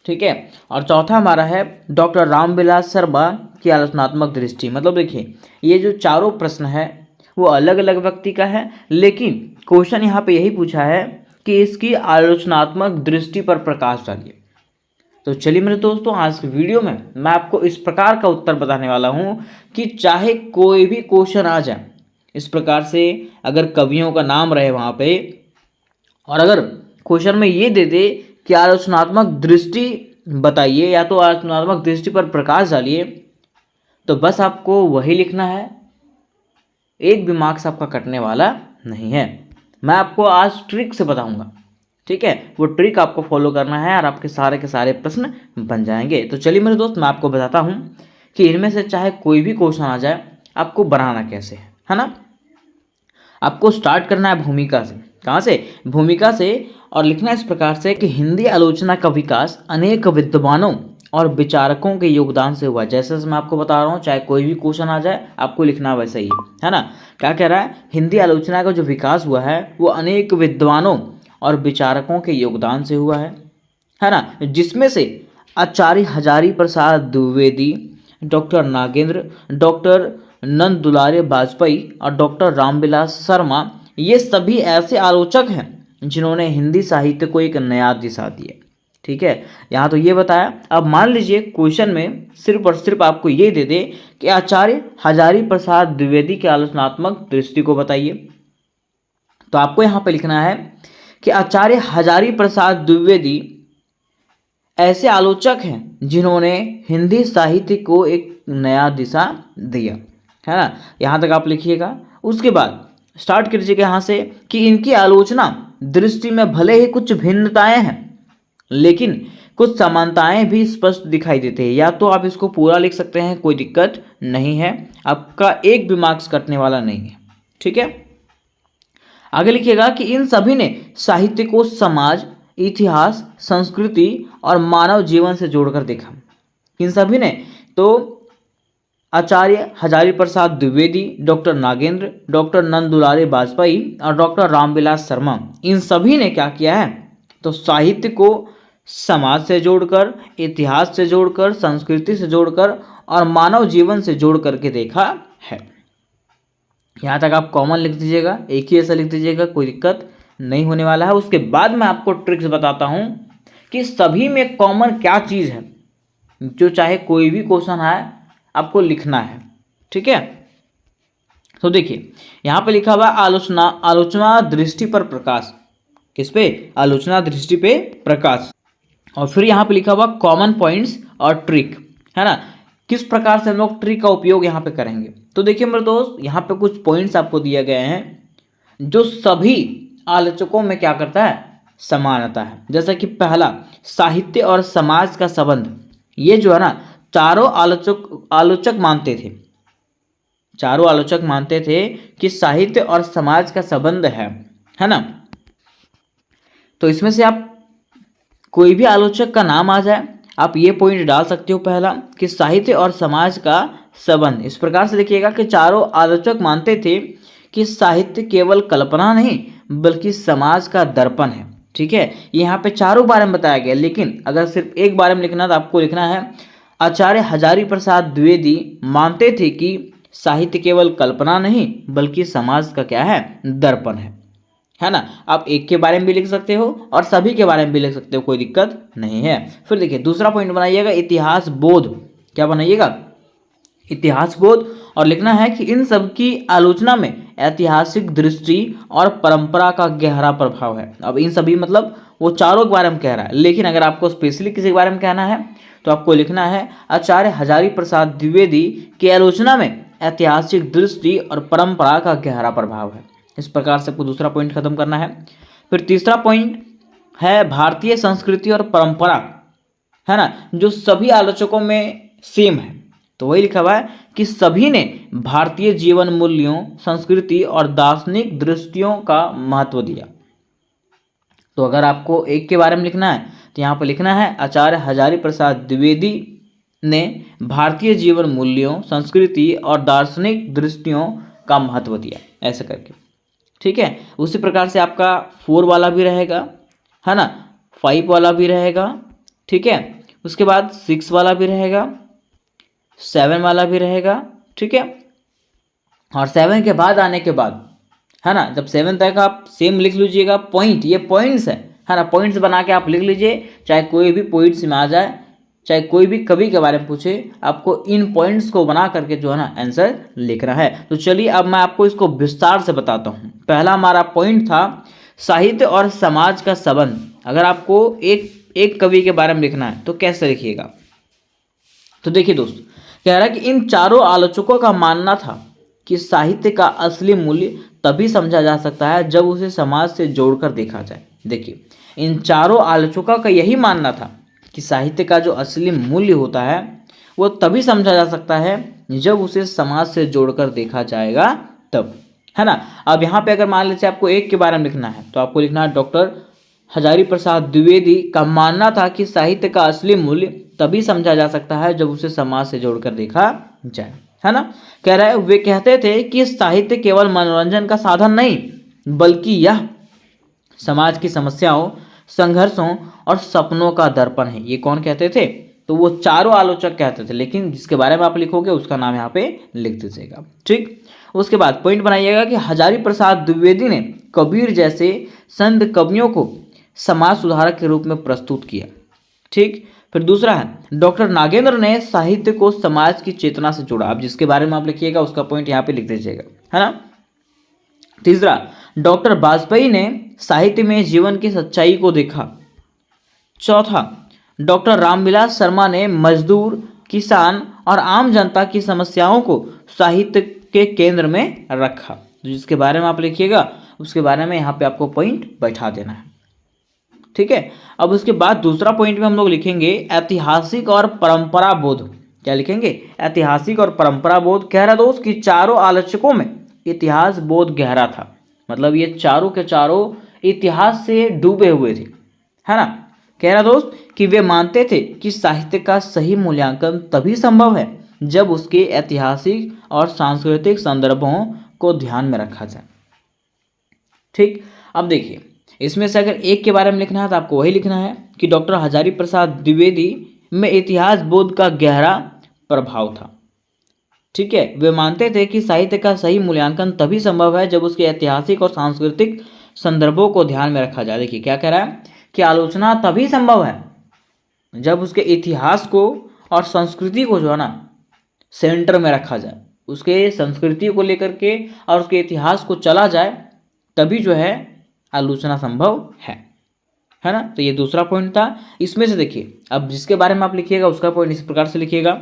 ठीक है। और चौथा हमारा है डॉक्टर रामविलास शर्मा की आलोचनात्मक दृष्टि। मतलब देखिए ये जो चारों प्रश्न है वो अलग अलग व्यक्ति का है, लेकिन क्वेश्चन यहाँ पे यही पूछा है कि इसकी आलोचनात्मक दृष्टि पर प्रकाश डालिए। तो चलिए मेरे दोस्तों, आज की वीडियो में मैं आपको इस प्रकार का उत्तर बताने वाला हूँ कि चाहे कोई भी क्वेश्चन आ जाए, इस प्रकार से अगर कवियों का नाम रहे वहाँ पे, और अगर क्वेश्चन में ये दे दे कि आलोचनात्मक दृष्टि बताइए या तो आलोचनात्मक दृष्टि पर प्रकाश डालिए, तो बस आपको वही लिखना है, एक भी मार्क्स आपका कटने वाला नहीं है। मैं आपको आज ट्रिक से बताऊंगा, ठीक है। वो ट्रिक आपको फॉलो करना है और आपके सारे के सारे प्रश्न बन जाएंगे। तो चलिए मेरे दोस्त, मैं आपको बताता हूँ कि इनमें से चाहे कोई भी क्वेश्चन आ जाए आपको बनाना कैसे है ना। आपको स्टार्ट करना है भूमिका से, कहाँ से? भूमिका से। और लिखना इस प्रकार से कि हिंदी आलोचना का विकास अनेक विद्वानों और विचारकों के योगदान से हुआ। जैसे मैं आपको बता रहा हूँ, चाहे कोई भी क्वेश्चन आ जाए आपको लिखना वैसा ही है ना। क्या कह रहा है? हिंदी आलोचना का जो विकास हुआ है वो अनेक विद्वानों और विचारकों के योगदान से हुआ है ना, जिसमें से आचार्य हजारी प्रसाद द्विवेदी, डॉक्टर नागेंद्र, डॉक्टर नंद दुलारे वाजपेयी और डॉक्टर रामविलास शर्मा, ये सभी ऐसे आलोचक हैं जिन्होंने हिंदी साहित्य को एक नया दिशा दी। ठीक है, यहाँ तो ये बताया। अब मान लीजिए क्वेश्चन में सिर्फ और सिर्फ आपको ये दे दे कि आचार्य हजारी प्रसाद द्विवेदी की आलोचनात्मक दृष्टि को बताइए, तो आपको यहाँ पे लिखना है कि आचार्य हजारी प्रसाद द्विवेदी ऐसे आलोचक हैं जिन्होंने हिंदी साहित्य को एक नया दिशा दिया, है ना। यहाँ तक आप लिखिएगा। उसके बाद स्टार्ट कीजिएगा यहाँ से कि इनकी आलोचना दृष्टि में भले ही कुछ भिन्नताएं हैं, लेकिन कुछ समानताएं भी स्पष्ट दिखाई देते हैं। या तो आप इसको पूरा लिख सकते हैं, कोई दिक्कत नहीं है, आपका एक भी मार्क्स कटने वाला नहीं है। ठीक है, आगे लिखिएगा कि इन सभी ने साहित्य को समाज, इतिहास, संस्कृति और मानव जीवन से जोड़कर देखा। इन सभी ने तो आचार्य हजारी प्रसाद द्विवेदी, डॉक्टर नागेंद्र, डॉक्टर नंद दुलारे वाजपेयी और डॉक्टर रामविलास शर्मा, इन सभी ने क्या किया है? तो साहित्य को समाज से जोड़कर, इतिहास से जोड़कर, संस्कृति से जोड़कर और मानव जीवन से जोड़ करके देखा है। यहाँ तक आप कॉमन लिख दीजिएगा, एक ही ऐसा लिख दीजिएगा, कोई दिक्कत नहीं होने वाला है। उसके बाद मैं आपको ट्रिक्स बताता हूँ कि सभी में कॉमन क्या चीज़ है, जो चाहे कोई भी क्वेश्चन आए आपको लिखना है। ठीक है, तो देखिए यहाँ पे लिखा हुआ आलोचना दृष्टि पर प्रकाश। किस पे? आलोचना दृष्टि पे प्रकाश। और फिर यहाँ पे लिखा हुआ कॉमन पॉइंट्स और ट्रिक, है ना। किस प्रकार से हम लोग ट्रिक का उपयोग यहाँ पे करेंगे? तो देखिए मेरे दोस्त, यहाँ पे कुछ पॉइंट्स आपको दिए गए हैं जो सभी आलोचकों में क्या करता है? समानता है। जैसा कि पहला, साहित्य और समाज का संबंध। ये जो है ना, चारों आलोचक मानते थे, चारों आलोचक मानते थे कि साहित्य और समाज का संबंध है ना। तो इसमें से आप कोई भी आलोचक का नाम आ जाए, आप ये पॉइंट डाल सकते हो पहला, कि साहित्य और समाज का संबंध। इस प्रकार से लिखिएगा कि चारों आलोचक मानते थे कि साहित्य केवल कल्पना नहीं बल्कि समाज का दर्पण है। ठीक है, यहाँ पे चारों बारे में बताया गया, लेकिन अगर सिर्फ एक बारे में लिखना तो आपको लिखना है आचार्य हजारी प्रसाद द्विवेदी मानते थे कि साहित्य केवल कल्पना नहीं बल्कि समाज का क्या है? दर्पण है ना। आप एक के बारे में भी लिख सकते हो और सभी के बारे में भी लिख सकते हो, कोई दिक्कत नहीं है। फिर देखिए दूसरा पॉइंट बनाइएगा इतिहास बोध। क्या बनाइएगा? इतिहास बोध। और लिखना है कि इन सब की आलोचना में ऐतिहासिक दृष्टि और परंपरा का गहरा प्रभाव है। अब इन सभी मतलब वो चारों के बारे में कह रहा है, लेकिन अगर आपको स्पेशली किसी के बारे में कहना है तो आपको लिखना है आचार्य हजारी प्रसाद द्विवेदी की आलोचना में ऐतिहासिक दृष्टि और परंपरा का गहरा प्रभाव है। इस प्रकार से आपको दूसरा पॉइंट खत्म करना है। फिर तीसरा पॉइंट है भारतीय संस्कृति और परंपरा, है ना, जो सभी आलोचकों में सेम है। तो वही लिखा हुआ है कि सभी ने भारतीय जीवन मूल्यों, संस्कृति और दार्शनिक दृष्टियों का महत्व दिया। तो अगर आपको एक के बारे में लिखना है तो यहाँ पर लिखना है आचार्य हजारी प्रसाद द्विवेदी ने भारतीय जीवन मूल्यों, संस्कृति और दार्शनिक दृष्टियों का महत्व दिया, ऐसे करके। ठीक है, उसी प्रकार से आपका 4 वाला भी रहेगा, है ना, 5 वाला भी रहेगा। ठीक है, उसके बाद 6 वाला भी रहेगा, 7 वाला भी रहेगा। ठीक है, और 7 के बाद आने के बाद, है ना, जब 7 तक आप सेम लिख लीजिएगा पॉइंट, ये पॉइंट्स है ना, पॉइंट्स बना के आप लिख लीजिए, चाहे कोई भी पॉइंट्स में आ जाए, चाहे कोई भी कवि के बारे में पूछे, आपको इन पॉइंट्स को बना करके जो है ना आंसर लिखना है। तो चलिए अब मैं आपको इसको विस्तार से बताता हूँ। पहला हमारा पॉइंट था साहित्य और समाज का संबंध। अगर आपको एक कवि के बारे में लिखना है तो कैसे लिखिएगा? तो देखिए दोस्त, कह रहा है कि इन चारों आलोचकों का मानना था कि साहित्य का असली मूल्य तभी समझा जा सकता है जब उसे समाज से जोड़कर देखा जाए। देखिए, इन चारों आलोचकों का यही मानना था कि साहित्य का जो असली मूल्य होता है वो तभी समझा जा सकता है जब उसे समाज से जोड़कर देखा जाएगा तब। है ना। अब यहाँ पे अगर मान लीजिए आपको एक के बारे में लिखना है तो आपको लिखना है डॉक्टर हजारी प्रसाद द्विवेदी का मानना था कि साहित्य का असली मूल्य तभी समझा जा सकता है जब उसे समाज से जोड़कर देखा जाए, है ना। कह रहा है वे कहते थे कि साहित्य केवल मनोरंजन का साधन नहीं बल्कि यह समाज की समस्याओं, संघर्षों और सपनों का दर्पण है। ये कौन कहते थे? तो वो चारों आलोचक कहते थे, लेकिन जिसके बारे में आप लिखोगे उसका नाम यहाँ पे लिख दीजिएगा, ठीक। उसके बाद पॉइंट बनाइएगा कि हजारी प्रसाद द्विवेदी ने कबीर जैसे संत कवियों को समाज सुधारक के रूप में प्रस्तुत किया, ठीक। फिर दूसरा है डॉक्टर नागेंद्र ने साहित्य को समाज की चेतना से जोड़ा। अब जिसके बारे में आप लिखिएगा उसका पॉइंट यहाँ पे लिख दीजिएगा, है ना। तीसरा, डॉक्टर वाजपेयी ने साहित्य में जीवन की सच्चाई को देखा। चौथा, डॉक्टर रामविलास शर्मा ने मजदूर, किसान और आम जनता की समस्याओं को साहित्य के केंद्र में रखा। तो जिसके बारे में आप लिखिएगा उसके बारे में यहाँ पे आपको पॉइंट बैठा देना है, ठीक है। अब उसके बाद दूसरा पॉइंट में हम लोग लिखेंगे ऐतिहासिक और परंपरा बोध। क्या लिखेंगे? ऐतिहासिक और परंपरा बोध। कह रहा दोस्त कि चारों आलोचकों में इतिहास बोध गहरा था, मतलब ये चारों के चारों इतिहास से डूबे हुए थे, है ना। कह रहा दोस्त कि वे मानते थे कि साहित्य का सही मूल्यांकन तभी संभव है जब उसके ऐतिहासिक और सांस्कृतिक संदर्भों को ध्यान में रखा जाए, ठीक। अब देखिए इसमें से अगर एक के बारे में लिखना है तो आपको वही लिखना है कि डॉक्टर हजारी प्रसाद द्विवेदी में इतिहास बोध का गहरा प्रभाव था, ठीक है। वे मानते थे कि साहित्य का सही मूल्यांकन तभी संभव है जब उसके ऐतिहासिक और सांस्कृतिक संदर्भों को ध्यान में रखा जाए। देखिए क्या कह रहा है कि आलोचना तभी संभव है जब उसके इतिहास को और संस्कृति को जो है ना सेंटर में रखा जाए, उसके संस्कृति को लेकर के और उसके इतिहास को चला जाए, तभी जो है आलोचना संभव है ना। तो ये दूसरा पॉइंट था। इसमें से देखिए अब जिसके बारे में आप लिखिएगा उसका पॉइंट इस प्रकार से लिखिएगा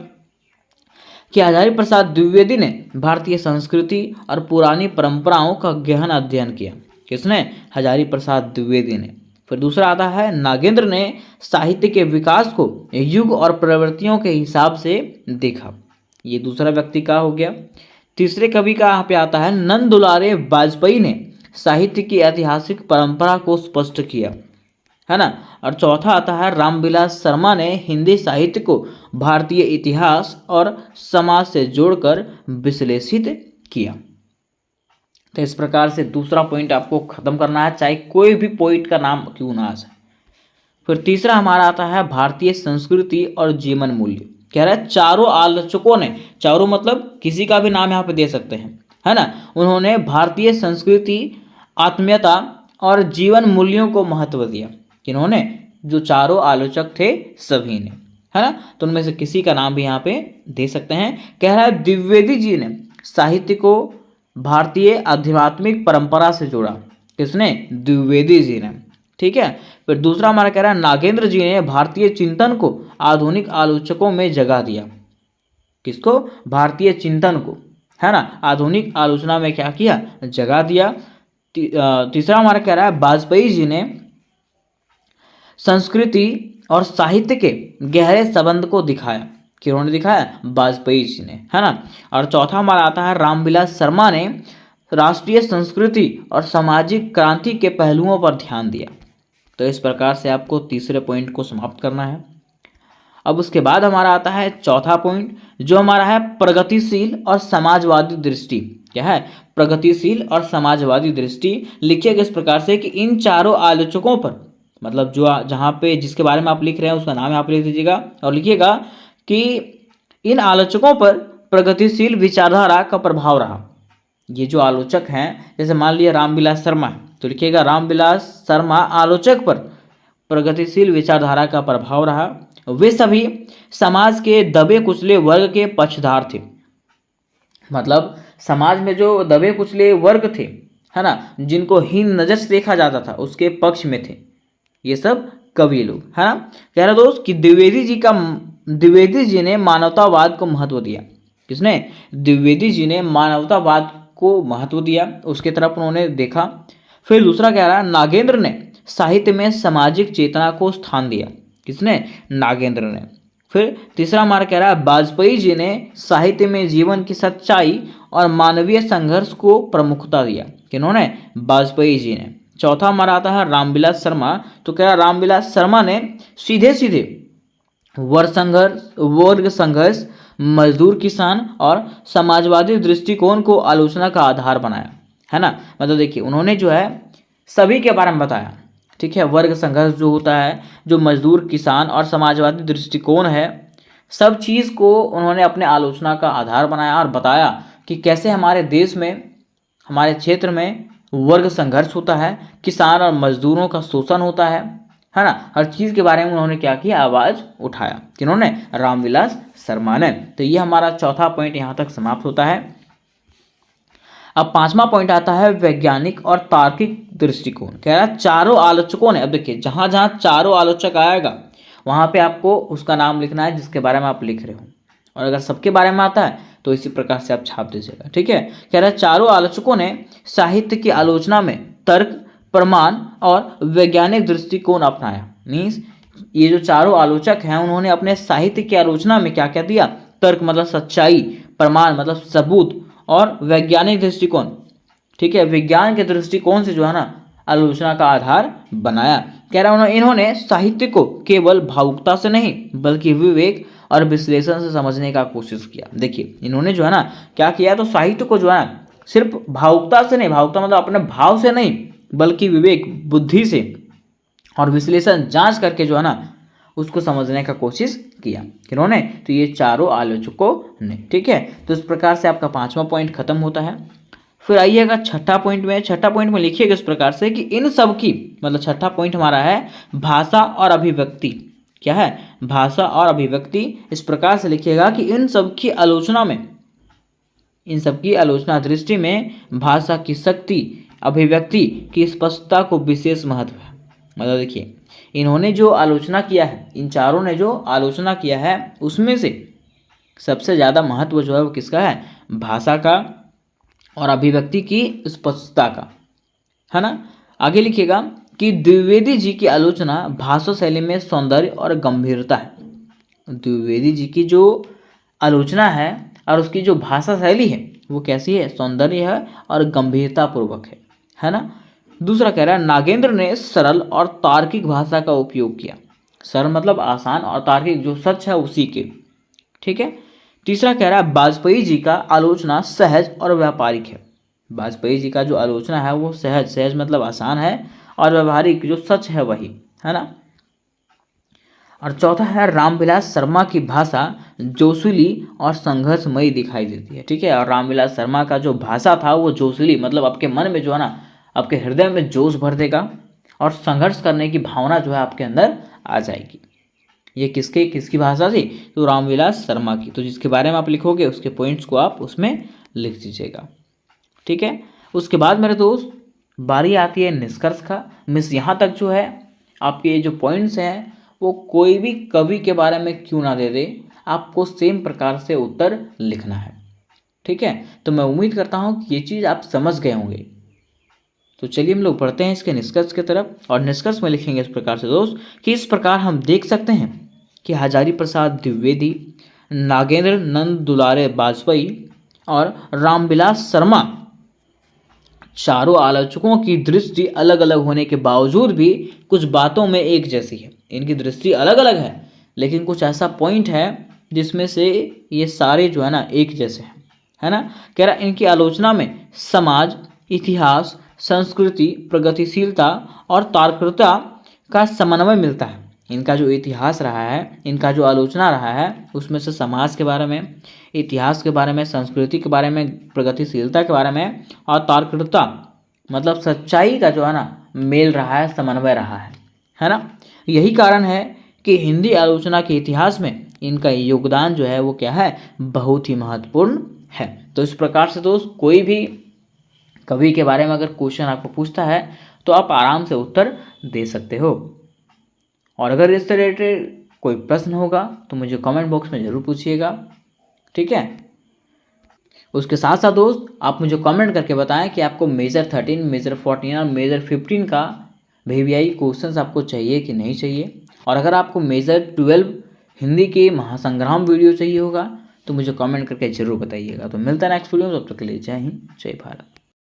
कि हजारी प्रसाद द्विवेदी ने भारतीय संस्कृति और पुरानी परंपराओं का गहन अध्ययन किया। किसने? हजारी प्रसाद द्विवेदी ने। फिर दूसरा आता है नागेंद्र ने साहित्य के विकास को युग और प्रवृत्तियों के हिसाब से देखा। ये दूसरा व्यक्ति का हो गया। तीसरे कवि का यहाँ पे आता है नंद दुलारे वाजपेयी ने साहित्य की ऐतिहासिक परंपरा को स्पष्ट किया, है ना। और चौथा आता है रामविलास शर्मा ने हिंदी साहित्य को भारतीय इतिहास और समाज से जोड़कर विश्लेषित किया। तो इस प्रकार से दूसरा पॉइंट आपको खत्म करना है, चाहे कोई भी पॉइंट का नाम क्यों ना आ जाए। फिर तीसरा हमारा आता है भारतीय संस्कृति और जीवन मूल्य। कह रहा है चारों आलोचकों ने, चारों मतलब किसी का भी नाम यहाँ पे दे सकते हैं, है ना, उन्होंने भारतीय संस्कृति, आत्मीयता और जीवन मूल्यों को महत्व दिया। किन्होंने? जो चारों आलोचक थे सभी ने, है ना। तो उनमें से किसी का नाम भी यहाँ पे दे सकते हैं। कह रहा है द्विवेदी जी ने साहित्य को भारतीय आध्यात्मिक परंपरा से जोड़ा। किसने? द्विवेदी जी ने, ठीक है। फिर दूसरा हमारा कह रहा है नागेंद्र जी ने भारतीय चिंतन को आधुनिक आलोचकों में जगह दिया। किसको? भारतीय चिंतन को, है ना, आधुनिक आलोचना में क्या किया? जगह दिया। तीसरा हमारा कह रहा है वाजपेयी जी ने संस्कृति और साहित्य के गहरे संबंध को दिखाया। किन्होंने दिखाया? वाजपेयी जी ने, है ना। और चौथा हमारा आता है रामविलास शर्मा ने राष्ट्रीय संस्कृति और सामाजिक क्रांति के पहलुओं पर ध्यान दिया। तो इस प्रकार से आपको तीसरे पॉइंट को समाप्त करना है। अब उसके बाद हमारा आता है चौथा पॉइंट जो हमारा है प्रगतिशील और समाजवादी दृष्टि। क्या है? प्रगतिशील और समाजवादी दृष्टि। लिखिएगा इस प्रकार से कि इन चारों आलोचकों पर, मतलब जो जहाँ पे जिसके बारे में आप लिख रहे हैं उसका नाम आप लिख दीजिएगा और लिखिएगा कि इन आलोचकों पर प्रगतिशील विचारधारा का प्रभाव रहा। ये जो आलोचक हैं, जैसे मान लिया रामविलास शर्मा, तो लिखिएगा रामविलास शर्मा आलोचक पर प्रगतिशील विचारधारा का प्रभाव रहा। वे सभी समाज के दबे कुचले वर्ग के पक्षधार थे। मतलब समाज में जो दबे कुचले वर्ग थे, है ना, जिनको हीन नजर से देखा जाता था, उसके पक्ष में थे ये सब कवि लोग, है ना। कह रहा दोस्त कि द्विवेदी जी ने मानवतावाद को महत्व दिया। किसने? द्विवेदी जी ने मानवतावाद को महत्व दिया, उसके तरफ उन्होंने देखा। फिर दूसरा कह रहा है नागेंद्र ने साहित्य में सामाजिक चेतना को स्थान दिया। किसने? नागेंद्र ने। फिर तीसरा हमारा कह रहा है वाजपेयी जी ने साहित्य में जीवन की सच्चाई और मानवीय संघर्ष को प्रमुखता दिया। किन्होंने? वाजपेयी जी ने। चौथा हमारा आता है रामविलास शर्मा। तो क्या रामविलास शर्मा ने सीधे सीधे वर्ग संघर्ष, मजदूर किसान और समाजवादी दृष्टिकोण को आलोचना का आधार बनाया, है ना। मतलब देखिए उन्होंने जो है सभी के बारे में बताया, ठीक है। वर्ग संघर्ष जो होता है, जो मजदूर किसान और समाजवादी दृष्टिकोण है, सब चीज़ को उन्होंने अपने आलोचना का आधार बनाया और बताया कि कैसे हमारे देश में, हमारे क्षेत्र में वर्ग संघर्ष होता है, किसान और मजदूरों का शोषण होता है ना। हर चीज़ के बारे में उन्होंने क्या किया? आवाज़ उठाया। किन्होंने? रामविलास शर्मा ने। तो ये हमारा चौथा पॉइंट यहाँ तक समाप्त होता है। अब पांचवा पॉइंट आता है वैज्ञानिक और तार्किक दृष्टिकोण। कह रहा है चारों आलोचकों ने, अब देखिए जहां जहां चारों आलोचक आएगा वहां पे आपको उसका नाम लिखना है जिसके बारे में आप लिख रहे हो, और अगर सबके बारे में आता है तो इसी प्रकार से आप छाप दीजिएगा, ठीक है। कह रहा है चारों आलोचकों ने साहित्य की आलोचना में तर्क, प्रमाण और वैज्ञानिक दृष्टिकोण अपनाया। मीन्स ये जो चारों आलोचक हैं उन्होंने अपने साहित्य की आलोचना में क्या क्या दिया? तर्क मतलब सच्चाई, प्रमाण मतलब सबूत, और वैज्ञानिक दृष्टिकोण, ठीक है, विज्ञान के दृष्टिकोण से जो है ना आलोचना का आधार बनाया। कह रहा है इन्होंने साहित्य को केवल भावुकता से नहीं बल्कि विवेक और विश्लेषण से समझने का कोशिश किया। देखिए इन्होंने जो है ना क्या किया, तो साहित्य को जो है ना सिर्फ भावुकता से नहीं, भावुकता मतलब अपने भाव से नहीं, बल्कि विवेक, बुद्धि से और विश्लेषण, जांच करके जो है ना उसको समझने का कोशिश किया। किन्होंने? तो ये चारों आलोचकों ने, ठीक है। तो इस प्रकार से आपका पांचवा पॉइंट खत्म होता है। फिर आइएगा छठा पॉइंट में। छठा पॉइंट में लिखिएगा इस प्रकार से कि इन सब की, मतलब छठा पॉइंट हमारा है भाषा और अभिव्यक्ति। क्या है? भाषा और अभिव्यक्ति। इस प्रकार से लिखिएगा कि इन सब की आलोचना में, इन सब की आलोचना दृष्टि में भाषा की शक्ति, अभिव्यक्ति की स्पष्टता को विशेष महत्व है। मतलब देखिए इन्होंने जो आलोचना किया है, इन चारों ने जो आलोचना किया है उसमें से सबसे ज़्यादा महत्व जो है वो किसका है? भाषा का और अभिव्यक्ति की स्पष्टता का, है ना। आगे लिखिएगा कि द्विवेदी जी की आलोचना भाषा शैली में सौंदर्य और गंभीरता है। द्विवेदी जी की जो आलोचना है और उसकी जो भाषा शैली है वो कैसी है? सौंदर्य है और गंभीरता पूर्वक है ना। दूसरा कह रहा है नागेंद्र ने सरल और तार्किक भाषा का उपयोग किया। सरल मतलब आसान और तार्किक जो सच है उसी के, ठीक है। तीसरा कह रहा है वाजपेयी जी का आलोचना सहज और व्यापारिक है। वाजपेयी जी का जो आलोचना है वो सहज, सहज मतलब आसान है, और व्यावहारिक जो सच है वही, है ना। और चौथा है रामविलास शर्मा की भाषा जोशीली और संघर्षमयी दिखाई देती है, ठीक है। और रामविलास शर्मा का जो भाषा था वो जोशीली मतलब आपके मन में जो है ना, आपके हृदय में जोश भर देगा और संघर्ष करने की भावना जो है आपके अंदर आ जाएगी। ये किसकी भाषा थी? तो रामविलास शर्मा की। तो जिसके बारे में आप लिखोगे उसके पॉइंट्स को आप उसमें लिख दीजिएगा, ठीक है। उसके बाद मेरे दोस्त बारी आती है निष्कर्ष का। मिस यहाँ तक जो है आपके ये जो पॉइंट्स हैं वो कोई भी कवि के बारे में क्यों ना दे दे, आपको सेम प्रकार से उत्तर लिखना है, ठीक है। तो मैं उम्मीद करता हूँ कि ये चीज़ आप समझ गए होंगे। तो चलिए हम लोग पढ़ते हैं इसके निष्कर्ष की तरफ, और निष्कर्ष में लिखेंगे इस प्रकार से दोस्त कि इस प्रकार हम देख सकते हैं कि हजारी प्रसाद द्विवेदी, नागेंद्र नंद दुलारे वाजपेयी और रामविलास शर्मा चारों आलोचकों की दृष्टि अलग अलग होने के बावजूद भी कुछ बातों में एक जैसी है। इनकी दृष्टि अलग अलग है लेकिन कुछ ऐसा पॉइंट है जिसमें से ये सारे जो है ना एक जैसे हैं, है ना। कह रहा इनकी आलोचना में समाज, इतिहास, संस्कृति, प्रगतिशीलता और तार्किकता का समन्वय मिलता है। इनका जो इतिहास रहा है, इनका जो आलोचना रहा है, उसमें से समाज के बारे में, इतिहास के बारे में, संस्कृति के बारे में, प्रगतिशीलता के बारे में और तार्किकता मतलब सच्चाई का जो है ना मेल रहा है, समन्वय रहा है ना। यही कारण है कि हिंदी आलोचना के इतिहास में इनका योगदान जो है वो क्या है? बहुत ही महत्वपूर्ण है। तो इस प्रकार से दोस्त कोई भी कवि के बारे में अगर क्वेश्चन आपको पूछता है तो आप आराम से उत्तर दे सकते हो। और अगर इससे रिलेटेड कोई प्रश्न होगा तो मुझे कमेंट बॉक्स में ज़रूर पूछिएगा, ठीक है। उसके साथ साथ दोस्त आप मुझे कमेंट करके बताएं कि आपको मेजर 13, मेजर 14 और मेजर 15 का VVI क्वेश्चंस आपको चाहिए कि नहीं चाहिए। और अगर आपको मेजर 12 हिंदी के महासंग्राम वीडियो चाहिए होगा तो मुझे कमेंट करके ज़रूर बताइएगा। तो मिलता है नेक्स्ट वीडियो में, तब तक के लिए जय हिंद, जय भारत।